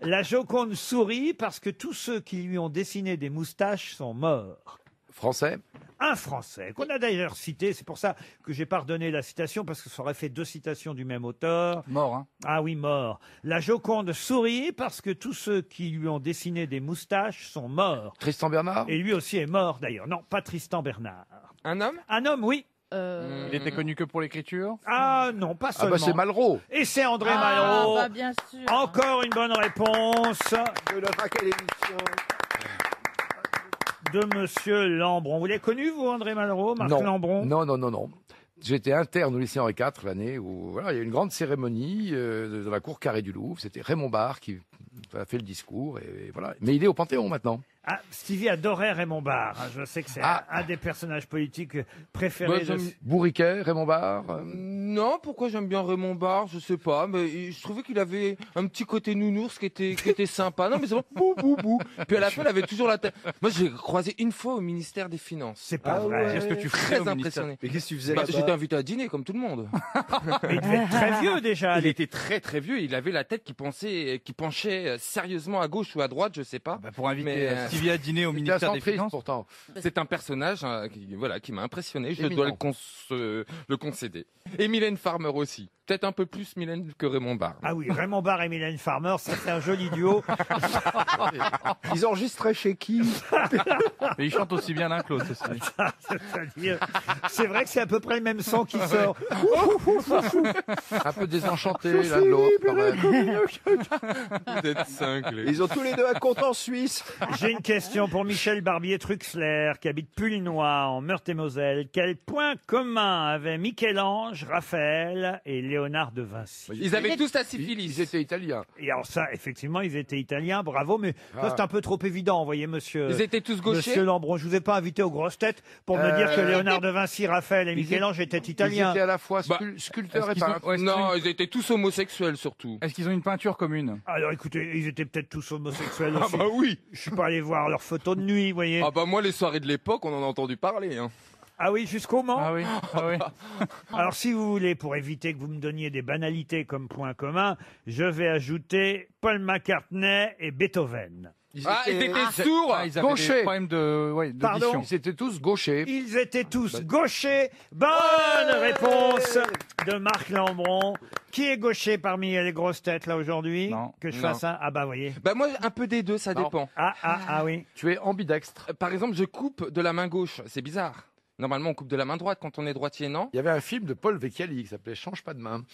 La Joconde sourit parce que tous ceux qui lui ont dessiné des moustaches sont morts. Français? Un Français, qu'on a d'ailleurs cité, c'est pour ça que j'ai pas redonné la citation, parce que ça aurait fait 2 citations du même auteur. Mort, hein? Ah oui, mort. La Joconde sourit parce que tous ceux qui lui ont dessiné des moustaches sont morts. Tristan Bernard? Et lui aussi est mort d'ailleurs. Non, pas Tristan Bernard. Un homme? Un homme, oui. Il était connu que pour l'écriture? Ah non, pas seulement. Ah bah c'est Malraux. Et c'est André Malraux. bah, bien sûr. Encore une bonne réponse De notre académicien. de monsieur Lambron. Vous l'avez connu, vous, André Malraux, Marc Lambron? Non. J'étais interne au lycée Henri IV l'année où voilà, il y a eu une grande cérémonie dans la cour carrée du Louvre. C'était Raymond Barre qui a fait le discours et voilà. Mais il est au Panthéon maintenant. Ah, Stevie adorait Raymond Barre. Je sais que c'est un des personnages politiques préférés de... Bourriquet, Raymond Barre Non, pourquoi j'aime bien Raymond Barre, je sais pas, mais je trouvais qu'il avait un petit côté nounours qui était sympa. Non, mais c'est bon, bou, bou, bou. Puis à la fin, il avait toujours la tête. Moi, j'ai croisé une fois au ministère des Finances. C'est pas vrai. Qu'est-ce que tu faisais Très au ministère? impressionné. Mais qu'est-ce que tu faisais J'étais invité à dîner, comme tout le monde. Mais il devait être très vieux déjà. Il était très très vieux, il avait la tête qui penchait sérieusement à gauche ou à droite, je sais pas. Bah, pour inviter Mais, Stevie à dîner au ministère des Finances. Pourtant. C'est un personnage qui m'a impressionné, je dois le concéder. Et Mylène Farmer aussi. Peut-être un peu plus Mylène que Raymond Barre. Ah oui, Raymond Barre et Mylène Farmer, ça c'est un joli duo. Ils enregistraient chez qui? Mais ils chantent aussi bien l'un que l'autre. C'est-à-dire, c'est vrai que c'est à peu près le même son qui sort. Un peu désenchanté l'un de l'autre quand même. Vous êtes cinglés. Ils ont tous les deux un compte en Suisse. J'ai une question pour Michel Barbier-Truxler, qui habite Pulnoy, en Meurthe-et-Moselle. Quel point commun avaient Michel-Ange, Raphaël et Léonard de Vinci? Ils avaient tous la syphilis. Ils étaient italiens. Et alors ça, effectivement, ils étaient italiens, bravo, mais ça c'est un peu trop évident, vous voyez, monsieur. Ils étaient tous gauchers. Monsieur Lambron, je vous ai pas invité aux grosses têtes pour me dire que Léonard de Vinci, Raphaël et Michel-Ange étaient italiens. Ils étaient à la fois sculpteurs et peintres. Non, ils étaient tous homosexuels surtout. Est-ce qu'ils ont une peinture commune? Alors écoutez, ils étaient peut-être tous homosexuels aussi. Ah bah oui. Je suis pas allé voir leurs photos de nuit, vous voyez. Ah bah moi, les soirées de l'époque, on en a entendu parler. Hein. Ah oui, jusqu'au Mans? Ah oui, ah oui. Alors, si vous voulez, pour éviter que vous me donniez des banalités comme point commun, je vais ajouter Paul McCartney et Beethoven. Ils étaient sourds. Ils avaient des problèmes d'audition. Pardon? Ils étaient tous gauchers. Ils étaient tous gauchers. Bonne réponse de Marc Lambron. Qui est gaucher parmi les grosses têtes, là, aujourd'hui? Non. Que je fasse un... Ah bah, voyez. Bah moi, un peu des deux, ça dépend. Ah oui. Tu es ambidextre. Par exemple, je coupe de la main gauche. C'est bizarre. Normalement, on coupe de la main droite quand on est droitier, non? Il y avait un film de Paul Vecchiali qui s'appelait Change pas de main.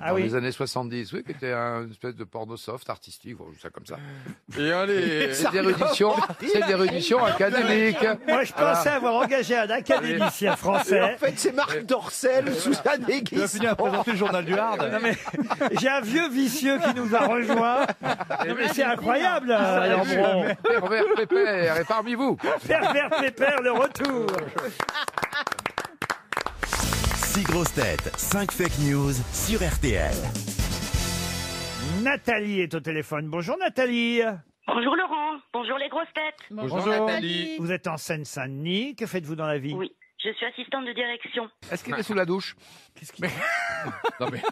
Ah dans oui. les années 70, oui, qui était une espèce de porno soft artistique, ça comme ça. Et allez, c'est d'érudition académique. Moi, je pensais avoir engagé un académicien français. En fait, c'est Marc Dorcel sous sa déguise. Tu vas finir à présenter le journal du Hard. Non mais j'ai un vieux vicieux qui nous a rejoints. Non mais c'est incroyable, Lambron. Pervers Pépère est parmi vous. Pervers Pépère, le retour. 6 grosses têtes, 5 fake news sur RTL. Nathalie est au téléphone. Bonjour Nathalie. Bonjour Laurent, bonjour les grosses têtes. Bonjour Nathalie. Vous êtes en Seine-Saint-Denis. Que faites-vous dans la vie? Oui, je suis assistante de direction. Est-ce qu'il est sous la douche?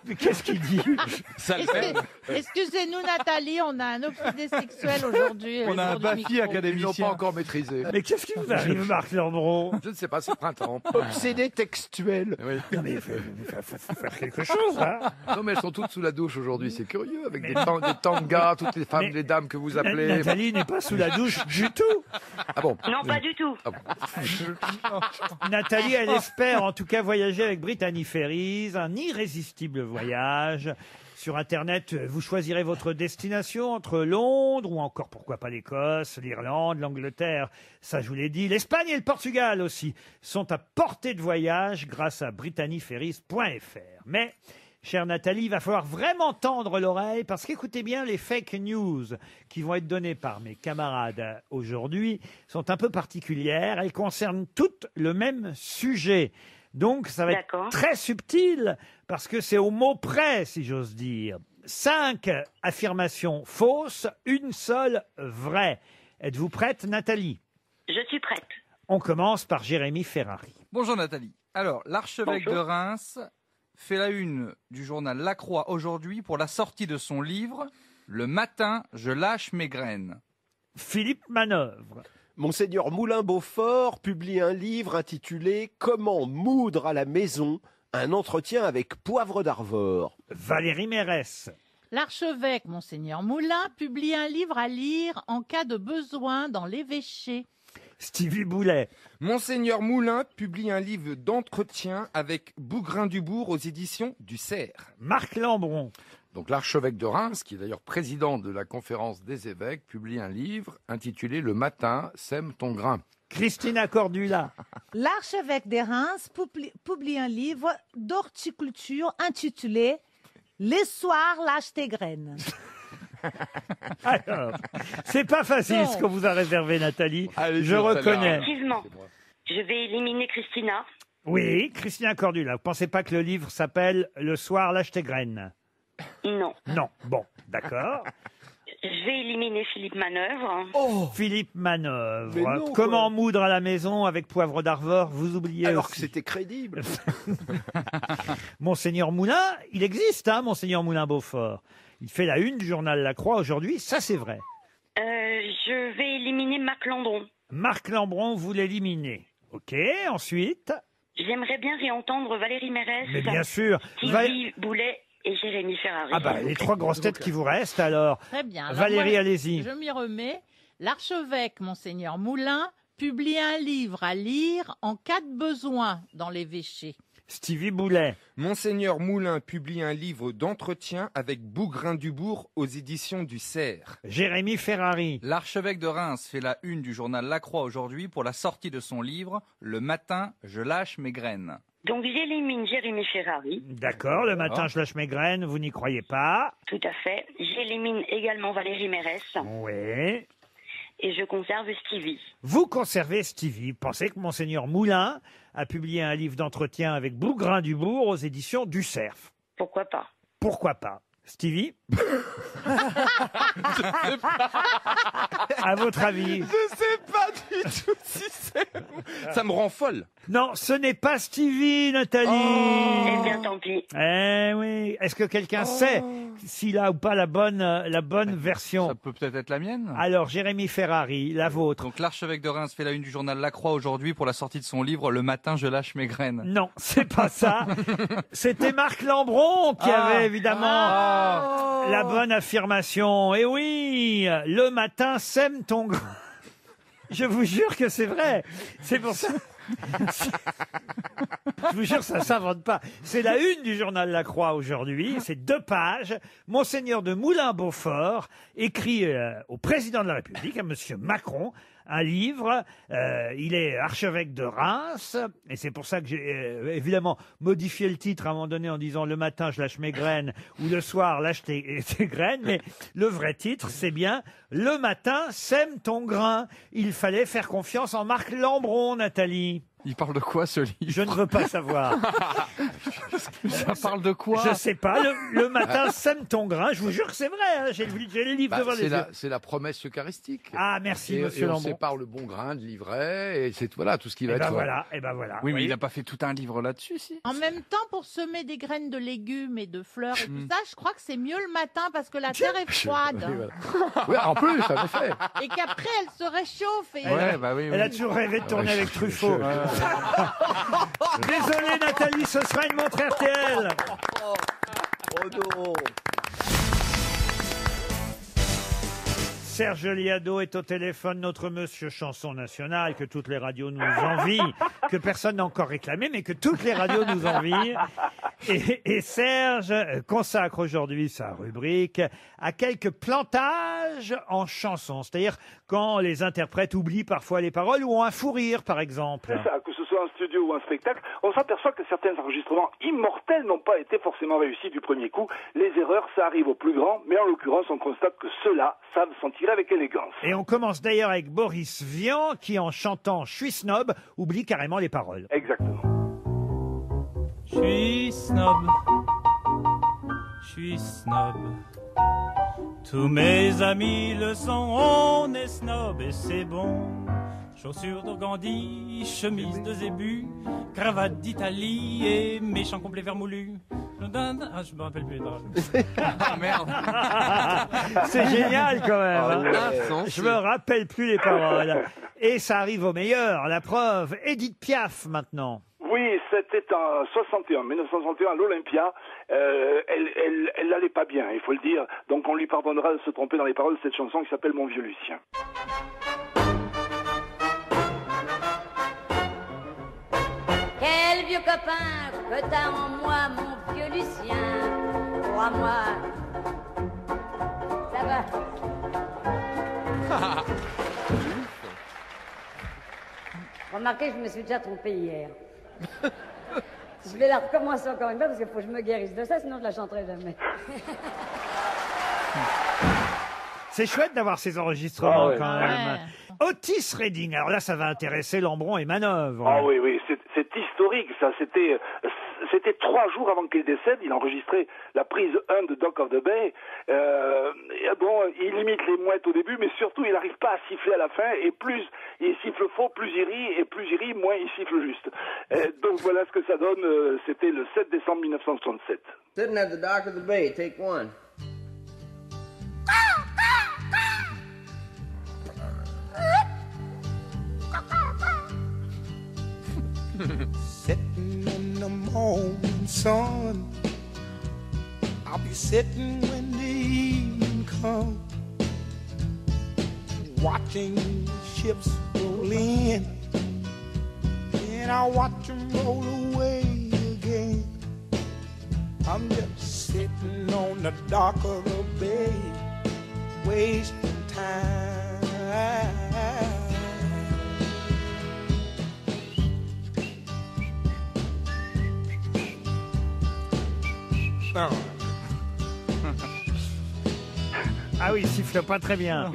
Mais qu'est-ce qu'il dit? Ça le fait. Excusez-nous, Nathalie, on a un obsédé sexuel aujourd'hui. On a un autour du Bafi micro. Ils n'ont pas encore maîtrisé. Mais qu'est-ce qui vous arrive, Marc Lambron? Je ne sais pas, c'est le printemps. Obsédé textuel. Oui. Non mais il faut faire quelque chose, hein. Non, mais elles sont toutes sous la douche aujourd'hui, c'est curieux, avec des tangas, toutes les femmes, les dames que vous appelez. Nathalie n'est pas sous la douche du tout. Ah bon? Non, pas du tout. Ah bon. Nathalie, elle espère en tout cas voyager avec Brittany Ferries, un irrésistible voyage. Sur Internet, vous choisirez votre destination entre Londres ou encore, pourquoi pas l'Écosse, l'Irlande, l'Angleterre. Ça, je vous l'ai dit. L'Espagne et le Portugal aussi sont à portée de voyage grâce à brittanyferries.fr. Mais, chère Nathalie, il va falloir vraiment tendre l'oreille parce qu'écoutez bien, les fake news qui vont être données par mes camarades aujourd'hui sont un peu particulières. Elles concernent toutes le même sujet. Donc, ça va être très subtil parce que c'est au mot près, si j'ose dire. 5 affirmations fausses, une seule vraie. Êtes-vous prête, Nathalie? Je suis prête. On commence par Jérémy Ferrari. Bonjour Nathalie. Alors, l'archevêque Bonjour. de Reims fait la une du journal La Croix aujourd'hui pour la sortie de son livre « Le matin, je lâche mes graines ». Philippe Manœuvre. Monseigneur Moulin-Beaufort publie un livre intitulé « Comment moudre à la maison un entretien avec Poivre d'Arvor ». Valérie Mérès. L'archevêque, Monseigneur Moulin, publie un livre à lire en cas de besoin dans l'évêché. Stevie Boulet. Monseigneur Moulin publie un livre d'entretien avec Bougrain-Dubourg aux éditions du Cerf. Marc Lambron. Donc l'archevêque de Reims, qui est d'ailleurs président de la conférence des évêques, publie un livre intitulé « Le matin, sème ton grain ». Christina Cordula. L'archevêque de Reims publie un livre d'horticulture intitulé « Les soirs, lâche tes graines ». Alors, c'est pas facile ce qu'on vous a réservé, Nathalie. Je reconnais. Effectivement. Je vais éliminer Christina. Oui, Christina Cordula. Vous pensez pas que le livre s'appelle « Le soir, lâche tes graines » ? Non. Non. Bon, d'accord. Je vais éliminer Philippe Manœuvre. Philippe Manœuvre. Mais non, Comment moudre à la maison avec Poivre d'Arvor, vous oubliez Alors aussi. que c'était crédible. Monseigneur Moulin, il existe, hein, Monseigneur Moulin-Beaufort. Il fait la une du journal La Croix aujourd'hui, ça c'est vrai. Je vais éliminer Marc Landron. Marc Lambron, vous l'éliminez. Ok, ensuite. J'aimerais bien réentendre Valérie Mérès. Mais bien sûr. Sylvie Boulet et Jérémy Ferrari. Ah bah, les 3 grosses têtes qui vous restent alors. Très bien. Alors Valérie, moi, allez-y. Je m'y remets. L'archevêque, Monseigneur Moulin, publie un livre à lire en cas de besoin dans l'évêché. Stevie Boulet. Monseigneur Moulin publie un livre d'entretien avec Bougrain-Dubourg aux éditions du Cerf. Jérémy Ferrari. L'archevêque de Reims fait la une du journal La Croix aujourd'hui pour la sortie de son livre « Le matin, je lâche mes graines ». Donc j'élimine Jérémy Ferrari. D'accord, le matin je lâche mes graines, vous n'y croyez pas. Tout à fait. J'élimine également Valérie Mérès. Oui. Et je conserve Stevie. Vous conservez Stevie. Pensez que Monseigneur Moulin a publié un livre d'entretien avec Bougrain-Dubourg aux éditions du Cerf. Pourquoi pas? Pourquoi pas? Stevie? À votre avis? Je sais pas du tout si c'est... Ça me rend folle. Non, ce n'est pas Stevie, Nathalie. Eh bien, tant pis. Eh oui. Est-ce que quelqu'un sait s'il a ou pas la bonne version? Ça peut peut-être être la mienne. Alors, Jérémy Ferrari, la vôtre. Donc l'archevêque de Reims fait la une du journal La Croix aujourd'hui pour la sortie de son livre « Le matin, je lâche mes graines ». Non, c'est pas ça. C'était Marc Lambron qui avait évidemment la bonne affirmation. Et oui, le matin sème ton grain. Je vous jure que c'est vrai. C'est pour ça. Je vous jure, ça s'invente pas. C'est la une du journal La Croix aujourd'hui. C'est 2 pages. Monseigneur de Moulin-Beaufort écrit au président de la République, à Monsieur Macron, un livre. Il est archevêque de Reims. Et c'est pour ça que j'ai évidemment modifié le titre à un moment donné en disant « Le matin, je lâche mes graines » ou « Le soir, lâche tes graines ». Mais le vrai titre, c'est bien « Le matin, sème ton grain ». Il fallait faire confiance en Marc Lambron, Nathalie. Il parle de quoi ce livre? Je ne veux pas savoir. Ça parle de quoi? Je sais pas. Le matin, sème ton grain. Je vous jure que c'est vrai. Hein. J'ai les livres devant les yeux. C'est la promesse eucharistique. Ah, merci, monsieur Et on Lambron. sépare le bon grain de l'ivraie, et c'est voilà tout ce qui va être. Et ben voilà. Oui, mais il n'a pas fait tout un livre là-dessus, si. En même temps, pour semer des graines de légumes et de fleurs et tout ça, je crois que c'est mieux le matin parce que la terre est froide. Ouais, en plus, en effet. Et qu'après, elle se réchauffe. Et... Elle a toujours rêvé de tourner avec Truffaut. Désolé Nathalie, ce sera une montre RTL. Oh non. Serge Liado est au téléphone, notre monsieur chanson nationale, que toutes les radios nous envient, que personne n'a encore réclamé, mais que toutes les radios nous envient. Et Serge consacre aujourd'hui sa rubrique à quelques plantages en chansons, c'est-à-dire quand les interprètes oublient parfois les paroles ou ont un fou rire, par exemple. C'est ça, que ce soit en studio ou en spectacle, on s'aperçoit que certains enregistrements immortels n'ont pas été forcément réussis du premier coup. Les erreurs, ça arrive aux plus grands, mais en l'occurrence, on constate que ceux-là savent s'en tirer avec élégance. Et on commence d'ailleurs avec Boris Vian, qui en chantant « Je suis snob » oublie carrément les paroles. Exactement. Je suis snob, je suis snob. Tous mes amis le sont, on est snob et c'est bon. Chaussures d'Organdi, chemise de zébu, cravate d'Italie et méchant complet vermoulu. Ah, je me rappelle plus les paroles. Ah merde. C'est génial quand même. Ah ouais. Hein. Je me rappelle plus les paroles. Et ça arrive au meilleur, la preuve. Edith Piaf maintenant. Oui, c'était en 1961 à l'Olympia. Elle n'allait pas bien, il faut le dire. Donc on lui pardonnera de se tromper dans les paroles de cette chanson qui s'appelle Mon vieux Lucien. Quel vieux copain que t'as en moi, mon vieux Lucien. Crois-moi, ça va. Remarquez, je me suis déjà trompé hier. Je vais la recommencer encore une fois parce qu'il faut que je me guérisse de ça, sinon je la chanterai jamais. C'est chouette d'avoir ces enregistrements quand même. Ouais. Otis Redding, alors là ça va intéresser Lambron et Manœuvre. Ah oui, c'est historique ça. C'était 3 jours avant qu'il décède. Il a enregistré la prise 1 de Dock of the Bay. Bon, il imite les mouettes au début, mais surtout il n'arrive pas à siffler à la fin. Et plus il siffle faux, plus il rit, et plus il rit, moins il siffle juste. Donc voilà ce que ça donne. C'était le 7 décembre 1967. Sitting at the dock of the bay, take one. Sitting in the morning sun, I'll be sitting when the evening comes, watching ships roll in, and I watch them roll away again. I'm just sitting on the dock of the bay, wasting time. Ah oui, il siffle pas très bien.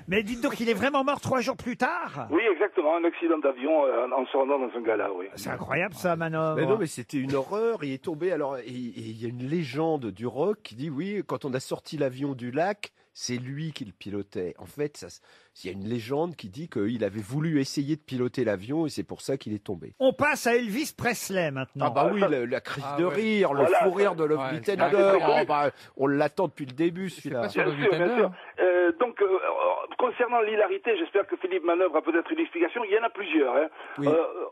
Mais dites donc, il est vraiment mort 3 jours plus tard? Oui, exactement, un accident d'avion en se rendant dans un gala, oui. C'est incroyable ça, Manœuvre. Mais non, mais c'était une horreur. Il est tombé. Alors, et il y a une légende du rock qui dit oui, quand on a sorti l'avion du lac, c'est lui qui le pilotait. En fait, il y a une légende qui dit qu'il avait voulu essayer de piloter l'avion et c'est pour ça qu'il est tombé. On passe à Elvis Presley maintenant. Ah bah oui, la crise de rire, le Voilà, fou rire de Love Me Tender. Oh, bah, on l'attend depuis le début, celui-là. Bien sûr, bien sûr. Donc, concernant l'hilarité, j'espère que Philippe Manœuvre a peut-être une explication. Il y en a plusieurs. Hein. Oui.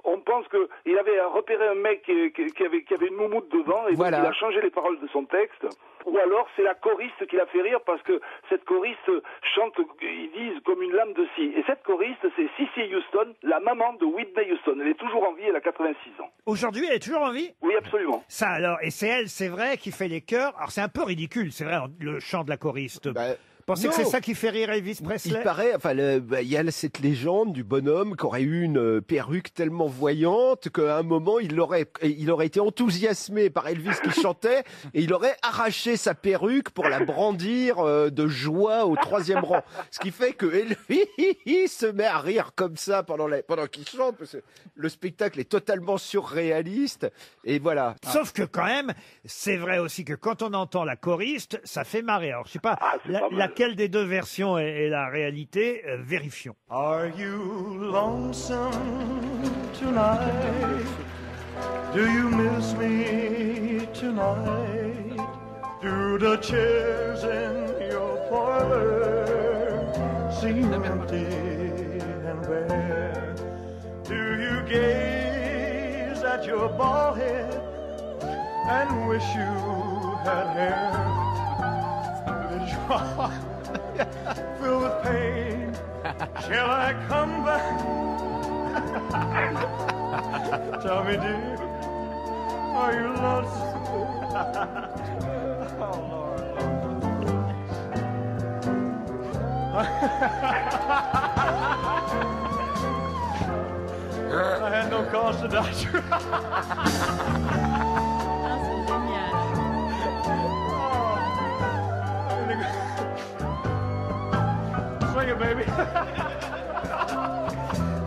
On pense qu'il avait repéré un mec qui avait une moumoute devant et voilà. donc il a changé les paroles de son texte. Ou alors c'est la choriste qui l'a fait rire parce que cette choriste chante, ils disent, comme une lame de scie. Et cette choriste, c'est Cissy Houston, la maman de Whitney Houston. Elle est toujours en vie, elle a 86 ans. Aujourd'hui, elle est toujours en vie? Oui, absolument. Ça alors, et c'est elle, c'est vrai, qui fait les chœurs. Alors c'est un peu ridicule, c'est vrai, le chant de la choriste. Pensez que Non. c'est ça qui fait rire Elvis Il Presley? paraît, enfin, il y a cette légende du bonhomme qui aurait eu une perruque tellement voyante qu'à un moment, il aurait été enthousiasmé par Elvis qui chantait et il aurait arraché sa perruque pour la brandir de joie au 3e rang. Ce qui fait que Elvis se met à rire comme ça pendant qu'il chante, parce que le spectacle est totalement surréaliste. Et voilà. Sauf que quand même, c'est vrai aussi que quand on entend la choriste, ça fait marrer. Alors je sais pas, laquelle des deux versions est la réalité, vérifions. Are you lonesome tonight? Do you miss me tonight? Do the chairs in your parlor seem empty and bare? Do you gaze at your bald head and wish you had hair? Is your heart filled with pain? Shall I come back? Tell me, dear, are you lonesome? Oh, Lord. I had no cause to doubt you. Swing it, baby.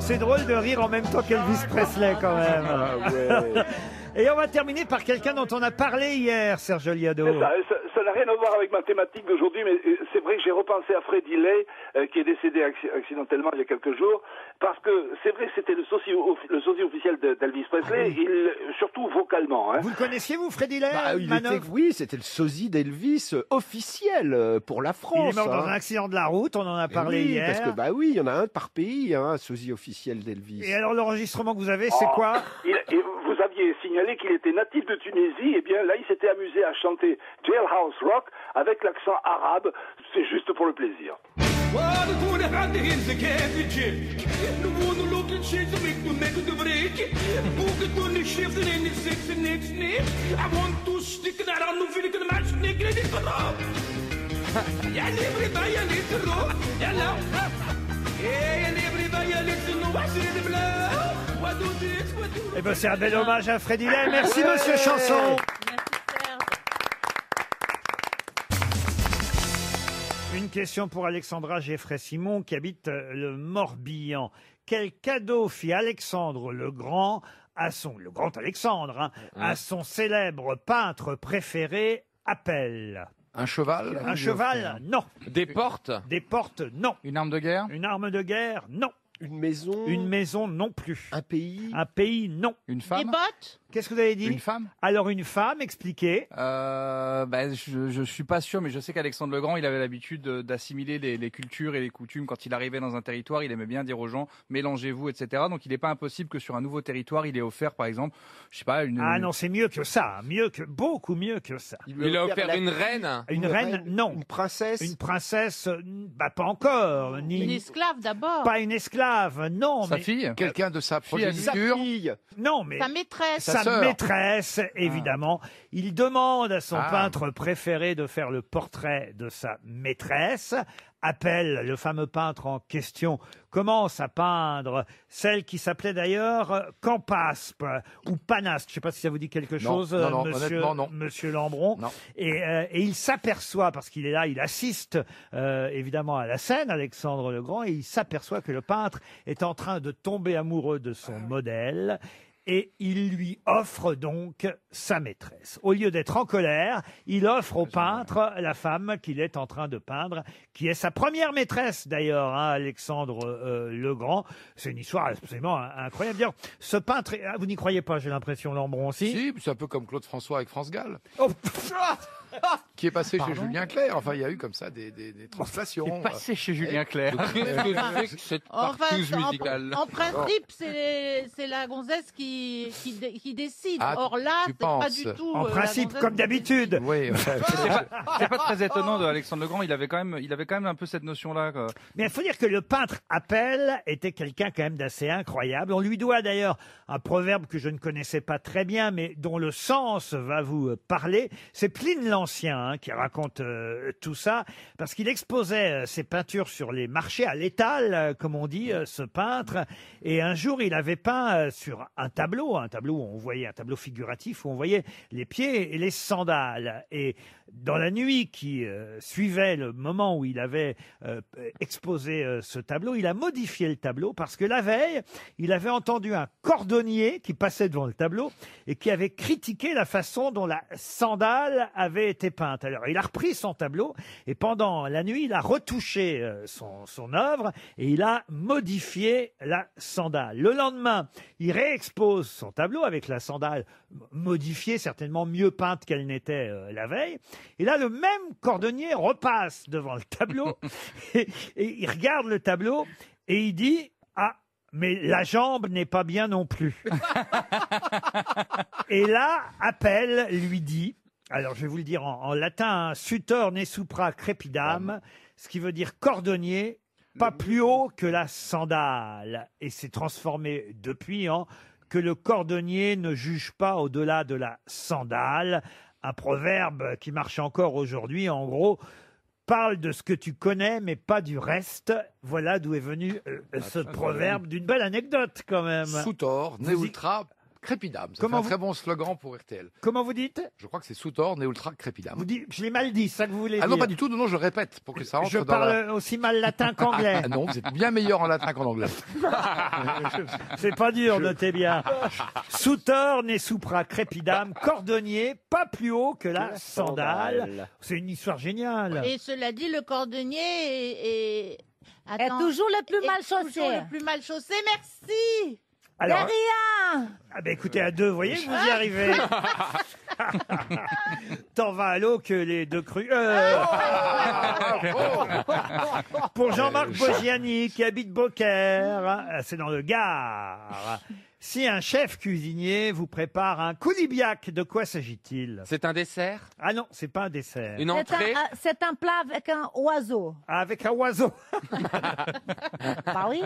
C'est drôle de rire en même temps qu'Elvis Presley quand même. Et on va terminer par quelqu'un dont on a parlé hier, Serge Liado. Ça n'a rien à voir avec ma thématique d'aujourd'hui, mais c'est vrai que j'ai repensé à Freddie Lay, qui est décédé accidentellement il y a quelques jours, parce que c'est vrai que c'était le sosie officiel d'Elvis Presley, surtout vocalement. Hein. Vous le connaissiez, vous, Freddie Lay? Oui, c'était le sosie d'Elvis officiel pour la France. Il est mort dans un accident de la route, on en a parlé hier. Parce que, il y en a un par pays, un sosie officiel d'Elvis. Et alors, l'enregistrement que vous avez, c'est quoi? Vous aviez signalé qu'il était natif de Tunisie, et bien là, il s'était amusé à chanter Jailhouse Rock avec l'accent arabe. C'est juste pour le plaisir. Eh ben, c'est un bel hommage à Freddie Lay. Merci, monsieur Chanson. Une question pour Alexandra Geffray-Simon qui habite le Morbihan. Quel cadeau fit Alexandre le Grand le grand Alexandre, à son célèbre peintre préféré, Apelle? Un cheval? Un cheval, non. Des portes? Des portes, non. Une arme de guerre? Une arme de guerre, non. Une maison? Une maison, non plus. Un pays? Un pays, non. Une femme? Des bottes? Qu'est-ce que vous avez dit? Une femme? Alors une femme, expliquez. Je suis pas sûr, mais je sais qu'Alexandre le Grand, il avait l'habitude d'assimiler les cultures et les coutumes. Quand il arrivait dans un territoire, il aimait bien dire aux gens mélangez-vous, etc. Donc il n'est pas impossible que sur un nouveau territoire, il ait offert, par exemple, je sais pas, une. Ah non, c'est mieux que ça, beaucoup mieux que ça. Il a offert une reine? Une reine, non. Une princesse? Une princesse, pas encore. Ni Une esclave d'abord. Pas une esclave, non. Sa mais... fille? Quelqu'un de sa Sa progéniture? fille? Non, mais. Sa maîtresse. Sa sœur. maîtresse, évidemment. Il demande à son Ah. peintre préféré de faire le portrait de sa maîtresse. Appelle le fameux peintre en question, commence à peindre celle qui s'appelait d'ailleurs Campaspe ou Panasque. Je ne sais pas si ça vous dit quelque chose, non, honnêtement, non. monsieur Lambron. Non. Et il s'aperçoit, parce qu'il est là, il assiste évidemment à la scène, Alexandre le Grand, et il s'aperçoit que le peintre est en train de tomber amoureux de son modèle. Et il lui offre donc sa maîtresse. Au lieu d'être en colère, il offre au peintre la femme qu'il est en train de peindre, qui est sa première maîtresse d'ailleurs, hein, Alexandre le Grand. C'est une histoire absolument incroyable. D'ailleurs, ce peintre, vous n'y croyez pas, j'ai l'impression, Lambron aussi. Si, c'est un peu comme Claude François avec France Gall. Oh, qui est passé chez Julien Clerc. Enfin, il y a eu comme ça des translations. Qui est passé chez Julien Clerc. Cette Enfin, partouze musicale. en principe, c'est la gonzesse qui décide. Ah, Or là, tu c'est pas penses. du tout. en la principe, gonzesse comme qui d'habitude. Oui, C'est pas très étonnant de Alexandre le Grand. Il avait quand même un peu cette notion-là. Quoi. Mais il faut dire que le peintre Appel était quelqu'un quand même d'assez incroyable. On lui doit d'ailleurs un proverbe que je ne connaissais pas très bien, mais dont le sens va vous parler. C'est Pline ancien qui raconte tout ça, parce qu'il exposait ses peintures sur les marchés à l'étal, comme on dit, ce peintre. Et un jour, il avait peint sur un tableau où on voyait un tableau figuratif où on voyait les pieds et les sandales. Et dans la nuit qui suivait le moment où il avait exposé ce tableau, il a modifié le tableau parce que la veille, il avait entendu un cordonnier qui passait devant le tableau et qui avait critiqué la façon dont la sandale avait été peinte. Alors, il a repris son tableau et pendant la nuit, il a retouché son œuvre et il a modifié la sandale. Le lendemain, il réexpose son tableau avec la sandale modifiée, certainement mieux peinte qu'elle n'était la veille. Et là, le même cordonnier repasse devant le tableau et il regarde le tableau et il dit « Ah, mais la jambe n'est pas bien non plus. » Et là, Appel lui dit, alors je vais vous le dire en latin, sutor ne supra crepidam, ce qui veut dire cordonnier, pas plus haut que la sandale. Et c'est transformé depuis en que le cordonnier ne juge pas au-delà de la sandale. Un proverbe qui marche encore aujourd'hui, en gros, parle de ce que tu connais, mais pas du reste. Voilà d'où est venu ce proverbe, d'une belle anecdote quand même. Sutor, ne ultra crepidam. C'est un très bon slogan pour RTL. Comment vous dites? Je crois que c'est Sutor, ne ultra crepidam. Vous dites, je l'ai mal dit, c'est ça que vous voulez dire? Ah non, pas du tout, non, je répète pour que ça rentre je dans parle aussi mal latin qu'anglais. Ah non, vous êtes bien meilleur en latin qu'en anglais. C'est pas dur, notez bien. Sutor ne supra crepidam, cordonnier, pas plus haut que la sandale. C'est une histoire géniale. Et cela dit, le cordonnier est toujours le plus mal chaussé. Toujours le plus mal chaussé. Merci. Alors, de rien. Ah ben écoutez, à deux, vous voyez que vous y arrivez. Tant va à l'eau que les deux crus. Pour Jean-Marc Bogiani, qui habite Beaucaire, c'est dans le Gard. Si un chef cuisinier vous prépare un coulibiac, de quoi s'agit-il? C'est un dessert? Ah non, c'est pas un dessert. Une entrée? C'est un plat avec un oiseau. Ah, avec un oiseau. Bah oui,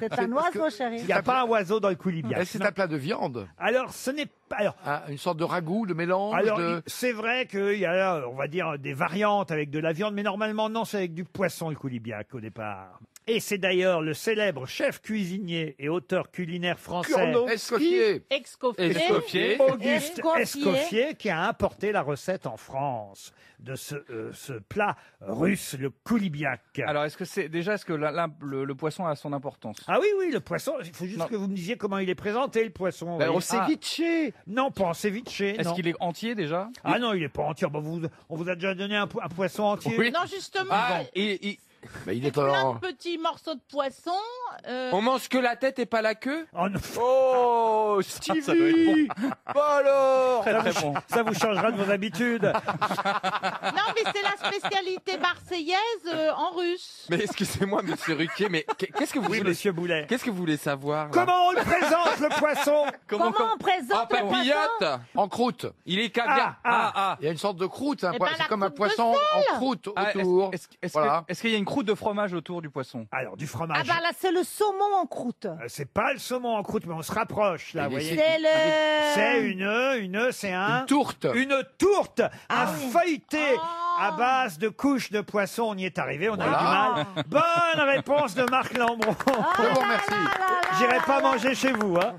c'est un oiseau, chérie. Il n'y a pas un oiseau dans le coulibiac. Est-ce que c'est un plat de viande? Alors, ce n'est pas... Alors, une sorte de ragoût, de mélange alors, de... c'est vrai qu'il y a, on va dire, des variantes avec de la viande, mais normalement, non, c'est avec du poisson, le coulibiac, au départ. Et c'est d'ailleurs le célèbre chef cuisinier et auteur culinaire français Escoffier. Auguste Escoffier qui a importé la recette en France de ce plat russe, le coulibiac. Alors, est-ce que le poisson a son importance? Ah oui, le poisson, il faut juste que vous me disiez comment il est présenté, le poisson. Ben, oui. au ceviche. Non, pas en ceviche. Est-ce qu'il est entier déjà? Ah non, il n'est pas entier. Bah, on vous a déjà donné un poisson entier? Oui. Non, justement. Il est plein de petits morceaux de poisson. On mange que la tête et pas la queue? Oh, non. Oh, Stevie! Pas alors! Ça vous changera de vos habitudes. Non, mais c'est la spécialité marseillaise en russe. Mais excusez-moi, monsieur Ruquier, mais qu'est-ce que vous voulez... monsieur Boulet. Qu'est-ce que vous voulez savoir, là? Comment on le présente, le poisson? Comment on présente en papillote? En croûte. Il est caviar. Il y a une sorte de croûte. Eh ben, c'est la comme un croûte de poisson sel. en croûte autour. Est-ce qu'il y a une croûte de fromage autour du poisson? Alors, du fromage. Ah bah là, c'est le saumon en croûte. C'est pas le saumon en croûte, mais on se rapproche, là, vous voyez. C'est c'est un... Une tourte. Une tourte. Ah un oui. feuilleté à base de couches de poisson. On y est arrivé, on a eu du mal. Bonne réponse de Marc Lambron. Je vous remercie. J'irai pas manger chez vous, hein.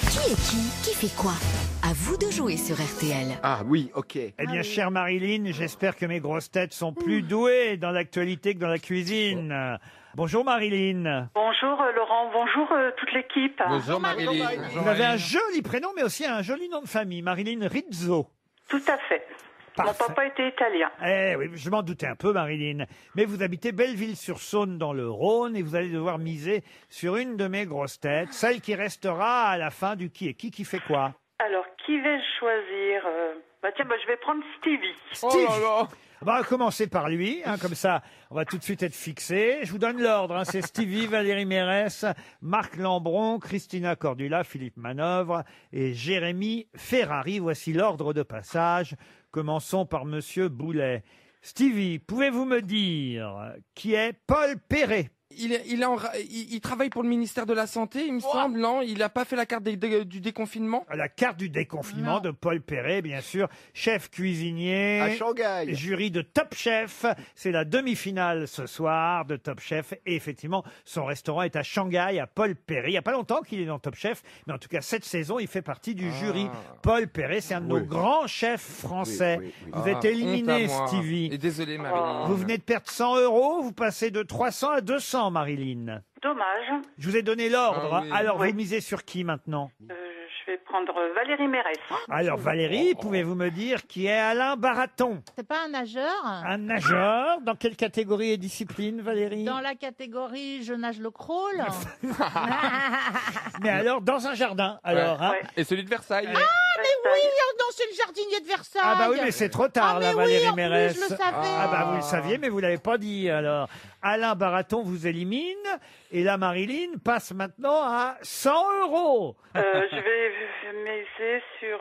Qui est qui fait quoi? À vous de jouer sur RTL. Ah oui, ok. Eh bien, chère Marilyn, j'espère que mes grosses têtes sont plus douées dans l'actualité que dans la cuisine. Bonjour Marilyn. Bonjour Laurent, bonjour toute l'équipe. Bonjour Marilyn. Vous avez un joli prénom, mais aussi un joli nom de famille, Marilyn Rizzo. Tout à fait. Parfait. Mon papa était italien. Eh oui, je m'en doutais un peu, Marilyn. Mais vous habitez Belleville-sur-Saône dans le Rhône et vous allez devoir miser sur une de mes grosses têtes, celle qui restera à la fin du qui est qui fait quoi. Alors, qui vais-je choisir je vais prendre Stevie. Steve. On va commencer par lui, comme ça on va tout de suite être fixé. Je vous donne l'ordre, c'est Stevie, Valérie Mérès, Marc Lambron, Christina Cordula, Philippe Manœuvre et Jérémy Ferrari. Voici l'ordre de passage. Commençons par Monsieur Boulet. Stevie, pouvez-vous me dire qui est Paul Perret? Il travaille pour le ministère de la Santé, il me semble, non? Il n'a pas fait la carte du déconfinement? La carte du déconfinement de Paul Perret, bien sûr. Chef cuisinier. À Shanghai. Jury de Top Chef. C'est la demi-finale ce soir de Top Chef. Et effectivement, son restaurant est à Shanghai, à Paul Perret. Il n'y a pas longtemps qu'il est dans Top Chef. Mais en tout cas, cette saison, il fait partie du jury. Paul Perret, c'est un de nos grands chefs français. Vous êtes éliminé, honte à moi. Stevie. Et désolé, Marilyn. Vous venez de perdre 100 €. Vous passez de 300 à 200, Marilyn. Dommage. Je vous ai donné l'ordre. Ah oui. Alors, Oui. vous misez sur qui maintenant? Je vais prendre Valérie Mérès. Alors, Valérie, pouvez-vous me dire qui est Alain Baraton? C'est pas un nageur? Un nageur. Dans quelle catégorie et discipline, Valérie? Dans la catégorie je nage le crawl. Mais alors, dans un jardin, alors. Hein. Et celui de Versailles. Ah, mais oui, non, c'est le jardinier de Versailles. Ah bah oui, mais c'est trop tard, Ah, là, mais Valérie oui, en plus, Mérès. je le savais. Ah bah vous le saviez, mais vous l'avez pas dit, alors. Alain Baraton vous élimine, et la Marilyn passe maintenant à 100 €. Je vais miser sur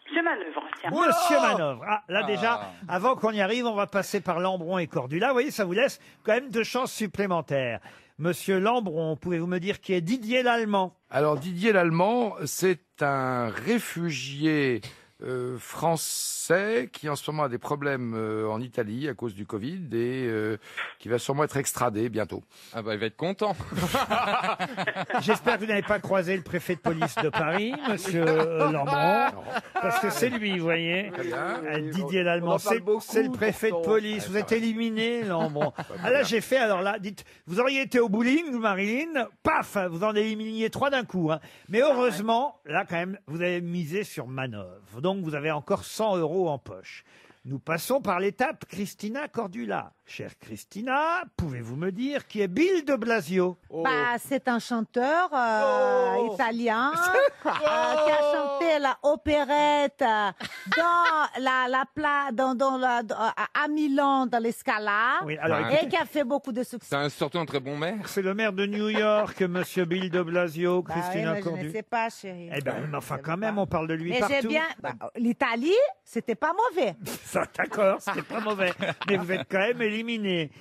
Monsieur Manœuvre. Tiens. Monsieur Manœuvre. Ah, là déjà, avant qu'on y arrive, on va passer par Lambron et Cordula. Vous voyez, ça vous laisse quand même 2 chances supplémentaires. Monsieur Lambron, pouvez-vous me dire qui est Didier Lallemand? Alors Didier Lallemand, c'est un réfugié français qui en ce moment a des problèmes en Italie à cause du Covid et qui va sûrement être extradé bientôt. Ah bah il va être content. J'espère que vous n'avez pas croisé le préfet de police de Paris, monsieur Lambron, parce que c'est lui, vous voyez. Didier Lallemand, c'est le préfet de police. Vous êtes éliminé, Lambron. Ah là, j'ai fait, alors là, dites, vous auriez été au bowling, Marilyn, paf, vous en éliminiez 3 d'un coup. Hein. Mais heureusement, là quand même, vous avez misé sur manœuvre. Donc vous avez encore 100 € en poche. Nous passons par l'étape Christina Cordula. Chère Christina, pouvez-vous me dire qui est Bill de Blasio? Bah, c'est un chanteur italien qui a chanté la opérette à Milan dans les Scala Oui, alors, et qui a fait beaucoup de succès. C'est surtout un très bon maire. C'est le maire de New York, monsieur Bill de Blasio, Bah Christina oui, mais je ne Cordula. sais pas, chérie. Eh ben, mais enfin, quand même, on parle de lui Mais partout. j'ai bien. L'Italie, c'était pas mauvais. Ça, d'accord, c'était pas mauvais. Mais vous êtes quand même éliminé.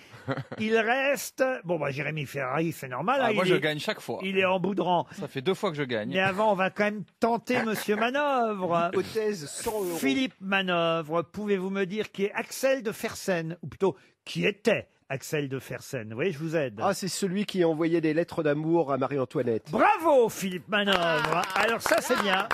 Il reste... Bon, bah, Jérémy Ferrari, c'est normal. hein, Moi, il je est- gagne chaque fois. Il est en bout de rang. Ça fait 2 fois que je gagne. Mais avant, on va quand même tenter Monsieur Manœuvre. Hypothèse 100 €. Philippe Manœuvre, pouvez-vous me dire qui est Axel de Fersen? Ou plutôt, qui était Axel de Fersen? Vous voyez, je vous aide. Ah, c'est celui qui envoyait des lettres d'amour à Marie-Antoinette. Bravo, Philippe Manœuvre. Alors ça, c'est bien.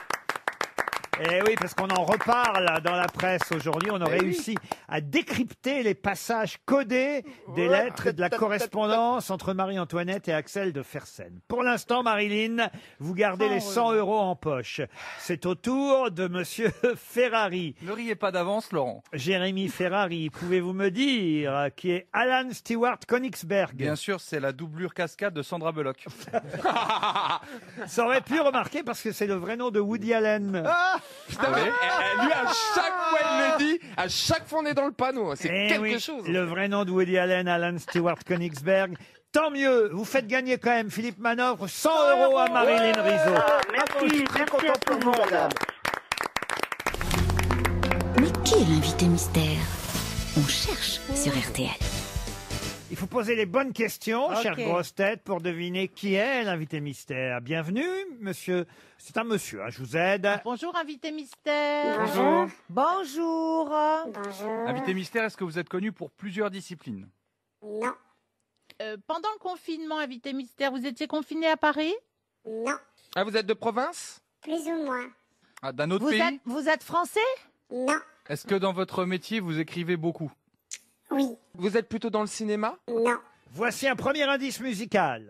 Eh oui, parce qu'on en reparle dans la presse aujourd'hui. On a réussi à décrypter les passages codés des lettres et de la correspondance entre Marie-Antoinette et Axel de Fersen. Pour l'instant, Marilyn, vous gardez les 100 € en poche. C'est au tour de monsieur Ferrari. Ne riez pas d'avance, Laurent. Jérémy Ferrari, pouvez-vous me dire qui est Alan Stewart Königsberg? Bien sûr, c'est la doublure cascade de Sandra Bullock. Ça aurait pu remarquer parce que c'est le vrai nom de Woody Allen. Putain, mais lui, à chaque fois, il le dit, à chaque fois, on est dans le panneau. C'est Eh quelque oui, chose. Le vrai nom de Woody Allen, Alan Stewart Königsberg. Tant mieux, vous faites gagner quand même, Philippe Manœuvre, 100 € à Marilyn Rizzo. Merci, merci à tout le monde. Mais qui est l'invité mystère? On cherche sur RTL. Il faut poser les bonnes questions, Ok. chère grosse tête, pour deviner qui est l'invité mystère. Bienvenue, monsieur. C'est un monsieur, hein, je vous aide. Bonjour, invité mystère. Bonjour. Bonjour. Invité mystère, est-ce que vous êtes connu pour plusieurs disciplines? Non, Pendant le confinement, invité mystère, vous étiez confiné à Paris? non, Ah, vous êtes de province? plus ou moins. Ah, d'un autre Vous pays? vous êtes français? Non, Est-ce que dans votre métier, vous écrivez beaucoup? oui, Vous êtes plutôt dans le cinéma? non. Voici un premier indice musical.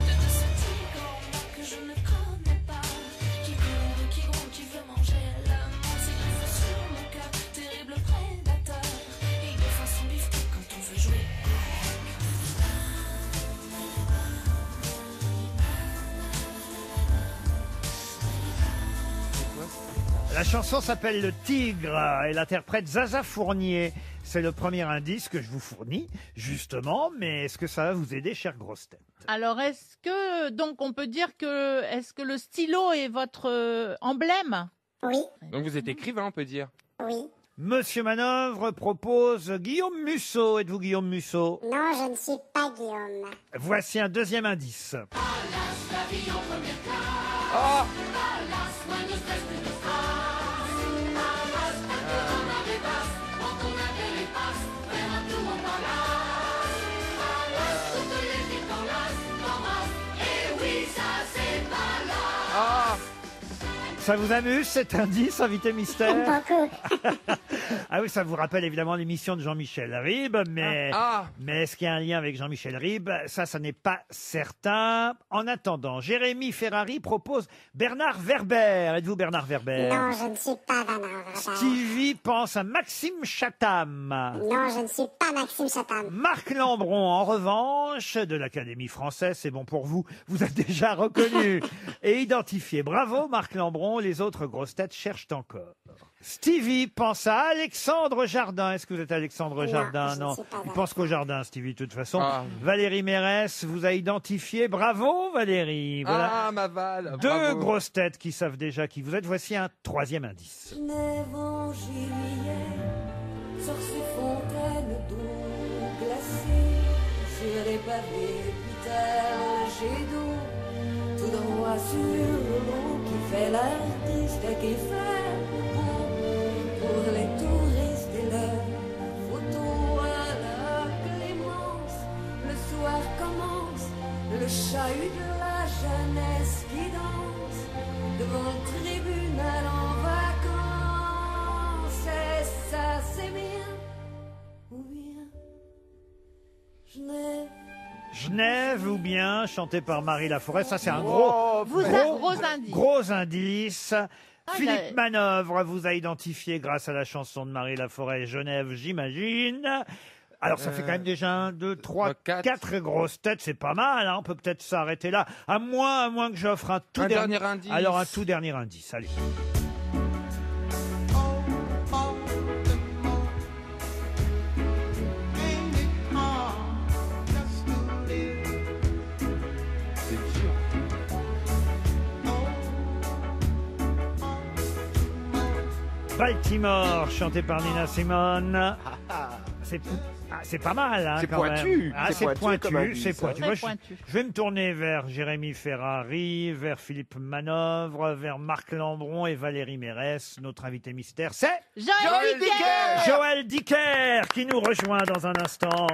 La chanson s'appelle Le Tigre et l'interprète Zaza Fournier. C'est le premier indice que je vous fournis, justement, mais est-ce que ça va vous aider, chère grosse tête? Alors, est-ce que, donc, on peut dire que, est-ce que le stylo est votre emblème? Oui, Donc vous êtes écrivain, on peut dire. oui, Monsieur Manœuvre propose Guillaume Musso. Êtes-vous Guillaume Musso? Non, je ne suis pas Guillaume. Voici un deuxième indice. Ça vous amuse cet indice, invité mystère? Beaucoup. Ah oui, ça vous rappelle évidemment l'émission de Jean-Michel Ribes, mais est-ce qu'il y a un lien avec Jean-Michel Ribes? Ça n'est pas certain. En attendant, Jérémy Ferrari propose Bernard Werber. Êtes-vous Bernard Werber? Non, je ne suis pas Bernard Werber. Stevie pense à Maxime Chatham. Non, je ne suis pas Maxime Chatham. Marc Lambron, en revanche, de l'Académie française, c'est bon pour vous, vous êtes déjà reconnu et identifié. Bravo Marc Lambron, les autres grosses têtes cherchent encore. Stevie pense à Alexandre Jardin. Est-ce que vous êtes Alexandre Jardin? Non. Il pense qu'au jardin, Stevie, de toute façon. Valérie Mérès vous a identifié. Bravo, Valérie. Voilà ma Val. deux grosses têtes qui savent déjà qui vous êtes. Voici un troisième indice. Genève en juillet, sur ces fontaines d'eau glacée, sur les pavés plus tard, jet d'eau, tout droit sur l'eau qui fait l'artiste et qui fait pour les touristes et leurs photos à la clémence. Le soir commence le chahut de la jeunesse qui danse devant le tribunal en vacances. Et ça c'est bien ou bien Genève. Genève ou bien, chanté par Marie Laforêt. Ça, c'est un Gros indice. Gros indice. Philippe j'avais- Manœuvre vous a identifié grâce à la chanson de Marie Laforêt, Genève, j'imagine. Alors, ça fait quand même déjà 1, 2, 3, 4 grosses têtes. C'est pas mal, hein. On peut peut-être s'arrêter là. À moins que j'offre un tout Un dernier indice. Alors, un tout dernier indice. Allez. Baltimore, chanté par Nina Simone. C'est pas mal, hein, C'est quand pointu. même. Ah, C'est c'est pointu comme pointu, indice, c'est hein. pointu. Très Moi, pointu. je vais me tourner vers Jérémy Ferrari, vers Philippe Manœuvre, vers Marc Lambron et Valérie Mérès. Notre invité mystère, c'est Joël Dicker. Joël Dicker, qui nous rejoint dans un instant.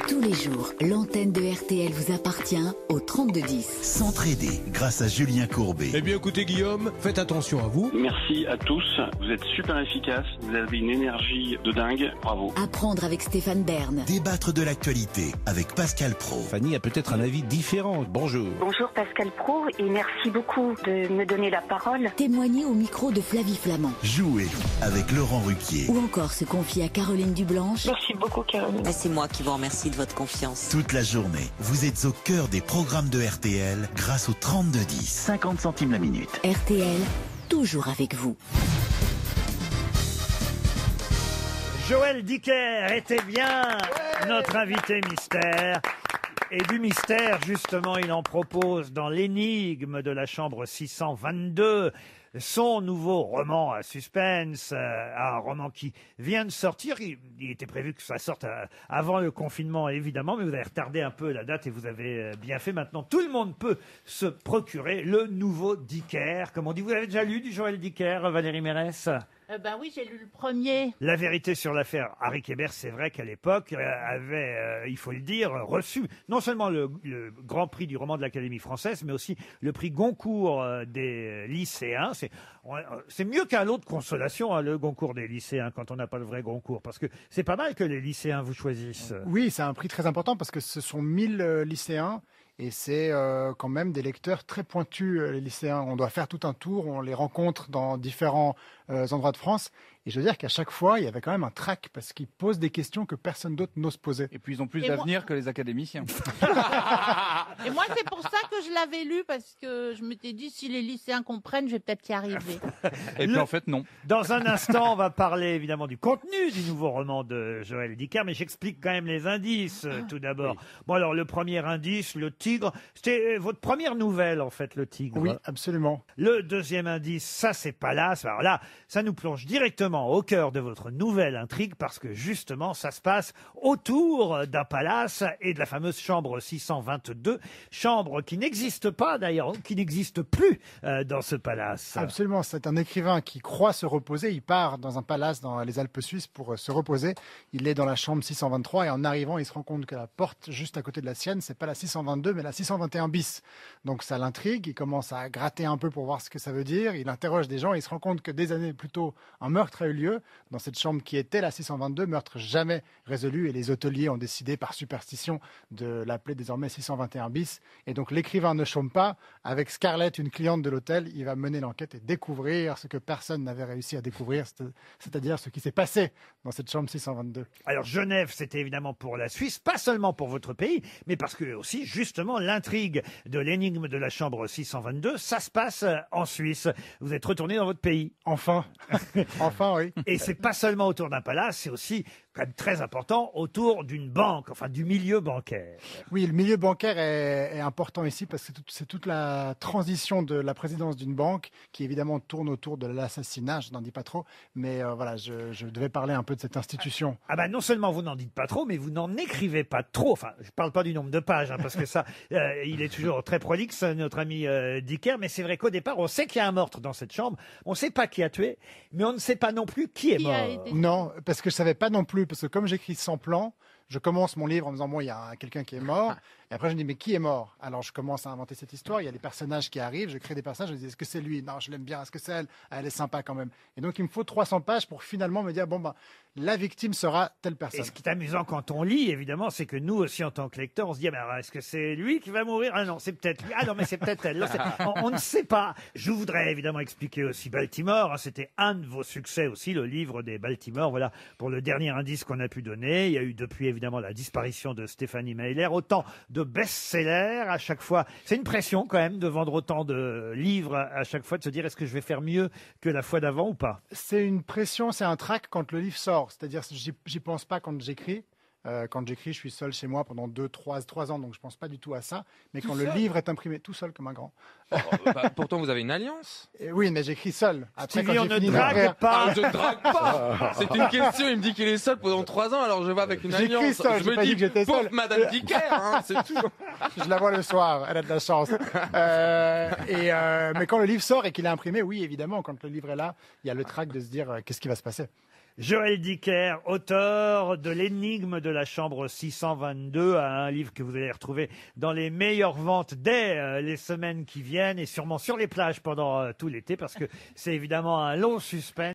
Tous les jours, l'antenne de RTL vous appartient au 3210. S'entraider grâce à Julien Courbet. Eh bien écoutez Guillaume, faites attention à vous. Merci à tous, vous êtes super efficaces, vous avez une énergie de dingue, bravo. Apprendre avec Stéphane Bern. Débattre de l'actualité avec Pascal Pro. Fanny a peut-être un avis différent. Bonjour. Bonjour Pascal Pro et merci beaucoup de me donner la parole. Témoigner au micro de Flavie Flamand. Jouer avec Laurent Ruquier. Ou encore se confier à Caroline Dublanche. Merci beaucoup Caroline. C'est moi qui vous remercie de votre confiance. Toute la journée, vous êtes au cœur des programmes de RTL grâce au 3210. 50 centimes la minute. RTL, toujours avec vous. Joël Dicker était bien notre invité mystère. Et du mystère, justement, il en propose dans l'énigme de la chambre 622 son nouveau roman à suspense, un roman qui vient de sortir. Il était prévu que ça sorte avant le confinement, évidemment, mais vous avez retardé un peu la date et vous avez bien fait. Maintenant, tout le monde peut se procurer le nouveau Dicker. Comme on dit, vous avez déjà lu du Joël Dicker, Valérie Mérès? Ben oui, j'ai lu le premier. La vérité sur l'affaire Harry Kébert, c'est vrai qu'à l'époque, avait, il faut le dire, reçu non seulement le grand prix du roman de l'Académie française, mais aussi le prix Goncourt des lycéens. C'est mieux qu'un lot de consolation, hein, le Goncourt des lycéens, quand on n'a pas le vrai Goncourt, parce que c'est pas mal que les lycéens vous choisissent. Oui, c'est un prix très important parce que ce sont 1000 lycéens. Et c'est quand même des lecteurs très pointus, les lycéens. On doit faire tout un tour, on les rencontre dans différents endroits de France. Et je veux dire qu'à chaque fois, il y avait quand même un trac parce qu'ils posent des questions que personne d'autre n'ose poser. Et puis ils ont plus Et d'avenir que les académiciens. Et moi, c'est pour ça que je l'avais lu, parce que je m'étais dit, si les lycéens comprennent, je vais peut-être y arriver. Et puis en fait, non. Dans un instant, on va parler évidemment du contenu du nouveau roman de Joël Dicker, mais j'explique quand même les indices tout d'abord. Bon, alors le premier indice, le tigre, c'était votre première nouvelle en fait, le tigre. Oui, absolument. Le deuxième indice, ça c'est Palace. Alors là, ça nous plonge directement au cœur de votre nouvelle intrigue parce que justement, ça se passe autour d'un palace et de la fameuse chambre 622, chambre qui n'existe pas d'ailleurs, qui n'existe plus dans ce palace. Absolument, c'est un écrivain qui croit se reposer. Il part dans un palace dans les Alpes suisses pour se reposer. Il est dans la chambre 623 et en arrivant, il se rend compte que la porte juste à côté de la sienne, c'est pas la 622 mais la 621 bis. Donc ça l'intrigue. Il commence à gratter un peu pour voir ce que ça veut dire. Il interroge des gens et il se rend compte que des années plus tôt, un meurtre a eu lieu dans cette chambre qui était la 622, meurtre jamais résolu et les hôteliers ont décidé par superstition de l'appeler désormais 621 bis. Et donc l'écrivain ne chôme pas. Avec Scarlett, une cliente de l'hôtel, il va mener l'enquête et découvrir ce que personne n'avait réussi à découvrir, c'est-à-dire ce qui s'est passé dans cette chambre 622. Alors Genève, c'était évidemment pour la Suisse, pas seulement pour votre pays, mais parce que aussi justement l'intrigue de l'énigme de la chambre 622, ça se passe en Suisse. Vous êtes retourné dans votre pays. Enfin. Enfin, oui. Et c'est pas seulement autour d'un palace, c'est aussi quand même très important autour d'une banque, enfin du milieu bancaire. Oui, le milieu bancaire est important ici parce que c'est toute la transition de la présidence d'une banque qui évidemment tourne autour de l'assassinat, je n'en dis pas trop, mais voilà, je devais parler un peu de cette institution. Ah ben non seulement vous n'en dites pas trop, mais vous n'en écrivez pas trop. Enfin, je parle pas du nombre de pages, hein, parce que ça, il est toujours très prolixe, notre ami Dicker, mais c'est vrai qu'au départ, on sait qu'il y a un meurtre dans cette chambre, on ne sait pas qui a tué, mais on ne sait pas non plus qui est mort. Non, parce que je savais pas non plus, parce que comme j'écris sans plan, je commence mon livre en me disant, bon, il y a quelqu'un qui est mort. Et après, je me dis, mais qui est mort? Alors, je commence à inventer cette histoire. Il y a des personnages qui arrivent. Je crée des personnages. Je me dis, est-ce que c'est lui? Non, je l'aime bien. Est-ce que c'est elle? Ah, elle est sympa quand même. Et donc, il me faut 300 pages pour finalement me dire, bon, ben, la victime sera telle personne. Et ce qui est amusant quand on lit, évidemment, c'est que nous aussi, en tant que lecteurs, on se dit, ah ben, alors, est-ce que c'est lui qui va mourir? Ah non, c'est peut-être lui. Ah non, mais c'est peut-être elle. On ne sait pas. Je voudrais évidemment expliquer aussi Baltimore. Hein, c'était un de vos succès aussi, le livre des Baltimore. Voilà, pour le dernier indice qu'on a pu donner. Il y a eu depuis, évidemment, la disparition de Stéphanie Meyer. Autant de best-sellers à chaque fois. C'est une pression quand même de vendre autant de livres à chaque fois, de se dire est-ce que je vais faire mieux que la fois d'avant ou pas? C'est une pression, c'est un trac quand le livre sort. C'est-à-dire, j'y pense pas quand j'écris. Quand j'écris, je suis seul chez moi pendant 3 ans, donc je pense pas du tout à ça. Mais Tout quand seul le livre est imprimé, tout seul comme un grand. Pourtant, vous avez une alliance. Oui, mais j'écris seul. Après, Stevie, quand on j'ai ne fini drague d'écrire- pas. Ah, je ne drague pas. C'est une question. Il me dit qu'il est seul pendant 3 ans, alors je vais avec une J'écris alliance. seul, Je j'ai me pas dit dis, que j'étais pauvre seul. Madame Dicker, hein, c'est tout. Je la vois le soir, elle a de la chance. Mais quand le livre sort et qu'il est imprimé, oui, évidemment, quand le livre est là, il y a le trac de se dire qu'est-ce qui va se passer. Joël Dicker, auteur de l'énigme de la chambre 622, un livre que vous allez retrouver dans les meilleures ventes dès les semaines qui viennent et sûrement sur les plages pendant tout l'été parce que c'est évidemment un long suspense.